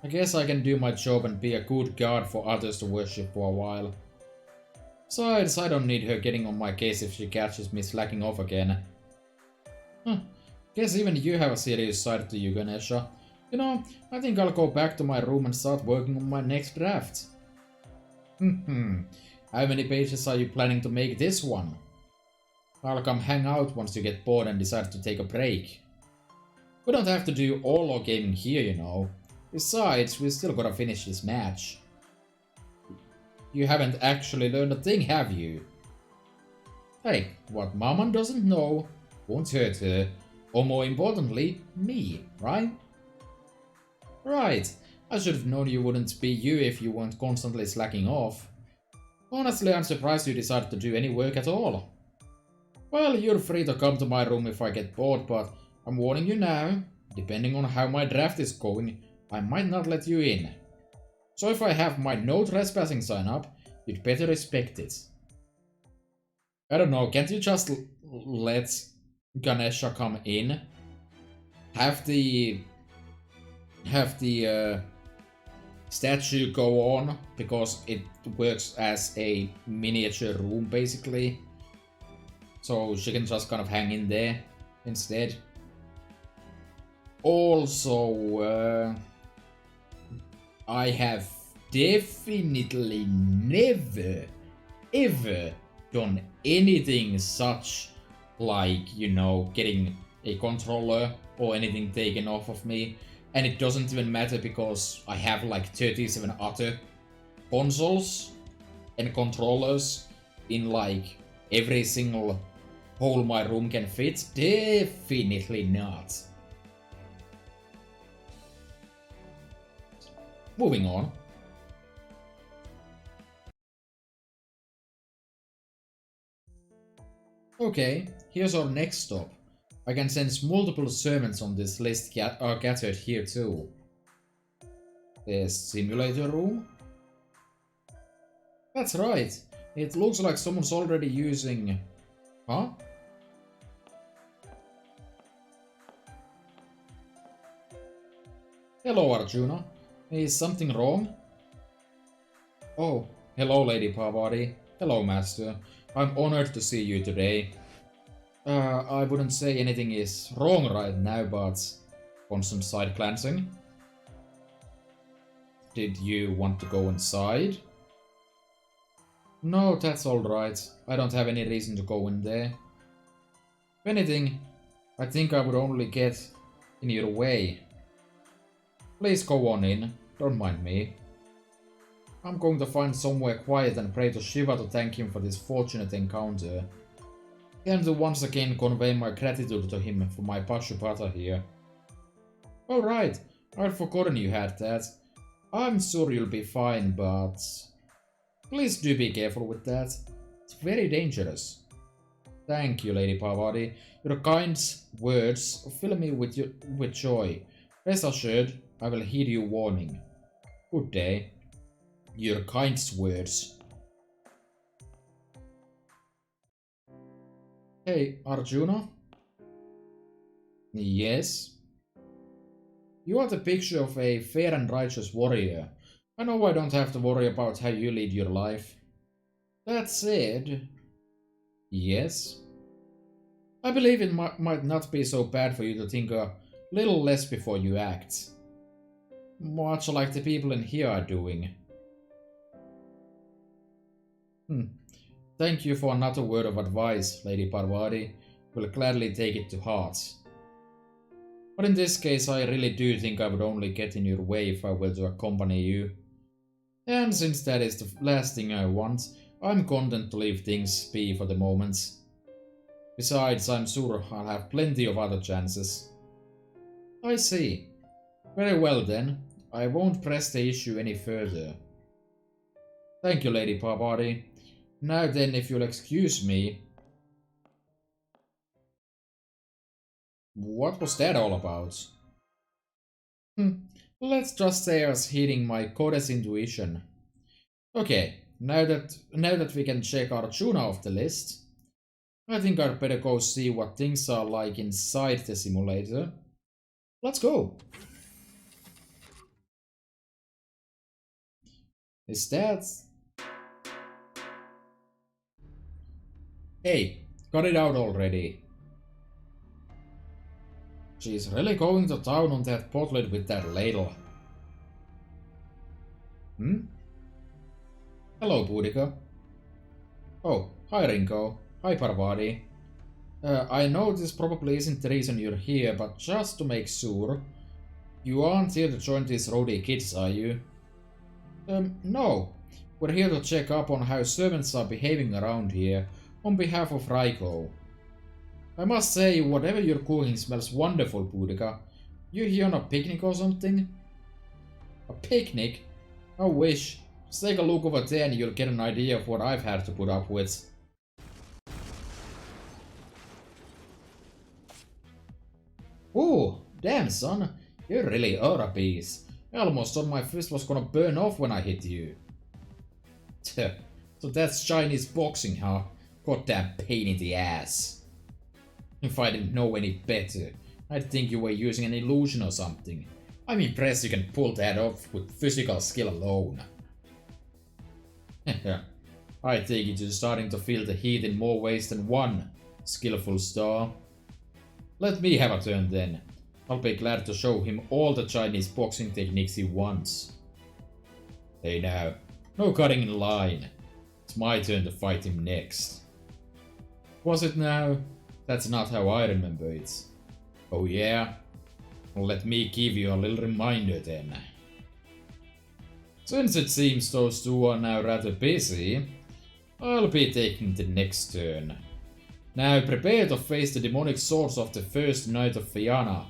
I guess I can do my job and be a good god for others to worship for a while. Besides, I don't need her getting on my case if she catches me slacking off again. Guess even you have a serious side to you, Ganesha. You know, I think I'll go back to my room and start working on my next draft. How many pages are you planning to make this one? I'll come hang out once you get bored and decide to take a break. We don't have to do all our gaming here, you know. Besides, we still gotta finish this match. You haven't actually learned a thing, have you? Hey, what Maman doesn't know won't hurt her. Or more importantly, me, right? Right. I should have known you wouldn't be you if you weren't constantly slacking off. Honestly, I'm surprised you decided to do any work at all. Well, you're free to come to my room if I get bored, but I'm warning you now, depending on how my draft is going, I might not let you in. So if I have my no trespassing sign up, you'd better respect it. I don't know, can't you just let Ganesha come in? Have the statue go on, because it works as a miniature room basically. So she can just kind of hang in there instead. Also, I have definitely never ever done anything such like, you know, getting a controller or anything taken off of me. And it doesn't even matter because I have like 37 other consoles and controllers in like every single hole my room can fit. Definitely not. Moving on. Okay, here's our next stop. I can sense multiple sermons on this list are gathered here too. The simulator room? That's right. It looks like someone's already using... Huh? Hello, Arjuna. Is something wrong? Oh, hello, Lady Parvati. Hello, Master. I'm honored to see you today. I wouldn't say anything is wrong right now, but want some side cleansing? Did you want to go inside? No, that's alright. I don't have any reason to go in there. If anything, I think I would only get in your way. Please go on in, don't mind me. I'm going to find somewhere quiet and pray to Shiva to thank him for this fortunate encounter. And to once again convey my gratitude to him for my Pashupata here. Alright, I'd forgotten you had that. I'm sure you'll be fine, but... please do be careful with that. It's very dangerous. Thank you, Lady Parvati. Your kind words fill me with joy. Rest assured, I will heed your warning. Good day. Your kind words. Hey, Arjuna? Yes? You are the picture of a fair and righteous warrior. I know I don't have to worry about how you lead your life. That said... yes? I believe it might not be so bad for you to think a little less before you act. Much like the people in here are doing. Thank you for another word of advice, Lady Parvati. Will gladly take it to heart. But in this case, I really do think I would only get in your way if I were to accompany you. And since that is the last thing I want, I'm content to leave things be for the moment. Besides, I'm sure I'll have plenty of other chances. I see. Very well then, I won't press the issue any further. Thank you, Lady Parvati. Now then, if you'll excuse me... what was that all about? Let's just say I was heeding my goddess intuition. Okay, now that we can check Arjuna off the list, I think I'd better go see what things are like inside the simulator. Let's go! Is that... hey, got it out already. She's really going to town on that potlet with that ladle. Hello, Boudica. Oh, hi Ringo. Hi Parvati. I know this probably isn't the reason you're here, but just to make sure, you aren't here to join these rowdy kids, are you? No. We're here to check up on how servants are behaving around here, on behalf of Raiko. I must say, whatever you're cooking smells wonderful, Boudica. You here on a picnic or something? A picnic? I wish. Just take a look over there and you'll get an idea of what I've had to put up with. Ooh, damn son, you really are a beast. I almost thought my fist was gonna burn off when I hit you. So that's Chinese boxing, huh? Goddamn pain in the ass. If I didn't know any better, I'd think you were using an illusion or something. I'm impressed you can pull that off with physical skill alone. I take it you're starting to feel the heat in more ways than one, skillful star. Let me have a turn then. I'll be glad to show him all the Chinese boxing techniques he wants. Hey now, no cutting in line. It's my turn to fight him next. Was it now? That's not how I remember it. Oh yeah? Well, let me give you a little reminder then. Since it seems those two are now rather busy, I'll be taking the next turn. Now prepare to face the demonic source of the first night of Fianna.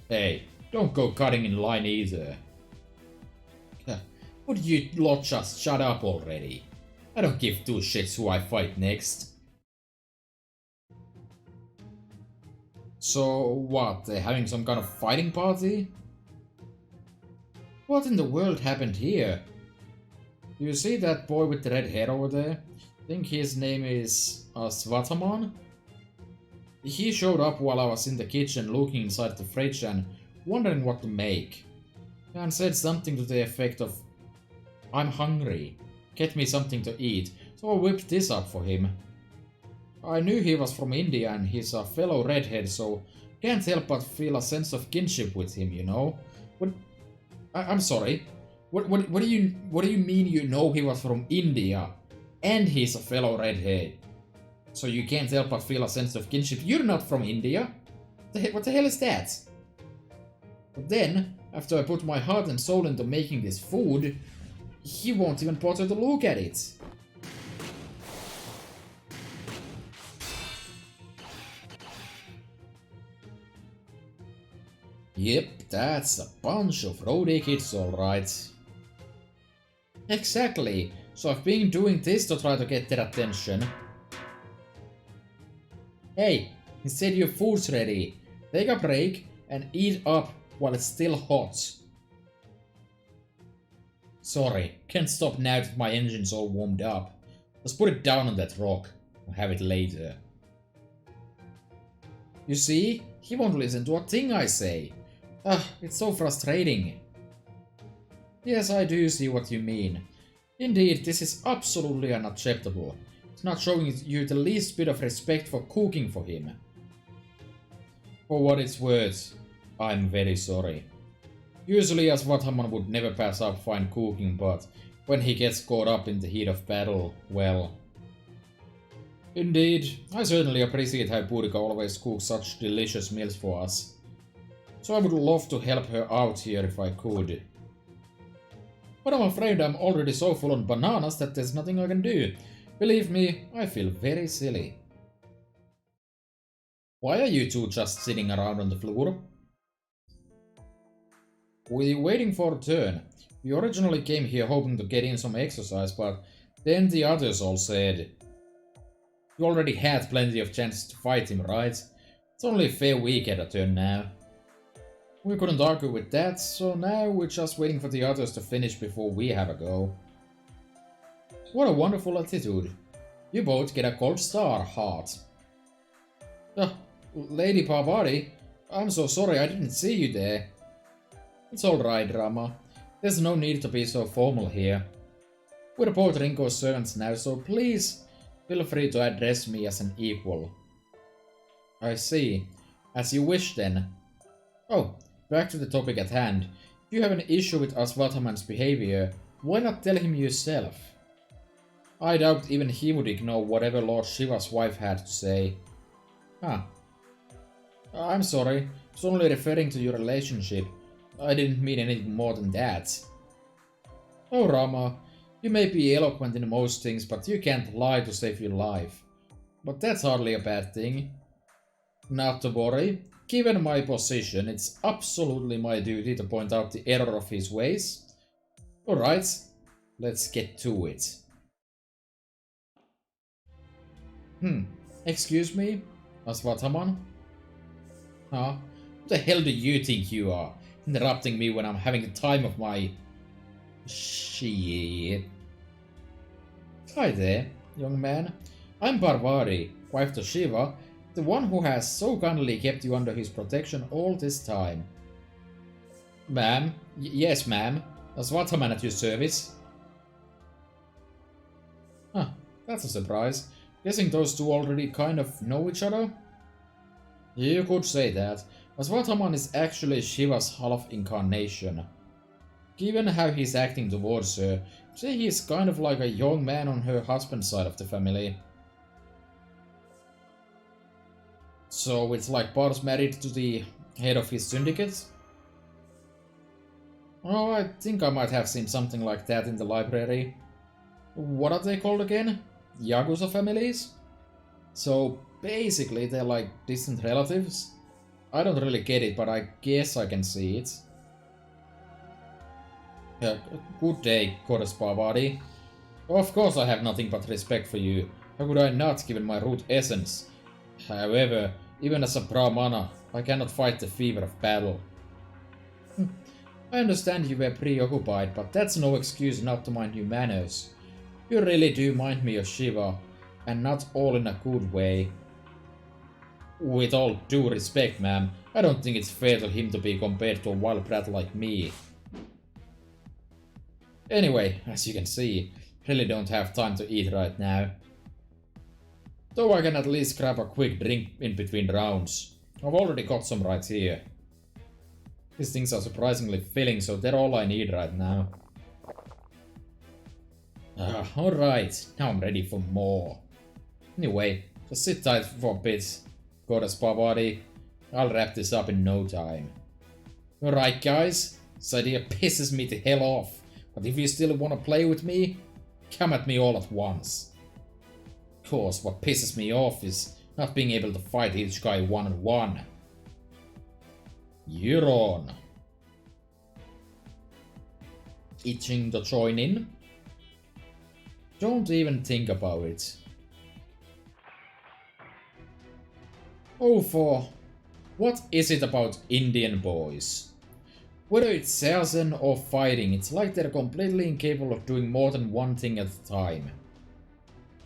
Hey, don't go cutting in line either. Would you lot just shut up already? I don't give two shits who I fight next. So what, they're having some kind of fighting party? What in the world happened here? You see that boy with the red hair over there? I think his name is Svataman? He showed up while I was in the kitchen looking inside the fridge and wondering what to make. And said something to the effect of, I'm hungry, get me something to eat, so I whipped this up for him. I knew he was from India and he's a fellow redhead, so can't help but feel a sense of kinship with him, you know? I'm sorry. What do you mean you know he was from India? And he's a fellow redhead. So you can't help but feel a sense of kinship. You're not from India. What the hell is that? But then, after I put my heart and soul into making this food, he won't even bother to look at it. Yep, that's a bunch of roadie kids, alright. Exactly, so I've been doing this to try to get their attention. Hey, instead your food's ready. Take a break and eat up while it's still hot. Sorry, can't stop now that my engine's all warmed up. Just put it down on that rock. I'll have it later. You see, he won't listen to a thing I say. It's so frustrating. Yes, I do see what you mean. Indeed, this is absolutely unacceptable. It's not showing you the least bit of respect for cooking for him. For what it's worth, I'm very sorry. Usually Aswathaman would never pass up fine cooking, but when he gets caught up in the heat of battle, well... Indeed, I certainly appreciate how Purika always cooks such delicious meals for us. So I would love to help her out here if I could. But I'm afraid I'm already so full on bananas that there's nothing I can do. Believe me, I feel very silly. Why are you two just sitting around on the floor? We're waiting for a turn. We originally came here hoping to get in some exercise, but then the others all said... You already had plenty of chances to fight him, right? It's only fair we get a turn now. We couldn't argue with that, so now we're just waiting for the others to finish before we have a go. What a wonderful attitude. You both get a gold star, heart. Lady Parvati, I'm so sorry I didn't see you there. It's alright, Rama. There's no need to be so formal here. We're both Ringo's servants now, so please feel free to address me as an equal. I see. As you wish then. Oh, back to the topic at hand. If you have an issue with Aswathaman's behavior, why not tell him yourself? I doubt even he would ignore whatever Lord Shiva's wife had to say. I'm sorry, I was only referring to your relationship. I didn't mean anything more than that. Oh Rama, you may be eloquent in most things, but you can't lie to save your life. But that's hardly a bad thing. Not to worry. Given my position, it's absolutely my duty to point out the error of his ways. Alright, let's get to it. Excuse me? Aswathaman? Huh? Who the hell do you think you are? Interrupting me when I'm having the time of my... Shit. Hi there, young man. I'm Parvati, wife to Shiva, the one who has so kindly kept you under his protection all this time. Ma'am? Yes, ma'am. Aswathaman at your service. Huh, that's a surprise. Guessing those two already kind of know each other? You could say that. Aswathaman is actually Shiva's half-incarnation. Given how he's acting towards her, say he's kind of like a young man on her husband's side of the family. So it's like Par's married to the head of his syndicate? Oh, I think I might have seen something like that in the library. What are they called again? Yakuza families? So basically they're like distant relatives? I don't really get it, but I guess I can see it. Good day, Goddess Parvati. Of course I have nothing but respect for you. How could I not, given my root essence? However, even as a Brahmana, I cannot fight the fever of battle. I understand you were preoccupied, but that's no excuse not to mind your manners. You really do mind me of Shiva, and not all in a good way. With all due respect, ma'am, I don't think it's fair to him to be compared to a wild brat like me. Anyway, as you can see, really don't have time to eat right now. Though I can at least grab a quick drink in between rounds. I've already got some right here. These things are surprisingly filling, so they're all I need right now. Alright, now I'm ready for more. Anyway, just sit tight for a bit, Goddess Bavadi. I'll wrap this up in no time. Alright guys, this idea pisses me the hell off, but if you still wanna play with me, come at me all at once. Of course, what pisses me off is not being able to fight each guy one-on-one. You're on. Itching to join in? Don't even think about it. Oh, for what is it about Indian boys? Whether it's salesing or fighting, it's like they're completely incapable of doing more than one thing at a time.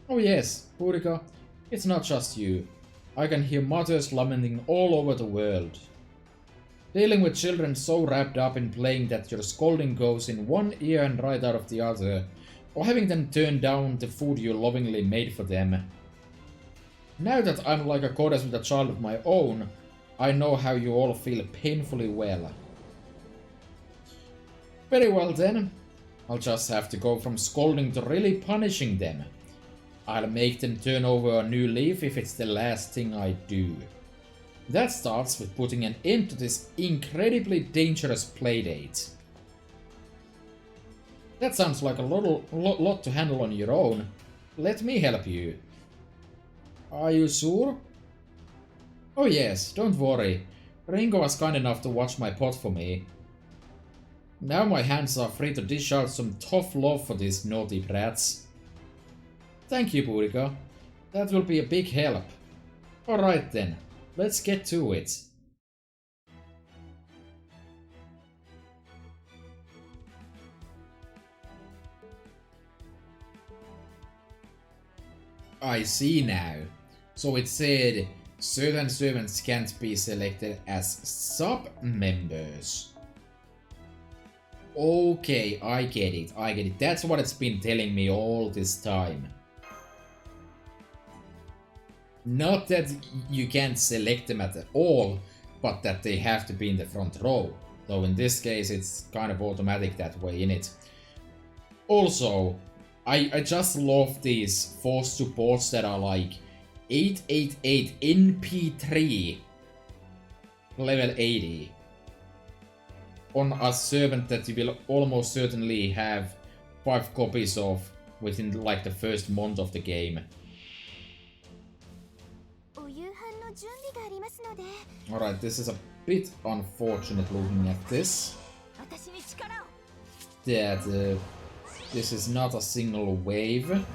Oh yes, Purika, it's not just you. I can hear mothers lamenting all over the world. Dealing with children so wrapped up in playing that your scolding goes in one ear and right out of the other, or having them turn down the food you lovingly made for them. Now that I'm like a goddess with a child of my own, I know how you all feel painfully well. Very well then, I'll just have to go from scolding to really punishing them. I'll make them turn over a new leaf if it's the last thing I do. That starts with putting an end to this incredibly dangerous playdate. That sounds like a lot to handle on your own. Let me help you. Are you sure? Oh yes, don't worry. Ringo was kind enough to watch my pot for me. Now my hands are free to dish out some tough love for these naughty brats. Thank you, Purika. That will be a big help. Alright then, let's get to it. I see now. So it said certain servants can't be selected as sub-members. Okay, I get it. That's what it's been telling me all this time. Not that you can't select them at all, but that they have to be in the front row. Though in this case it's kind of automatic that way, innit? Also, I just love these force supports that are like 888 NP3 level 80 on a servant that you will almost certainly have 5 copies of within like the first month of the game. Alright, this is a bit unfortunate looking at this. That this is not a single wave.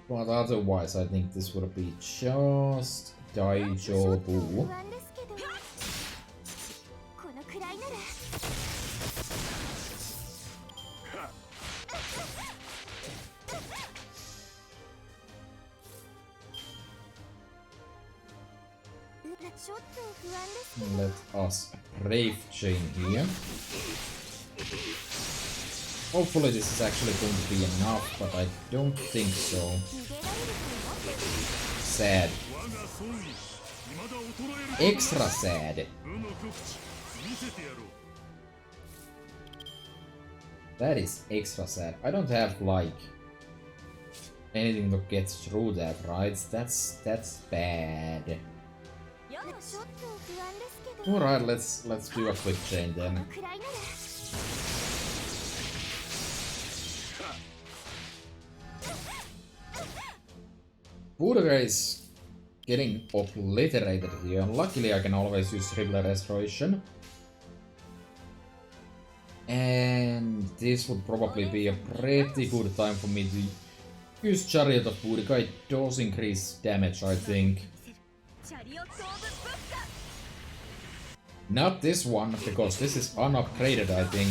But otherwise I think this would be just Daijobu. Let us brave chain here. Hopefully this is actually going to be enough, but I don't think so. Sad. Extra sad. That is extra sad. I don't have like anything to get through that, right? That's bad. Alright, let's do a quick chain then. Purika is getting obliterated here. Luckily I can always use triple restoration. And this would probably be a pretty good time for me to use Chariot of Purika. It does increase damage, I think. Not this one, because this is unupgraded, I think.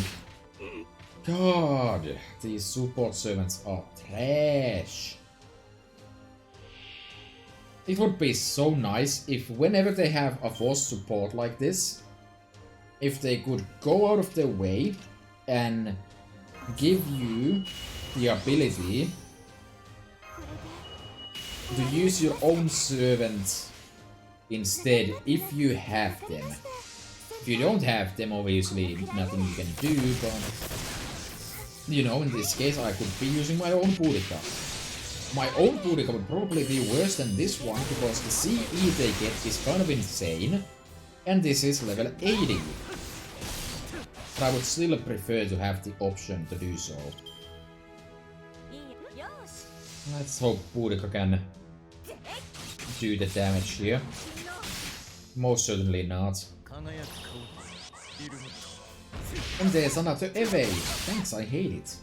God, these support servants are trash. It would be so nice if whenever they have a force support like this, if they could go out of their way and give you the ability to use your own servants instead if you have them. If you don't have them, obviously nothing you can do, but you know, in this case I could be using my own Boudica. My own Boudica would probably be worse than this one because the CE they get is kind of insane, and this is level 80. But I would still prefer to have the option to do so. Let's hope Boudica can do the damage here. Most certainly not. And there's another evade. Thanks, I hate it.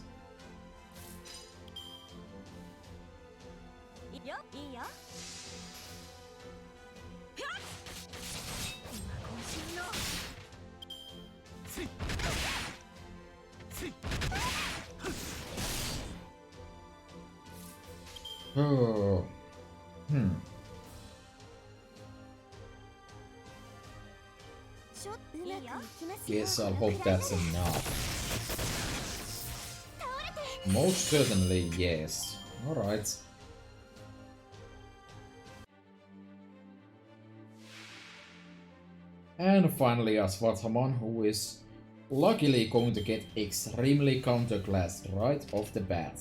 Oh. Guess I'll hope that's enough. Most certainly, yes. Alright. And finally a Svarthamon, who is luckily going to get extremely counterclassed right off the bat.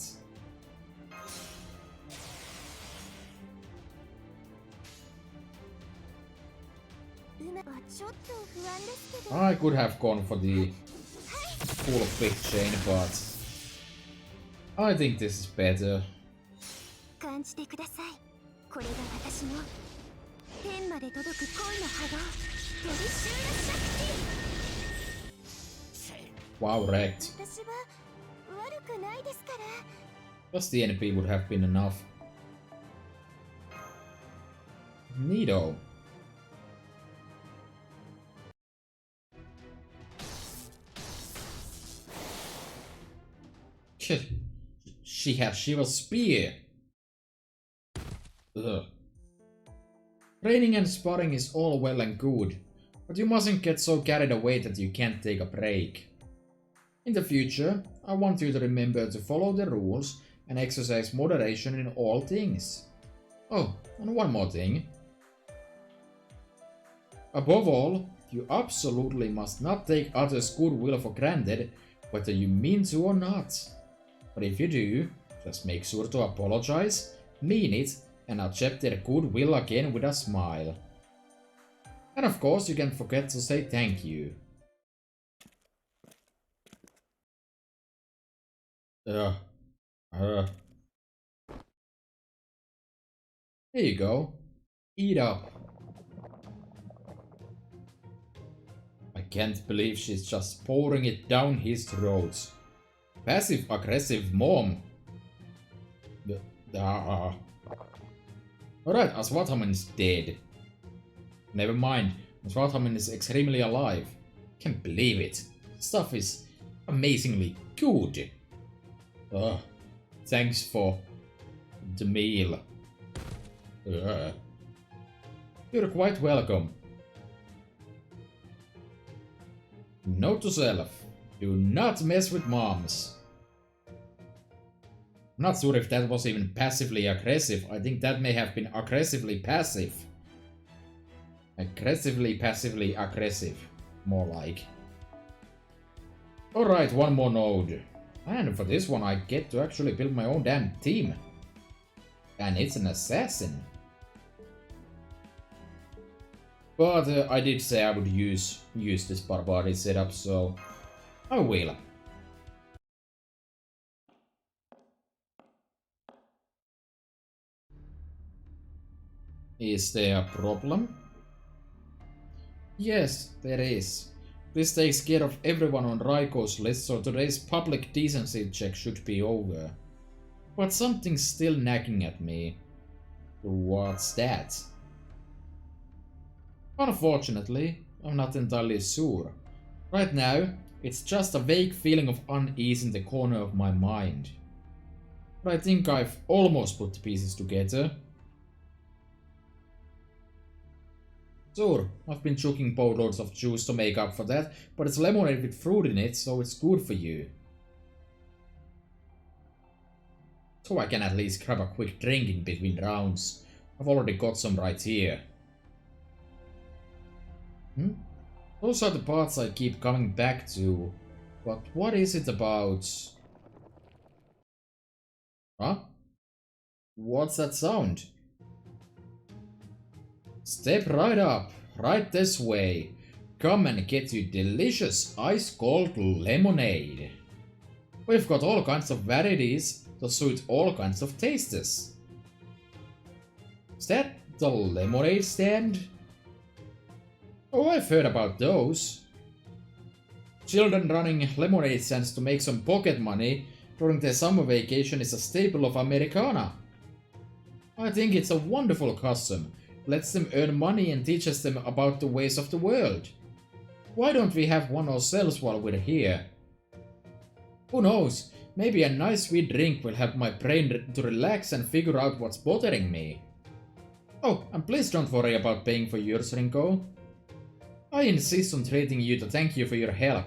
I could have gone for the full big chain, but I think this is better. Wow, wrecked. Just the NP would have been enough. Neato. She has Shiva's spear. Ugh. Training and sparring is all well and good, but you mustn't get so carried away that you can't take a break. In the future, I want you to remember to follow the rules and exercise moderation in all things. Oh, and one more thing. Above all, you absolutely must not take others' goodwill for granted, whether you mean to or not. But if you do, just make sure to apologize, mean it, and accept their goodwill again with a smile. And of course, you can't forget to say thank you. Here you go. Eat up. I can't believe she's just pouring it down his throat. Passive-aggressive mom. Alright, Aswathaman is dead. Never mind, Aswathaman is extremely alive. Can't believe it. Stuff is amazingly good. Thanks for the meal. You're quite welcome. Note to self. Do not mess with moms. I'm not sure if that was even passively aggressive. I think that may have been aggressively passive. Aggressively, passively aggressive. More like. Alright, one more node. And for this one I get to actually build my own damn team. And it's an assassin. But I did say I would use this Barbari setup, so I will. Is there a problem? Yes, there is. This takes care of everyone on Raiko's list, so today's public decency check should be over. But something's still nagging at me. What's that? Unfortunately, I'm not entirely sure. Right now, it's just a vague feeling of unease in the corner of my mind. But I think I've almost put the pieces together. Sure, I've been chugging boatloads of juice to make up for that, but it's lemonade with fruit in it, so it's good for you. So I can at least grab a quick drink in between rounds. I've already got some right here. Those are the parts I keep coming back to. But what is it about? Huh? What's that sound? Step right up, right this way. Come and get you delicious ice-cold lemonade. We've got all kinds of varieties to suit all kinds of tastes. Is that the lemonade stand? Oh, I've heard about those. Children running lemonade stands to make some pocket money during their summer vacation is a staple of Americana. I think it's a wonderful custom. Lets them earn money and teaches them about the ways of the world. Why don't we have one ourselves while we're here? Who knows, maybe a nice sweet drink will help my brain to relax and figure out what's bothering me. Oh, and please don't worry about paying for yours, Rinko. I insist on treating you to thank you for your help.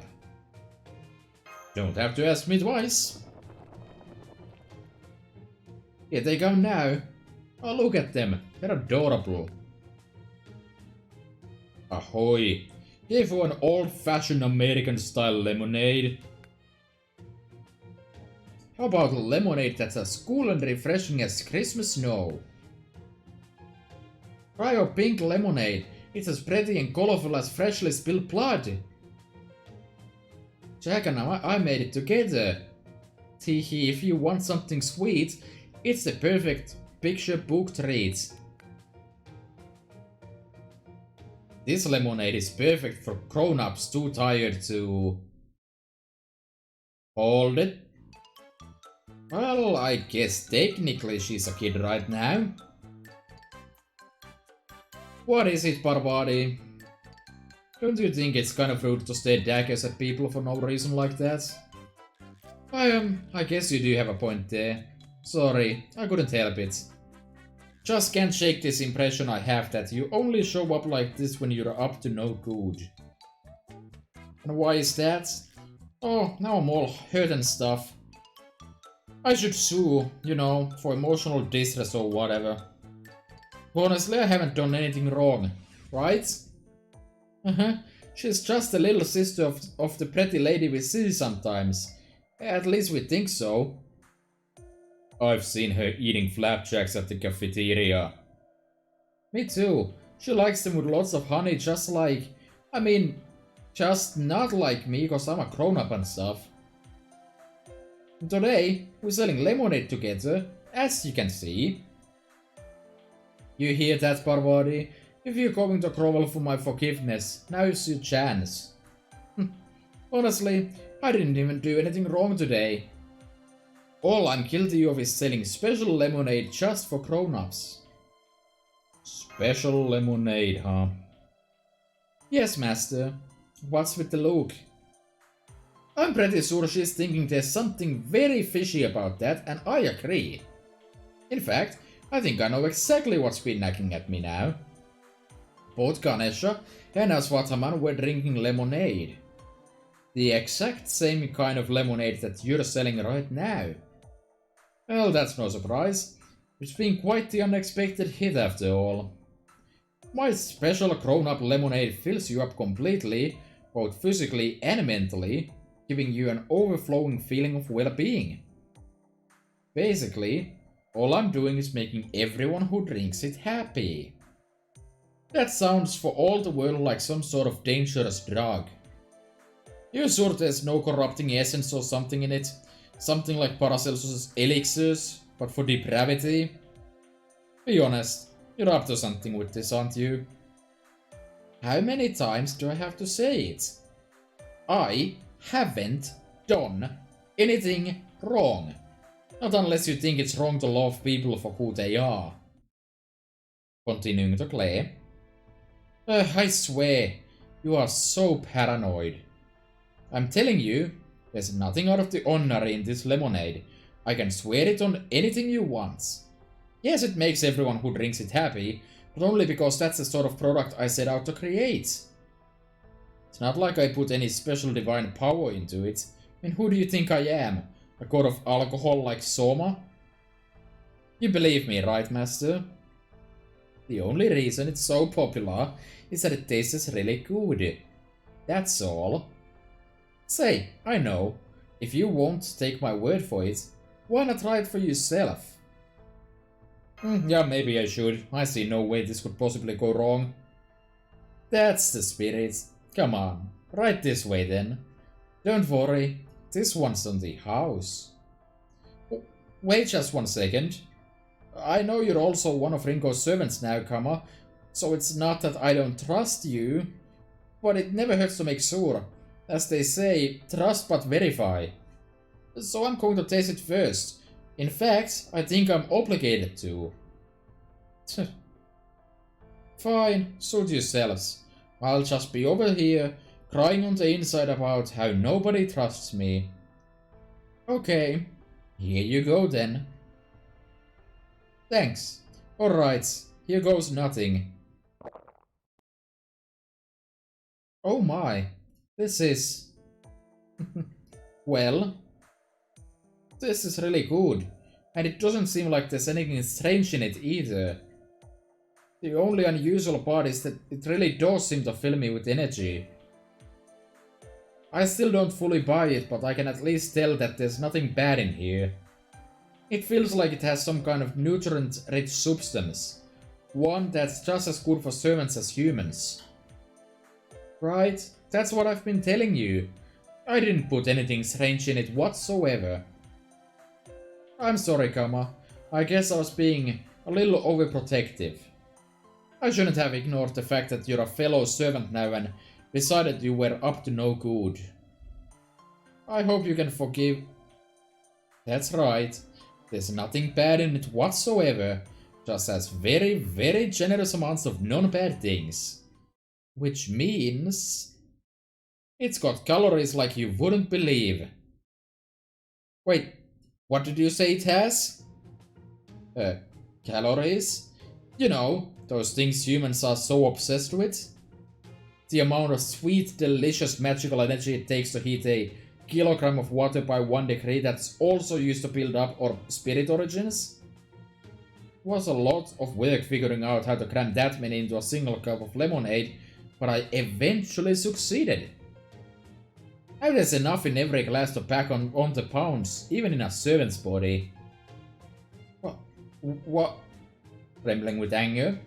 Don't have to ask me twice. Here they come now. Oh, look at them. They're adorable. Ahoy. Yay for an old-fashioned American-style lemonade. How about lemonade that's as cool and refreshing as Christmas snow? Try our pink lemonade. It's as pretty and colorful as freshly spilled blood. Jack and I made it together. Teehee, if you want something sweet, it's the perfect picture book treat. This lemonade is perfect for grown-ups too tired to... Hold it. Well, I guess technically she's a kid right now. What is it, Parvati? Don't you think it's kind of rude to stare daggers at people for no reason like that? I guess you do have a point there. Sorry, I couldn't help it. Just can't shake this impression I have that you only show up like this when you're up to no good. And why is that? Oh, now I'm all hurt and stuff. I should sue, you know, for emotional distress or whatever. Honestly, I haven't done anything wrong, right? She's just a little sister of the pretty lady we see sometimes. At least we think so. I've seen her eating flapjacks at the cafeteria. Me too. She likes them with lots of honey just like... I mean, just not like me cause I'm a grown-up and stuff. Today, we're selling lemonade together, as you can see. You hear that, Parvati? If you're going to grovel for my forgiveness, now's your chance. Honestly, I didn't even do anything wrong today. All I'm guilty of is selling special lemonade just for grown-ups. Special lemonade, huh? Yes, master. What's with the look? I'm pretty sure she's thinking there's something very fishy about that, and I agree. In fact, I think I know exactly what's been nagging at me now. Both Ganesha and Aswathaman were drinking lemonade. The exact same kind of lemonade that you're selling right now. Well, that's no surprise. It's been quite the unexpected hit after all. My special grown-up lemonade fills you up completely, both physically and mentally, giving you an overflowing feeling of well-being. Basically, all I'm doing is making everyone who drinks it happy. That sounds for all the world like some sort of dangerous drug. You sure there's no corrupting essence or something in it? Something like Paracelsus' elixirs, but for depravity? Be honest, you're up to something with this, aren't you? How many times do I have to say it? I haven't done anything wrong. Not unless you think it's wrong to love people for who they are. Continuing to Clay. I swear, you are so paranoid. I'm telling you, there's nothing out of the ordinary in this lemonade. I can swear it on anything you want. Yes, it makes everyone who drinks it happy, but only because that's the sort of product I set out to create. It's not like I put any special divine power into it. I mean, who do you think I am? A god of alcohol like Soma? You believe me, right, master? The only reason it's so popular is that it tastes really good. That's all. Say, I know. If you won't take my word for it, why not try it for yourself? Yeah, maybe I should. I see no way this could possibly go wrong. That's the spirit. Come on, right this way then. Don't worry, this one's on the house. Wait just 1 second. I know you're also one of Ringo's servants now, Kama, so it's not that I don't trust you, but it never hurts to make sure. As they say, trust but verify. So I'm going to taste it first. In fact, I think I'm obligated to. Fine, suit yourselves. I'll just be over here, crying on the inside about how nobody trusts me. Okay, here you go then. Thanks. Alright, here goes nothing. Oh my, this is... well... this is really good, and it doesn't seem like there's anything strange in it either. The only unusual part is that it really does seem to fill me with energy. I still don't fully buy it, but I can at least tell that there's nothing bad in here. It feels like it has some kind of nutrient-rich substance. One that's just as good for servants as humans. Right? That's what I've been telling you. I didn't put anything strange in it whatsoever. I'm sorry, Kama. I guess I was being a little overprotective. I shouldn't have ignored the fact that you're a fellow servant now and decided you were up to no good. I hope you can forgive... That's right. There's nothing bad in it whatsoever. Just has very, very generous amounts of non-bad things. Which means... it's got calories like you wouldn't believe. Wait, what did you say it has? Calories? You know, those things humans are so obsessed with. The amount of sweet, delicious, magical energy it takes to heat a kilogram of water by 1 degree that's also used to build up our spirit origins. It was a lot of work figuring out how to cram that many into a single cup of lemonade, but I eventually succeeded. Now there's enough in every glass to pack on the pounds, even in a servant's body. What? Trembling with anger.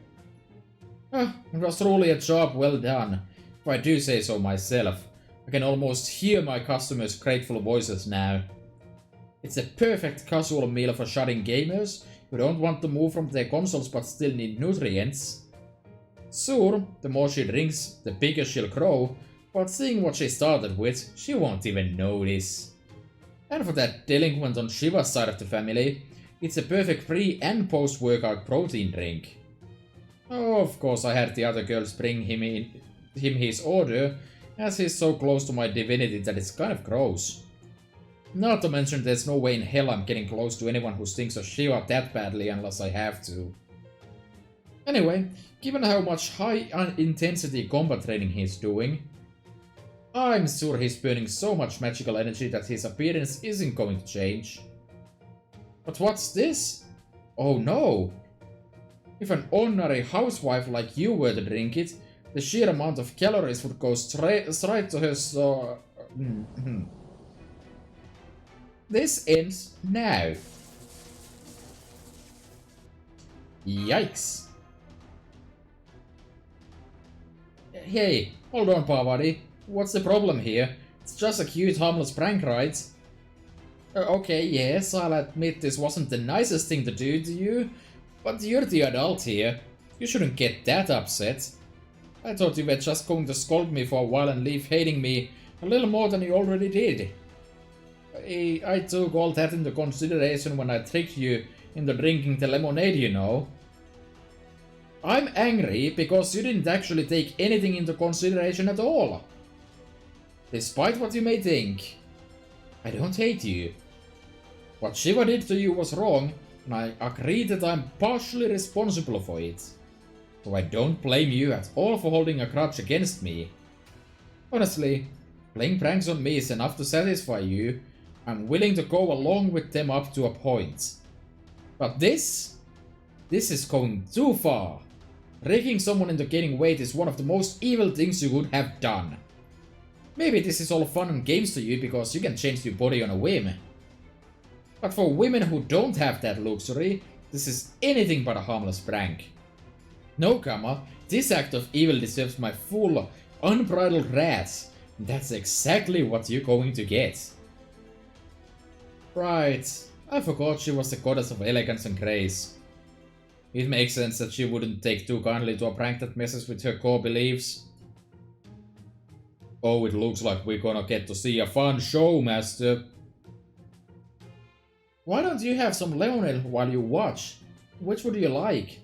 It was truly a job well done, if I do say so myself. I can almost hear my customers' grateful voices now. It's a perfect casual meal for shutting gamers who don't want to move from their consoles but still need nutrients. Sure, the more she drinks, the bigger she'll grow, but seeing what she started with, she won't even notice. And for that delinquent on Shiva's side of the family, it's a perfect pre- and post-workout protein drink. Oh, of course I had the other girls bring him his order, as he's so close to my divinity that it's kind of gross. Not to mention there's no way in hell I'm getting close to anyone who stinks of Shiva that badly unless I have to. Anyway, given how much high-intensity combat training he's doing, I'm sure he's burning so much magical energy that his appearance isn't going to change. But what's this? Oh no! If an ordinary housewife like you were to drink it, the sheer amount of calories would go straight to her so... This ends now. Yikes. Hey, hold on, Pavadi. What's the problem here? It's just a cute, harmless prank, right? Okay, yes, I'll admit this wasn't the nicest thing to do to you, but you're the adult here. You shouldn't get that upset. I thought you were just going to scold me for a while and leave hating me a little more than you already did. I took all that into consideration when I tricked you into drinking the lemonade, you know. I'm angry because you didn't actually take anything into consideration at all. Despite what you may think, I don't hate you. What Shiva did to you was wrong, and I agree that I'm partially responsible for it. So I don't blame you at all for holding a grudge against me. Honestly, playing pranks on me is enough to satisfy you. I'm willing to go along with them up to a point. But this is going too far. Tricking someone into gaining weight is one of the most evil things you could have done. Maybe this is all fun and games to you because you can change your body on a whim. But for women who don't have that luxury, this is anything but a harmless prank. No, Kama, this act of evil deserves my full, unbridled wrath. That's exactly what you're going to get. Right, I forgot she was the goddess of elegance and grace. It makes sense that she wouldn't take too kindly to a prank that messes with her core beliefs. Oh, it looks like we're gonna get to see a fun show, Master. Why don't you have some lemonade while you watch? Which would you like?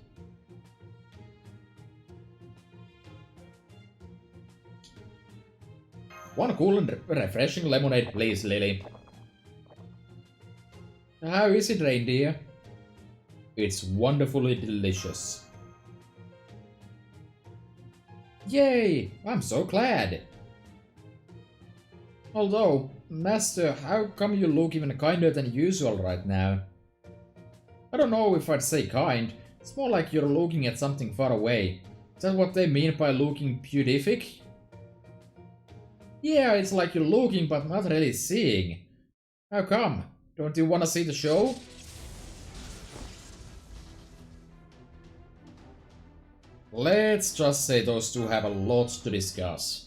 One cool and refreshing lemonade, please, Lily. How is it, reindeer? It's wonderfully delicious. Yay! I'm so glad! Although, Master, how come you look even kinder than usual right now? I don't know if I'd say kind. It's more like you're looking at something far away. Is that what they mean by looking beatific? Yeah, it's like you're looking but not really seeing. How come? Don't you wanna see the show? Let's just say those two have a lot to discuss.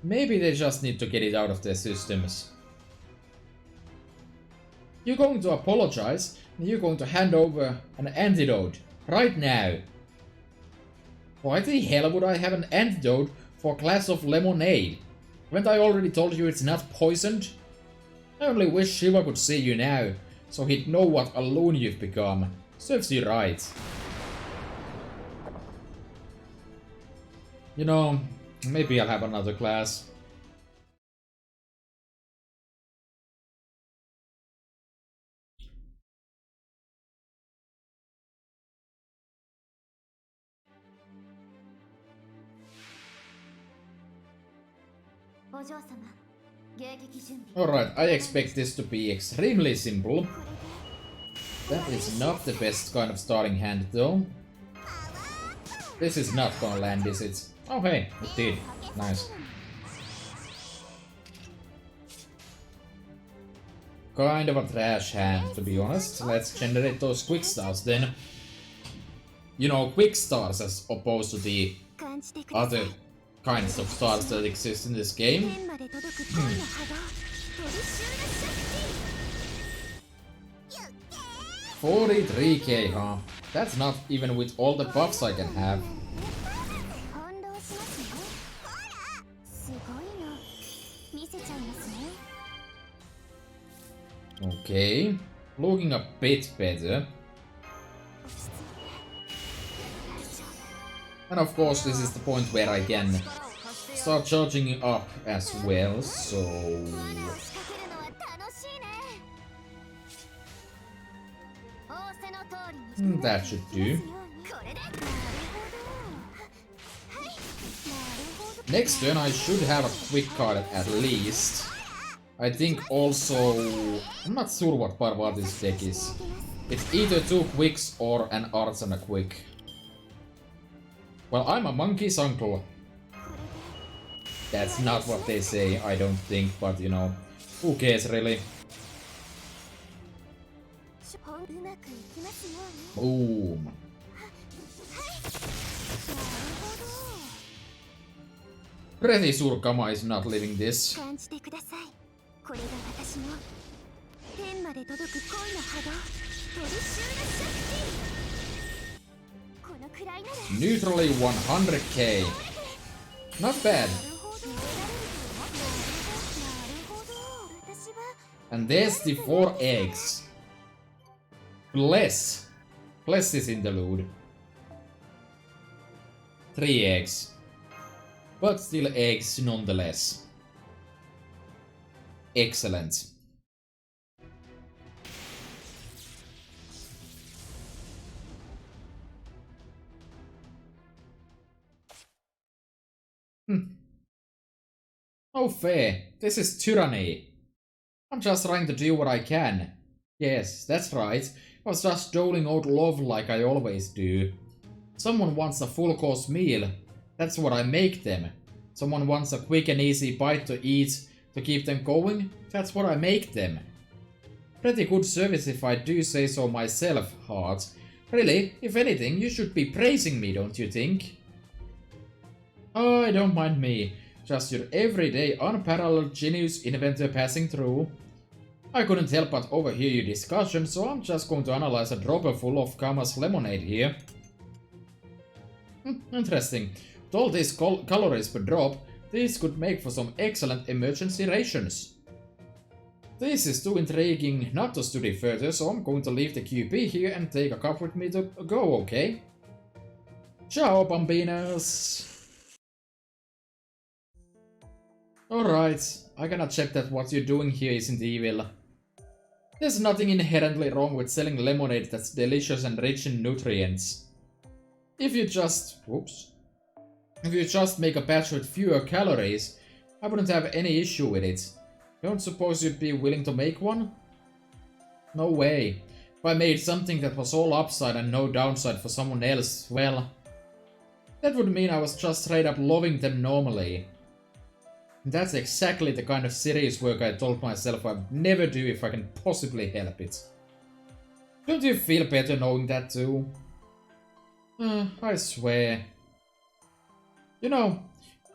Maybe they just need to get it out of their systems. You're going to apologize, and you're going to hand over an antidote right now. Why the hell would I have an antidote for a glass of lemonade? Haven't I already told you it's not poisoned? I only wish Shiva could see you now, so he'd know what a loon you've become. Serves you right. You know, maybe I'll have another glass. Alright, I expect this to be extremely simple. That is not the best kind of starting hand, though. This is not gonna land, is it? Oh hey, it did. Nice. Kind of a trash hand, to be honest. Let's generate those quick stars then. You know, quick stars as opposed to the other kinds of stars that exist in this game. 43k, huh? That's not even with all the buffs I can have. Okay, looking a bit better. And of course this is the point where I can start charging up as well, so... that should do. Next turn I should have a quick card at least. I think also... I'm not sure what Parvati's deck is. It's either 2 quicks or an arts and a quick. Well, I'm a monkey's uncle. That's not what they say, I don't think, but you know, who cares really? Boom. Pretty sure Kama is not living this. Neutrally 100k. Not bad. And there's the 4 eggs. Bless. Bless is in the loot. 3 eggs. But still eggs nonetheless. Excellent. Oh fair, this is tyranny. I'm just trying to do what I can. Yes, that's right. I was just doling out love like I always do. Someone wants a full course meal. That's what I make them. Someone wants a quick and easy bite to eat to keep them going? That's what I make them. Pretty good service if I do say so myself, Heart. Really, if anything, you should be praising me, don't you think? Oh, don't mind me. Just your everyday, unparalleled genius inventor passing through. I couldn't help but overhear your discussion, so I'm just going to analyze a dropper full of Kama's lemonade here. Interesting. With all these calories per drop, these could make for some excellent emergency rations. This is too intriguing not to study further, so I'm going to leave the QP here and take a cup with me to go, okay? Ciao, bambinos! Alright, I cannot check that what you're doing here isn't evil. There's nothing inherently wrong with selling lemonade that's delicious and rich in nutrients. If you just make a batch with fewer calories, I wouldn't have any issue with it. Don't suppose you'd be willing to make one? No way. If I made something that was all upside and no downside for someone else, well, that would mean I was just straight up loving them normally. That's exactly the kind of serious work I told myself I'd never do if I can possibly help it. Don't you feel better knowing that too? I swear. You know,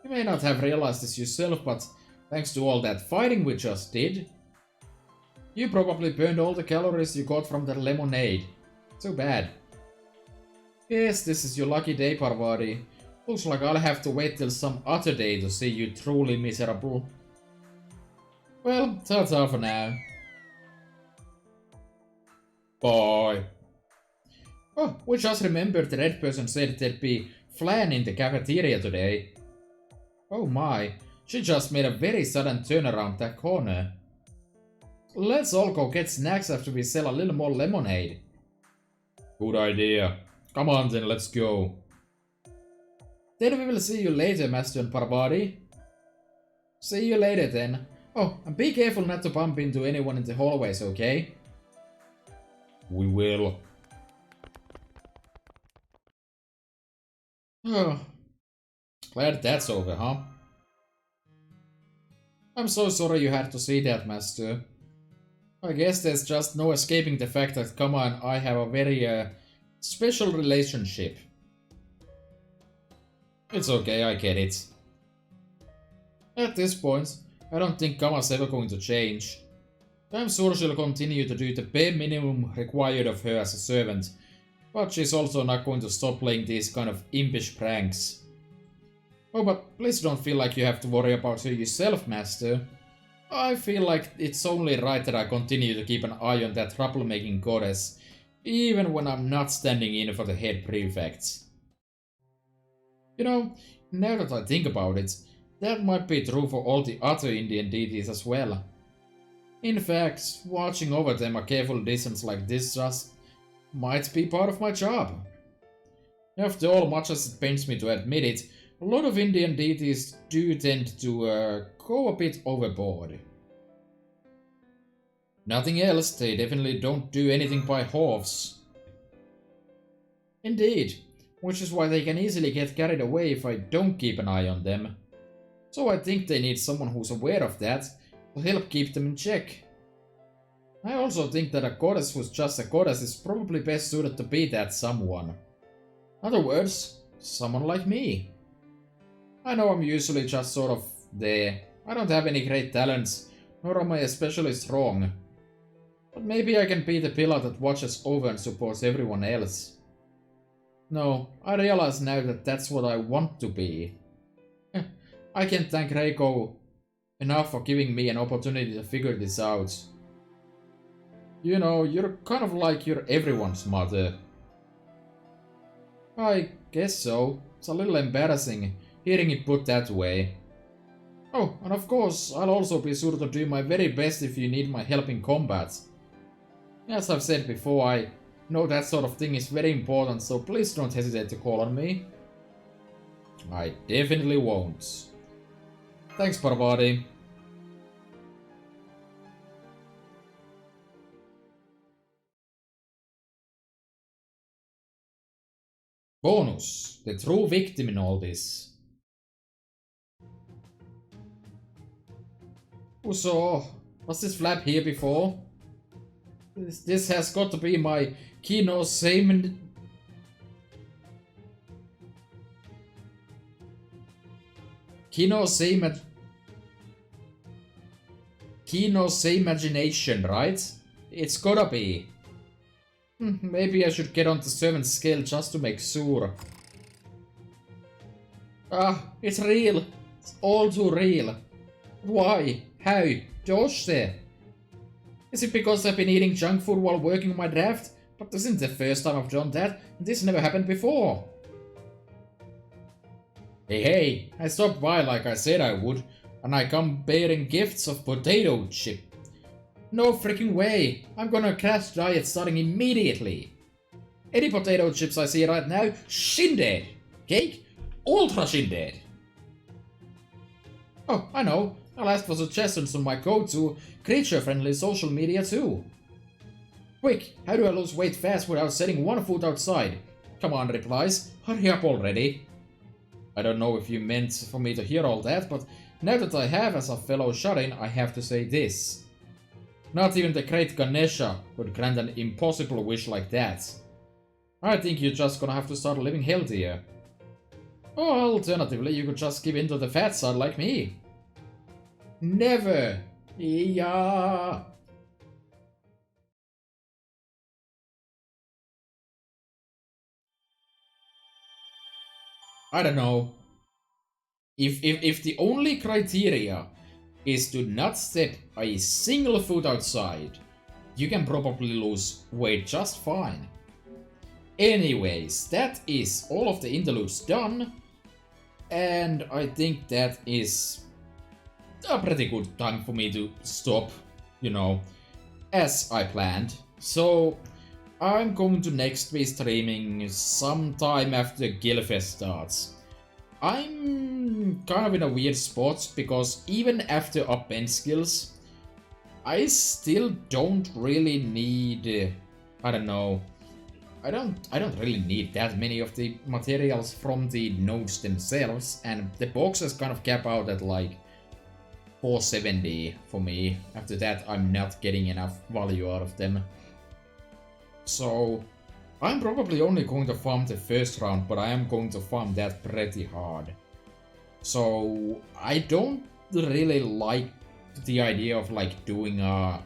you may not have realized this yourself, but thanks to all that fighting we just did, you probably burned all the calories you got from that lemonade. Too bad. Yes, this is your lucky day, Parvati. Looks like I'll have to wait till some other day to see you truly miserable. Well, ta-ta for now. Bye. Oh, we just remembered the red person said there'd be flan in the cafeteria today. Oh my, she just made a very sudden turn around that corner. Let's all go get snacks after we sell a little more lemonade. Good idea. Come on then, let's go. Then we will see you later, Master and Parvati. See you later then. Oh, and be careful not to bump into anyone in the hallways, okay? We will. Oh, glad that's over, huh? I'm so sorry you had to see that, Master. I guess there's just no escaping the fact that Kama and I have a very, special relationship. It's okay, I get it. At this point, I don't think Kama's ever going to change. I'm sure she'll continue to do the bare minimum required of her as a servant, but she's also not going to stop playing these kind of impish pranks. Oh, but please don't feel like you have to worry about her yourself, Master. I feel like it's only right that I continue to keep an eye on that troublemaking goddess, even when I'm not standing in for the head prefect. You know, now that I think about it, that might be true for all the other Indian deities as well. In fact, watching over them a careful distance like this just might be part of my job. After all, much as it pains me to admit it, a lot of Indian deities do tend to go a bit overboard. Nothing else, they definitely don't do anything by halves. Indeed, which is why they can easily get carried away if I don't keep an eye on them. So I think they need someone who's aware of that to help keep them in check. I also think that a goddess who's just a goddess is probably best suited to be that someone. In other words, someone like me. I know I'm usually just sort of there. I don't have any great talents, nor am I especially strong. But maybe I can be the pillar that watches over and supports everyone else. No, I realize now that that's what I want to be. I can't thank Reiko enough for giving me an opportunity to figure this out. You know, you're kind of like you're everyone's mother. I guess so. It's a little embarrassing hearing it put that way. Oh, and of course, I'll also be sure to do my very best if you need my help in combat. As I've said before, I know that sort of thing is very important, so please don't hesitate to call on me. I definitely won't. Thanks, Parvati. Bonus. The true victim in all this. So, was this flap here before? This has got to be my Kino Seiman... Kino Seiman... Kino Seimagination, right? It's gotta be. Maybe I should get on the servant scale just to make sure. Ah, it's real. It's all too real. Why? How? Josh there? Is it because I've been eating junk food while working on my draft? But this isn't the first time I've done that. This never happened before. Hey, I stopped by like I said I would, and I come bearing gifts of potato chip. No freaking way! I'm gonna crash diet starting immediately! Any potato chips I see right now, shindead! Cake? Ultra shindead! Oh, I know. I'll ask for suggestions on my go-to creature-friendly social media too. Quick, how do I lose weight fast without setting one foot outside? Come on, replies. Hurry up already. I don't know if you meant for me to hear all that, but now that I have as a fellow shut-in, I have to say this. Not even the great Ganesha could grant an impossible wish like that. I think you're just gonna have to start living healthier. Or alternatively, you could just give in to the fat side like me. Never! Yeah. I don't know. If the only criteria is to not step a single foot outside, you can probably lose weight just fine. Anyways, that is all of the interludes done, and I think that is a pretty good time for me to stop, you know, as I planned. So I'm going to next be streaming sometime after Gilfest starts. I'm kind of in a weird spot because even after up bench skills, I still don't really need, I don't know, I don't really need that many of the materials from the nodes themselves, and the boxes kind of cap out at like 470 for me. After that, I'm not getting enough value out of them. So I'm probably only going to farm the first round, but I am going to farm that pretty hard. So I don't really like the idea of like doing a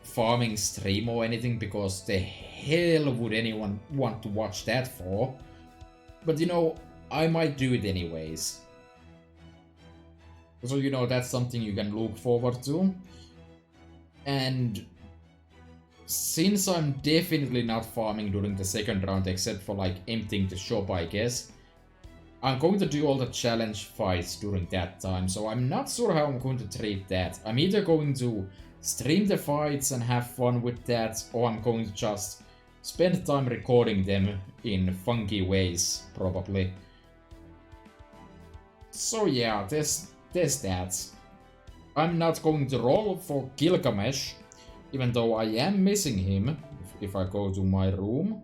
farming stream or anything, because the hell would anyone want to watch that for? But you know, I might do it anyways. So you know, that's something you can look forward to. And since I'm definitely not farming during the second round, except for like emptying the shop, I guess, I'm going to do all the challenge fights during that time, so I'm not sure how I'm going to treat that. I'm either going to stream the fights and have fun with that, or I'm going to just spend time recording them in funky ways, probably. So yeah, there's that. I'm not going to roll for Gilgamesh, even though I am missing him. If I go to my room,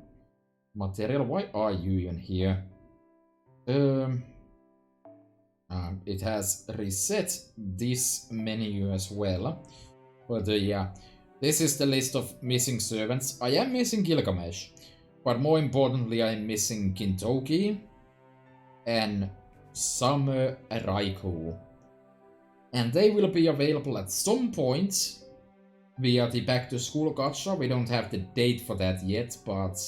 material, why are you even here? It has reset this menu as well. But yeah, this is the list of missing servants. I am missing Gilgamesh, but more importantly, I am missing Kintoki and Summer Raikou. And they will be available at some point via the Back to School gacha. We don't have the date for that yet, but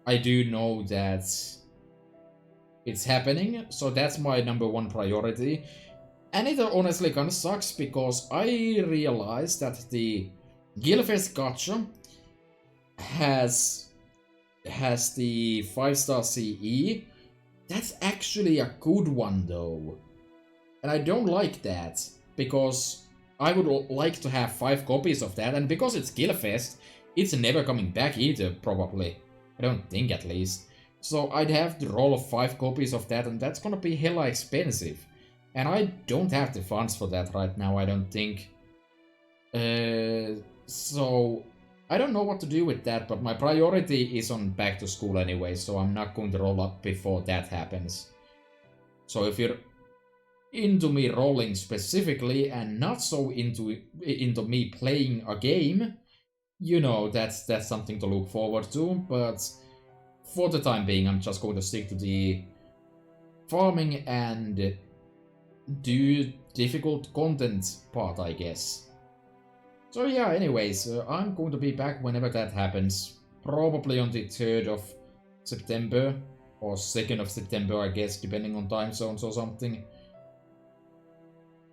I do know that it's happening, so that's my #1 priority. And it honestly kinda sucks because I realized that the Gilfest gacha has the 5-star CE. That's actually a good one though. And I don't like that, because I would like to have 5 copies of that, and because it's Gilfest, it's never coming back either, probably. I don't think, at least. So I'd have to roll 5 copies of that, and that's gonna be hella expensive. And I don't have the funds for that right now, I don't think. So I don't know what to do with that, but my priority is on Back to School anyway, so I'm not going to roll up before that happens. So if you're into me rolling specifically and not so into me playing a game, you know, that's something to look forward to. But for the time being, I'm just going to stick to the farming and do difficult content part, I guess. So yeah, anyways, I'm going to be back whenever that happens. Probably on the 3rd of September, or 2nd of September, I guess, depending on time zones or something.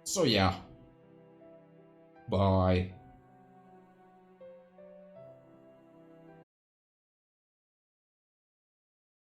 So yeah. Bye.